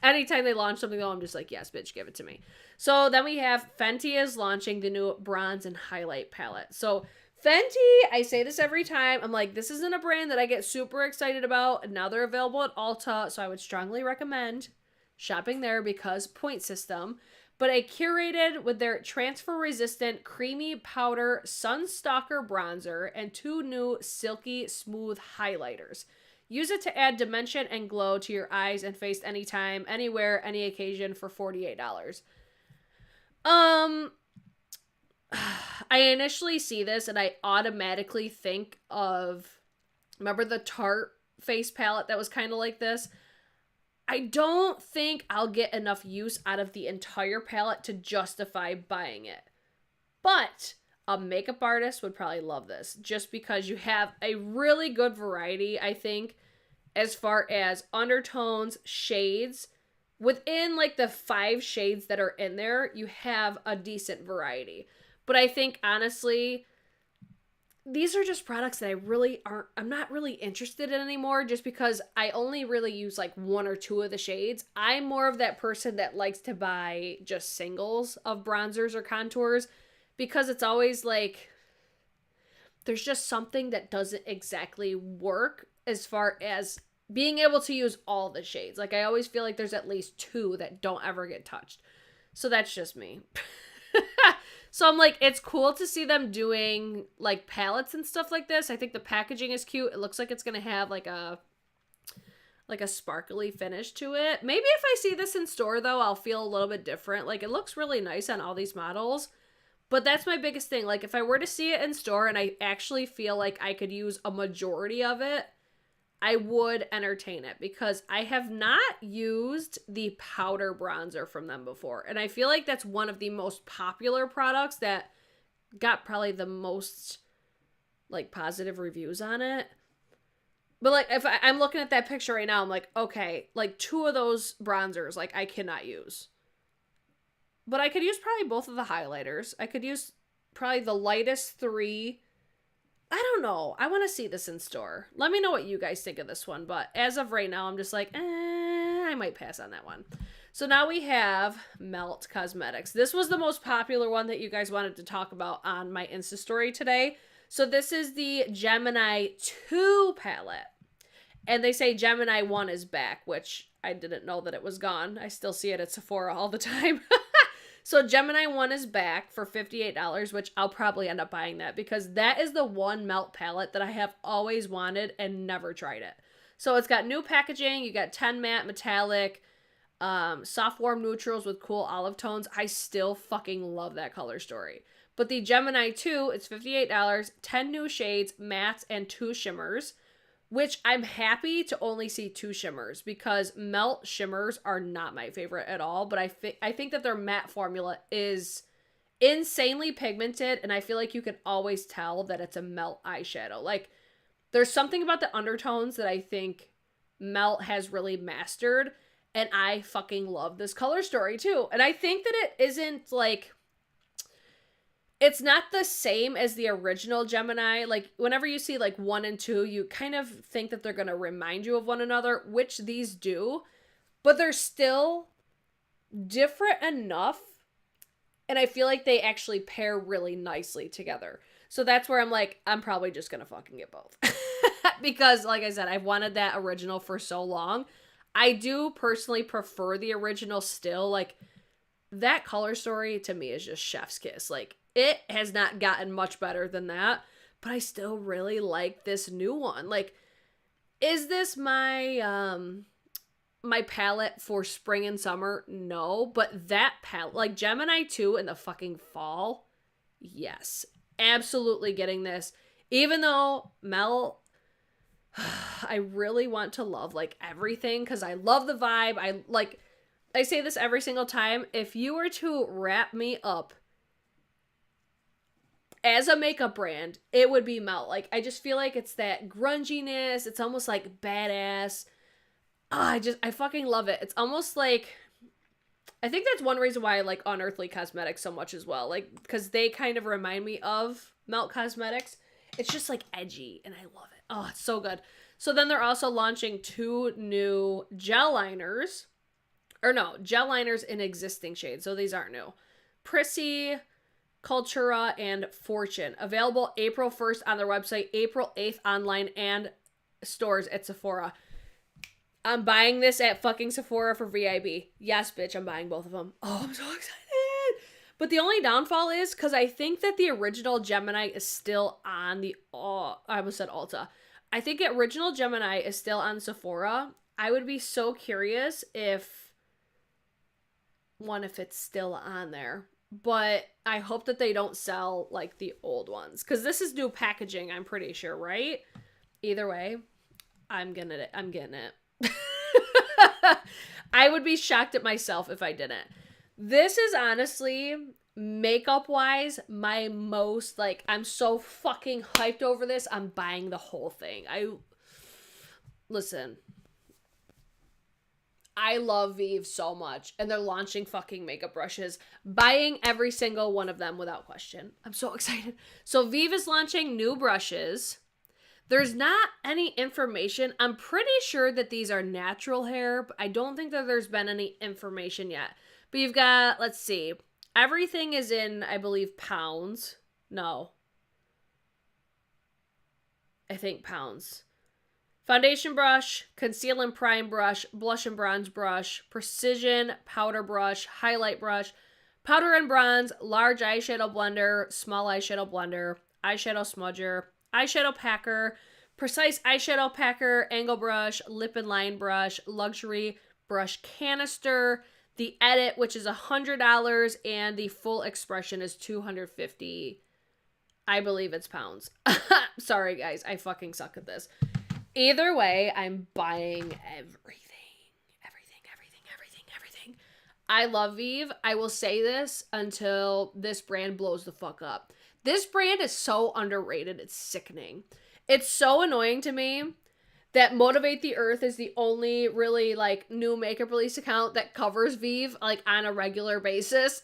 Anytime they launch something though, I'm just like, yes, bitch, give it to me. So then we have Fenty is launching the new bronze and highlight palette. So Fenty, I say this every time. I'm like, this isn't a brand that I get super excited about. And now they're available at Ulta. So I would strongly recommend shopping there because point system. But I curated with their transfer resistant creamy powder Sunstalker bronzer and 2 new silky smooth highlighters. Use it to add dimension and glow to your eyes and face anytime, anywhere, any occasion for $48. I initially see this and I automatically think of, remember the Tarte face palette that was kind of like this? I don't think I'll get enough use out of the entire palette to justify buying it. But a makeup artist would probably love this just because you have a really good variety, I think, as far as undertones, shades. Within like the 5 shades that are in there, you have a decent variety. But I think honestly, these are just products that I'm not really interested in anymore just because I only really use like 1 or 2 of the shades. I'm more of that person that likes to buy just singles of bronzers or contours because it's always like there's just something that doesn't exactly work as far as being able to use all the shades. Like I always feel like there's at least 2 that don't ever get touched. So that's just me. So I'm like, it's cool to see them doing like palettes and stuff like this. I think the packaging is cute. It looks like it's going to have like a sparkly finish to it. Maybe if I see this in store though, I'll feel a little bit different. Like it looks really nice on all these models. But that's my biggest thing. Like if I were to see it in store and I actually feel like I could use a majority of it, I would entertain it because I have not used the powder bronzer from them before. And I feel like that's one of the most popular products that got probably the most like positive reviews on it. But like if I'm looking at that picture right now, I'm like, okay, like 2 of those bronzers, like I cannot use. But I could use probably both of the highlighters. I could use probably the lightest 3. I don't know. I want to see this in store. Let me know what you guys think of this one. But as of right now, I'm just like, I might pass on that one. So now we have Melt Cosmetics. This was the most popular one that you guys wanted to talk about on my Insta story today. So this is the Gemini 2 palette. And they say Gemini 1 is back, which I didn't know that it was gone. I still see it at Sephora all the time. So Gemini 1 is back for $58, which I'll probably end up buying that because that is the one melt palette that I have always wanted and never tried it. So it's got new packaging. You got 10 matte metallic. Soft warm neutrals with cool olive tones. I still fucking love that color story. But the Gemini 2, it's $58, 10 new shades, mattes, and 2 shimmers, which I'm happy to only see 2 shimmers because melt shimmers are not my favorite at all. But I think that their matte formula is insanely pigmented, and I feel like you can always tell that it's a melt eyeshadow. Like, there's something about the undertones that I think Melt has really mastered, and I fucking love this color story too. And I think that it isn't like, it's not the same as the original Gemini. Like, whenever you see like 1 and 2, you kind of think that they're going to remind you of one another, which these do, but they're still different enough. And I feel like they actually pair really nicely together. So that's where I'm like, I'm probably just going to fucking get both. Because, like I said, I've wanted that original for so long. I do personally prefer the original still. Like, that color story to me is just chef's kiss. Like, it has not gotten much better than that. But I still really like this new one. Like, is this my my palette for spring and summer? No. But that palette, like Gemini 2 in the fucking fall, yes. Absolutely getting this. Even though Mel, I really want to love like everything because I love the vibe. I say this every single time. If you were to wrap me up as a makeup brand, it would be Melt. Like, I just feel like it's that grunginess. It's almost like badass. I fucking love it. It's almost like, I think that's one reason why I like Unearthly Cosmetics so much as well. Like, because they kind of remind me of Melt Cosmetics. It's just like edgy and I love it. Oh, it's so good. So then they're also launching 2 new gel liners. Or no, gel liners in existing shades. So these aren't new. Prissy, Cultura, and Fortune. Available April 1st on their website, April 8th online and stores at Sephora. I'm buying this at fucking Sephora for VIB. Yes, bitch, I'm buying both of them. Oh, I'm so excited. But the only downfall is because I think that the original Gemini is still on the, I almost said Ulta. I think the original Gemini is still on Sephora. I would be so curious if it's still on there. But I hope that they don't sell like the old ones. Because this is new packaging, I'm pretty sure, right? Either way, I'm getting it. I would be shocked at myself if I didn't. This is honestly, makeup wise, my most, like, I'm so fucking hyped over this. I'm buying the whole thing. Listen, I love Vive so much, and they're launching fucking makeup brushes. Buying every single one of them without question. I'm so excited. So Vive is launching new brushes. There's not any information. I'm pretty sure that these are natural hair, but I don't think that there's been any information yet. But you've got, let's see, everything is in, I believe, pounds. No. I think pounds. Foundation brush, conceal and prime brush, blush and bronze brush, precision powder brush, highlight brush, powder and bronze, large eyeshadow blender, small eyeshadow blender, eyeshadow smudger, eyeshadow packer, precise eyeshadow packer, angle brush, lip and line brush, luxury brush canister, the edit, which is $100, and the full expression is $250. I believe it's pounds. Sorry, guys. I fucking suck at this. Either way, I'm buying everything. I love Vive. I will say this until this brand blows the fuck up. This brand is so underrated. It's sickening. It's so annoying to me that Motivate the Earth is the only really, like, new makeup release account that covers Vive, like, on a regular basis.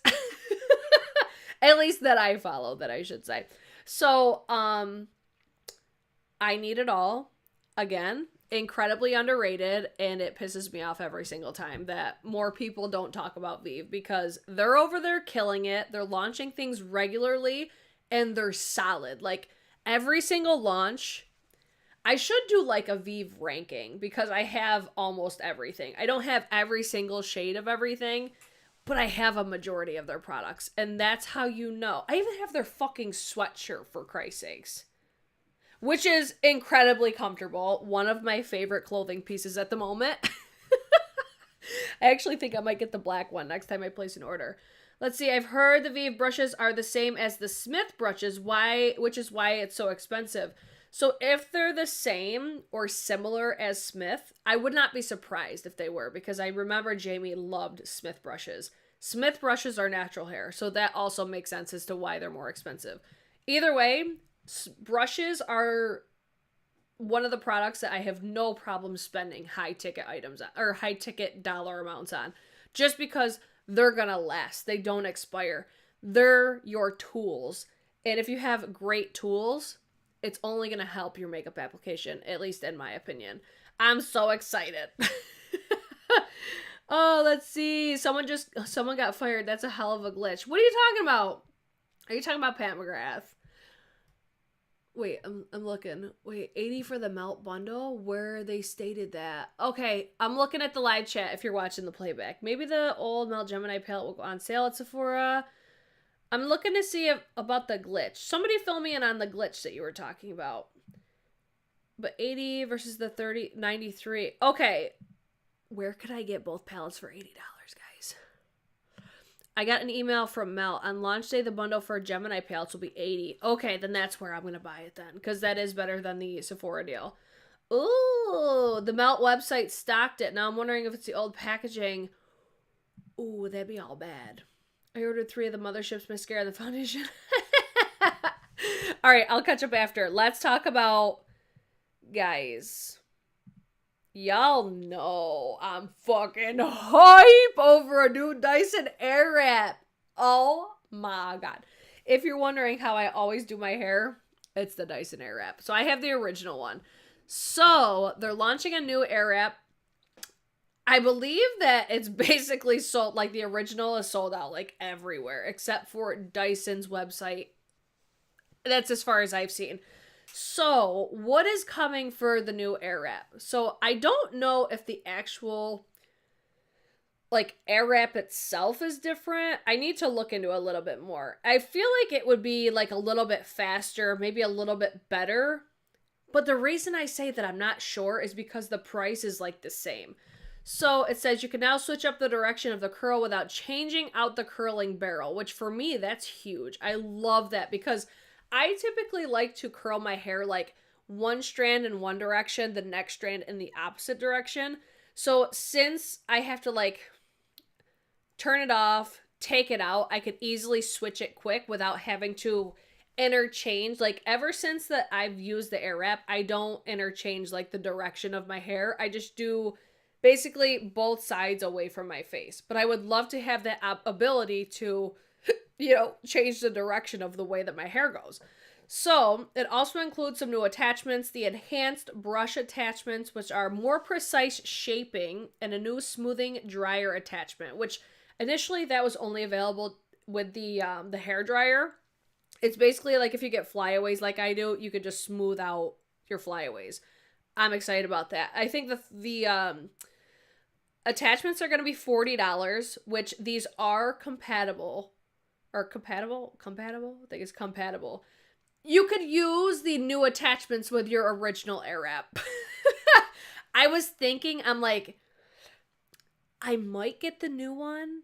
At least that I follow, that I should say. So, I need it all. Again, incredibly underrated, and it pisses me off every single time that more people don't talk about Vive because they're over there killing it. They're launching things regularly, and they're solid. Like, every single launch, I should do like a Vive ranking because I have almost everything. I don't have every single shade of everything, but I have a majority of their products, and that's how you know. I even have their fucking sweatshirt, for Christ's sakes, which is incredibly comfortable. One of my favorite clothing pieces at the moment. I actually think I might get the black one next time I place an order. Let's see. I've heard the Vive brushes are the same as the Smith brushes, which is why it's so expensive. So if they're the same or similar as Smith, I would not be surprised if they were, because I remember Jamie loved Smith brushes. Smith brushes are natural hair, so that also makes sense as to why they're more expensive. Either way, brushes are one of the products that I have no problem spending high ticket items on, or high ticket dollar amounts on, just because they're gonna last. They don't expire. They're your tools. And if you have great tools, it's only gonna help your makeup application, at least in my opinion. I'm so excited. Oh, let's see. Someone got fired. That's a hell of a glitch. What are you talking about? Are you talking about Pat McGrath? Wait, I'm looking. Wait, 80 for the melt bundle? Where they stated that. Okay, I'm looking at the live chat if you're watching the playback. Maybe the old Melt Gemini palette will go on sale at Sephora. I'm looking to see about the glitch. Somebody fill me in on the glitch that you were talking about. But 80 versus the 93. Okay. Where could I get both palettes for $80, guys? I got an email from Mel. On launch day, the bundle for Gemini palettes will be $80. Okay, then that's where I'm going to buy it then, because that is better than the Sephora deal. Ooh, the Melt website stocked it. Now I'm wondering if it's the old packaging. Ooh, that'd be all bad. I ordered 3 of the Mothership's mascara and the foundation. All right, I'll catch up after. Let's talk about, guys. Y'all know I'm fucking hype over a new Dyson Airwrap. Oh my god. If you're wondering how I always do my hair, it's the Dyson Airwrap. So I have the original one. So they're launching a new Airwrap. I believe that it's basically sold, like the original is sold out like everywhere except for Dyson's website. That's as far as I've seen. So, what is coming for the new Airwrap? So, I don't know if the actual, like, Airwrap itself is different. I need to look into it a little bit more. I feel like it would be, like, a little bit faster, maybe a little bit better. But the reason I say that I'm not sure is because the price is, like, the same. So, it says you can now switch up the direction of the curl without changing out the curling barrel, which for me, that's huge. I love that because I typically like to curl my hair like one strand in one direction, the next strand in the opposite direction. So since I have to like turn it off, take it out, I could easily switch it quick without having to interchange. Like ever since that I've used the Airwrap, I don't interchange like the direction of my hair. I just do basically both sides away from my face. But I would love to have that ability to, you know, change the direction of the way that my hair goes. So it also includes some new attachments, the enhanced brush attachments, which are more precise shaping, and a new smoothing dryer attachment, which initially that was only available with the hair dryer. It's basically like if you get flyaways like I do, you could just smooth out your flyaways. I'm excited about that. I think the attachments are going to be $40, which these are compatible. Or compatible? I think it's compatible. You could use the new attachments with your original Airwrap. I was thinking, I'm like, I might get the new one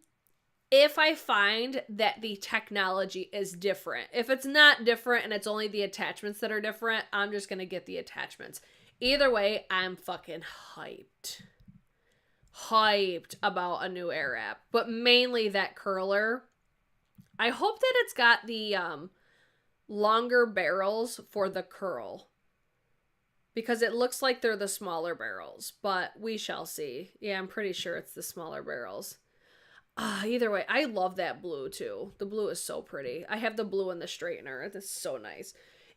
if I find that the technology is different. If it's not different and it's only the attachments that are different, I'm just going to get the attachments. Either way, I'm fucking hyped. Hyped about a new Airwrap. But mainly that curler. I hope that it's got the longer barrels for the curl, because it looks like they're the smaller barrels, but we shall see. Yeah, I'm pretty sure it's the smaller barrels. Either way, I love that blue too. The blue is so pretty. I have the blue in the straightener. It's so nice.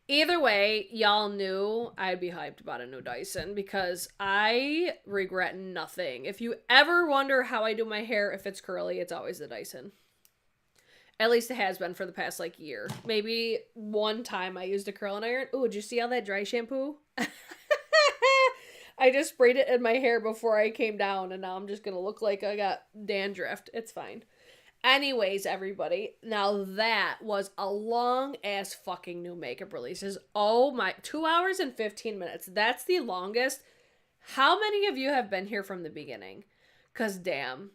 Either way, y'all knew I'd be hyped about a new Dyson because I regret nothing. If you ever wonder how I do my hair, if it's curly, it's always the Dyson. At least it has been for the past, like, year. Maybe one time I used a curling iron. Ooh, did you see all that dry shampoo? I just sprayed it in my hair before I came down, and now I'm just gonna look like I got dandruff. It's fine. Anyways, everybody, now that was a long-ass fucking new makeup releases. Oh my, 2 hours and 15 minutes. That's the longest. How many of you have been here from the beginning? Because damn,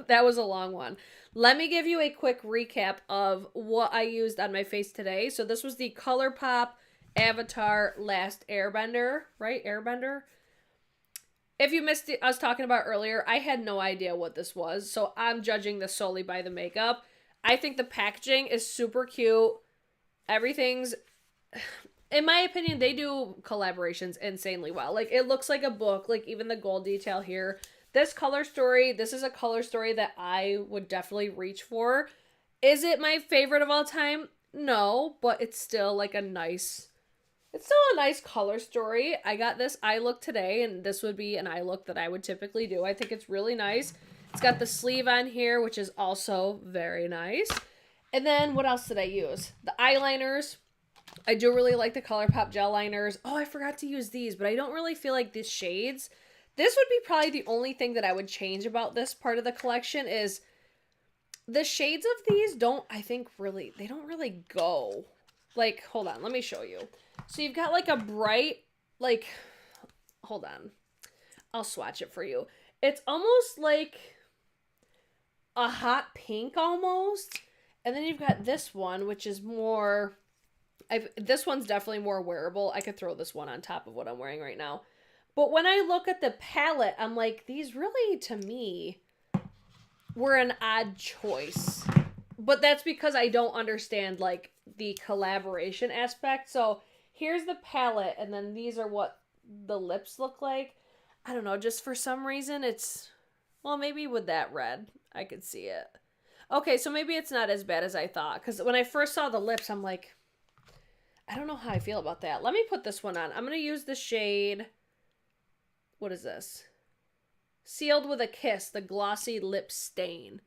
that was a long one. Let me give you a quick recap of what I used on my face today. So this was the ColourPop Avatar Last Airbender, right? Airbender. If you missed it, I was talking about earlier, I had no idea what this was. So I'm judging this solely by the makeup. I think the packaging is super cute. Everything's, in my opinion, they do collaborations insanely well. Like, it looks like a book, like even the gold detail here. This color story, this is a color story that I would definitely reach for. Is it my favorite of all time? No, but it's still like a nice, it's still a nice color story. I got this eye look today, and this would be an eye look that I would typically do. I think it's really nice. It's got the sleeve on here, which is also very nice. And then what else did I use? The eyeliners. I do really like the ColourPop gel liners. Oh, I forgot to use these, but I don't really feel like these shades. This would be probably the only thing that I would change about this part of the collection is the shades of these don't, I think, really, they don't really go. Like, hold on, let me show you. So you've got like a bright, like, hold on. I'll swatch it for you. It's almost like a hot pink almost. And then you've got this one, which is more, this one's definitely more wearable. I could throw this one on top of what I'm wearing right now. But when I look at the palette, I'm like, these really, to me, were an odd choice. But that's because I don't understand, like, the collaboration aspect. So here's the palette, and then these are what the lips look like. I don't know, just for some reason it's, well, maybe with that red, I could see it. Okay, so maybe it's not as bad as I thought. Because when I first saw the lips, I'm like, I don't know how I feel about that. Let me put this one on. I'm going to use the shade... What is this? Sealed with a Kiss, the glossy lip stain.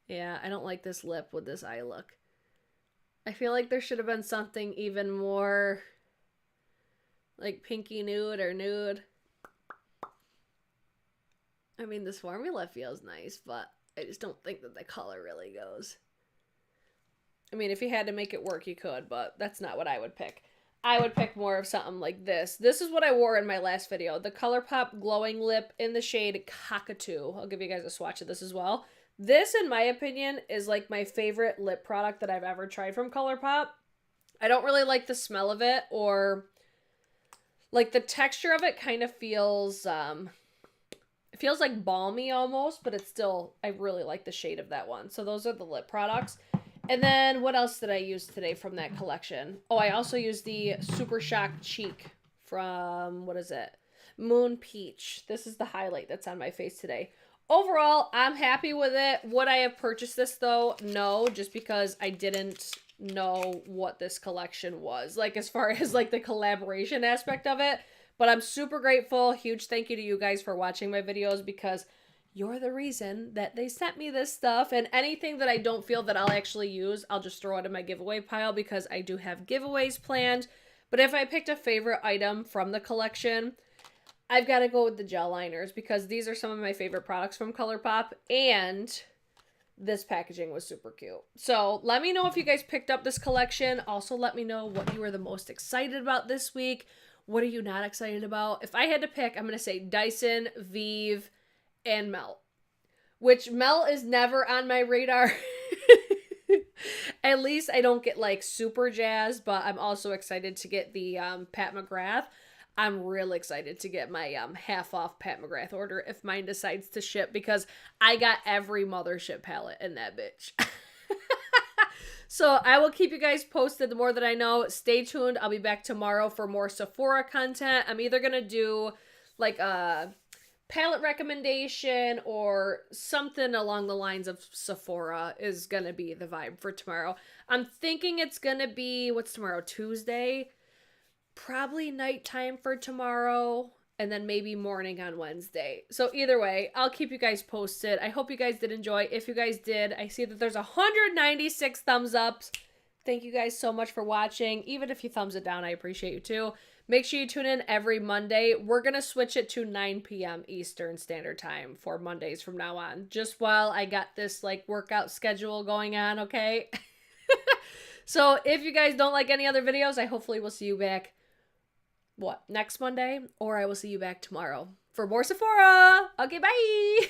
Yeah, I don't like this lip with this eye look. I feel like there should have been something even more like pinky nude or nude. I mean, this formula feels nice, but I just don't think that the color really goes. I mean, if you had to make it work, you could, but that's not what I would pick. I would pick more of something like this. This is what I wore in my last video. The ColourPop Glowing Lip in the shade Cockatoo. I'll give you guys a swatch of this as well. This, in my opinion, is like my favorite lip product that I've ever tried from ColourPop. I don't really like the smell of it, or like the texture of it kind of feels, it feels like balmy almost, but it's still, I really like the shade of that one. So those are the lip products. And then what else did I use today from that collection? Oh, I also used the Super Shock Cheek from, what is it? Moon Peach. This is the highlight that's on my face today. Overall, I'm happy with it. Would I have purchased this though? No, just because I didn't know what this collection was. Like, as far as like the collaboration aspect of it. But I'm super grateful. Huge thank you to you guys for watching my videos, because you're the reason that they sent me this stuff. And anything that I don't feel that I'll actually use, I'll just throw it in my giveaway pile, because I do have giveaways planned. But if I picked a favorite item from the collection, I've got to go with the gel liners, because these are some of my favorite products from ColourPop, and this packaging was super cute. So let me know if you guys picked up this collection. Also, let me know what you were the most excited about this week. What are you not excited about? If I had to pick, I'm going to say Dyson, Vive, and Melt, which Melt is never on my radar. At least I don't get like super jazzed, but I'm also excited to get the Pat McGrath. I'm real excited to get my half off Pat McGrath order if mine decides to ship, because I got every mothership palette in that bitch. So I will keep you guys posted the more that I know. Stay tuned. I'll be back tomorrow for more Sephora content. I'm either going to do like a palette recommendation or something along the lines of Sephora is going to be the vibe for tomorrow. I'm thinking it's going to be, what's tomorrow, Tuesday? Probably nighttime for tomorrow, and then maybe morning on Wednesday. So either way, I'll keep you guys posted. I hope you guys did enjoy. If you guys did, I see that there's 196 thumbs ups. Thank you guys so much for watching. Even if you thumbs it down, I appreciate you too. Make sure you tune in every Monday. We're going to switch it to 9 p.m. Eastern Standard Time for Mondays from now on, just while I got this like workout schedule going on, okay? So if you guys don't like any other videos, I hopefully will see you back, what, next Monday? Or I will see you back tomorrow. for more Sephora. Okay, bye.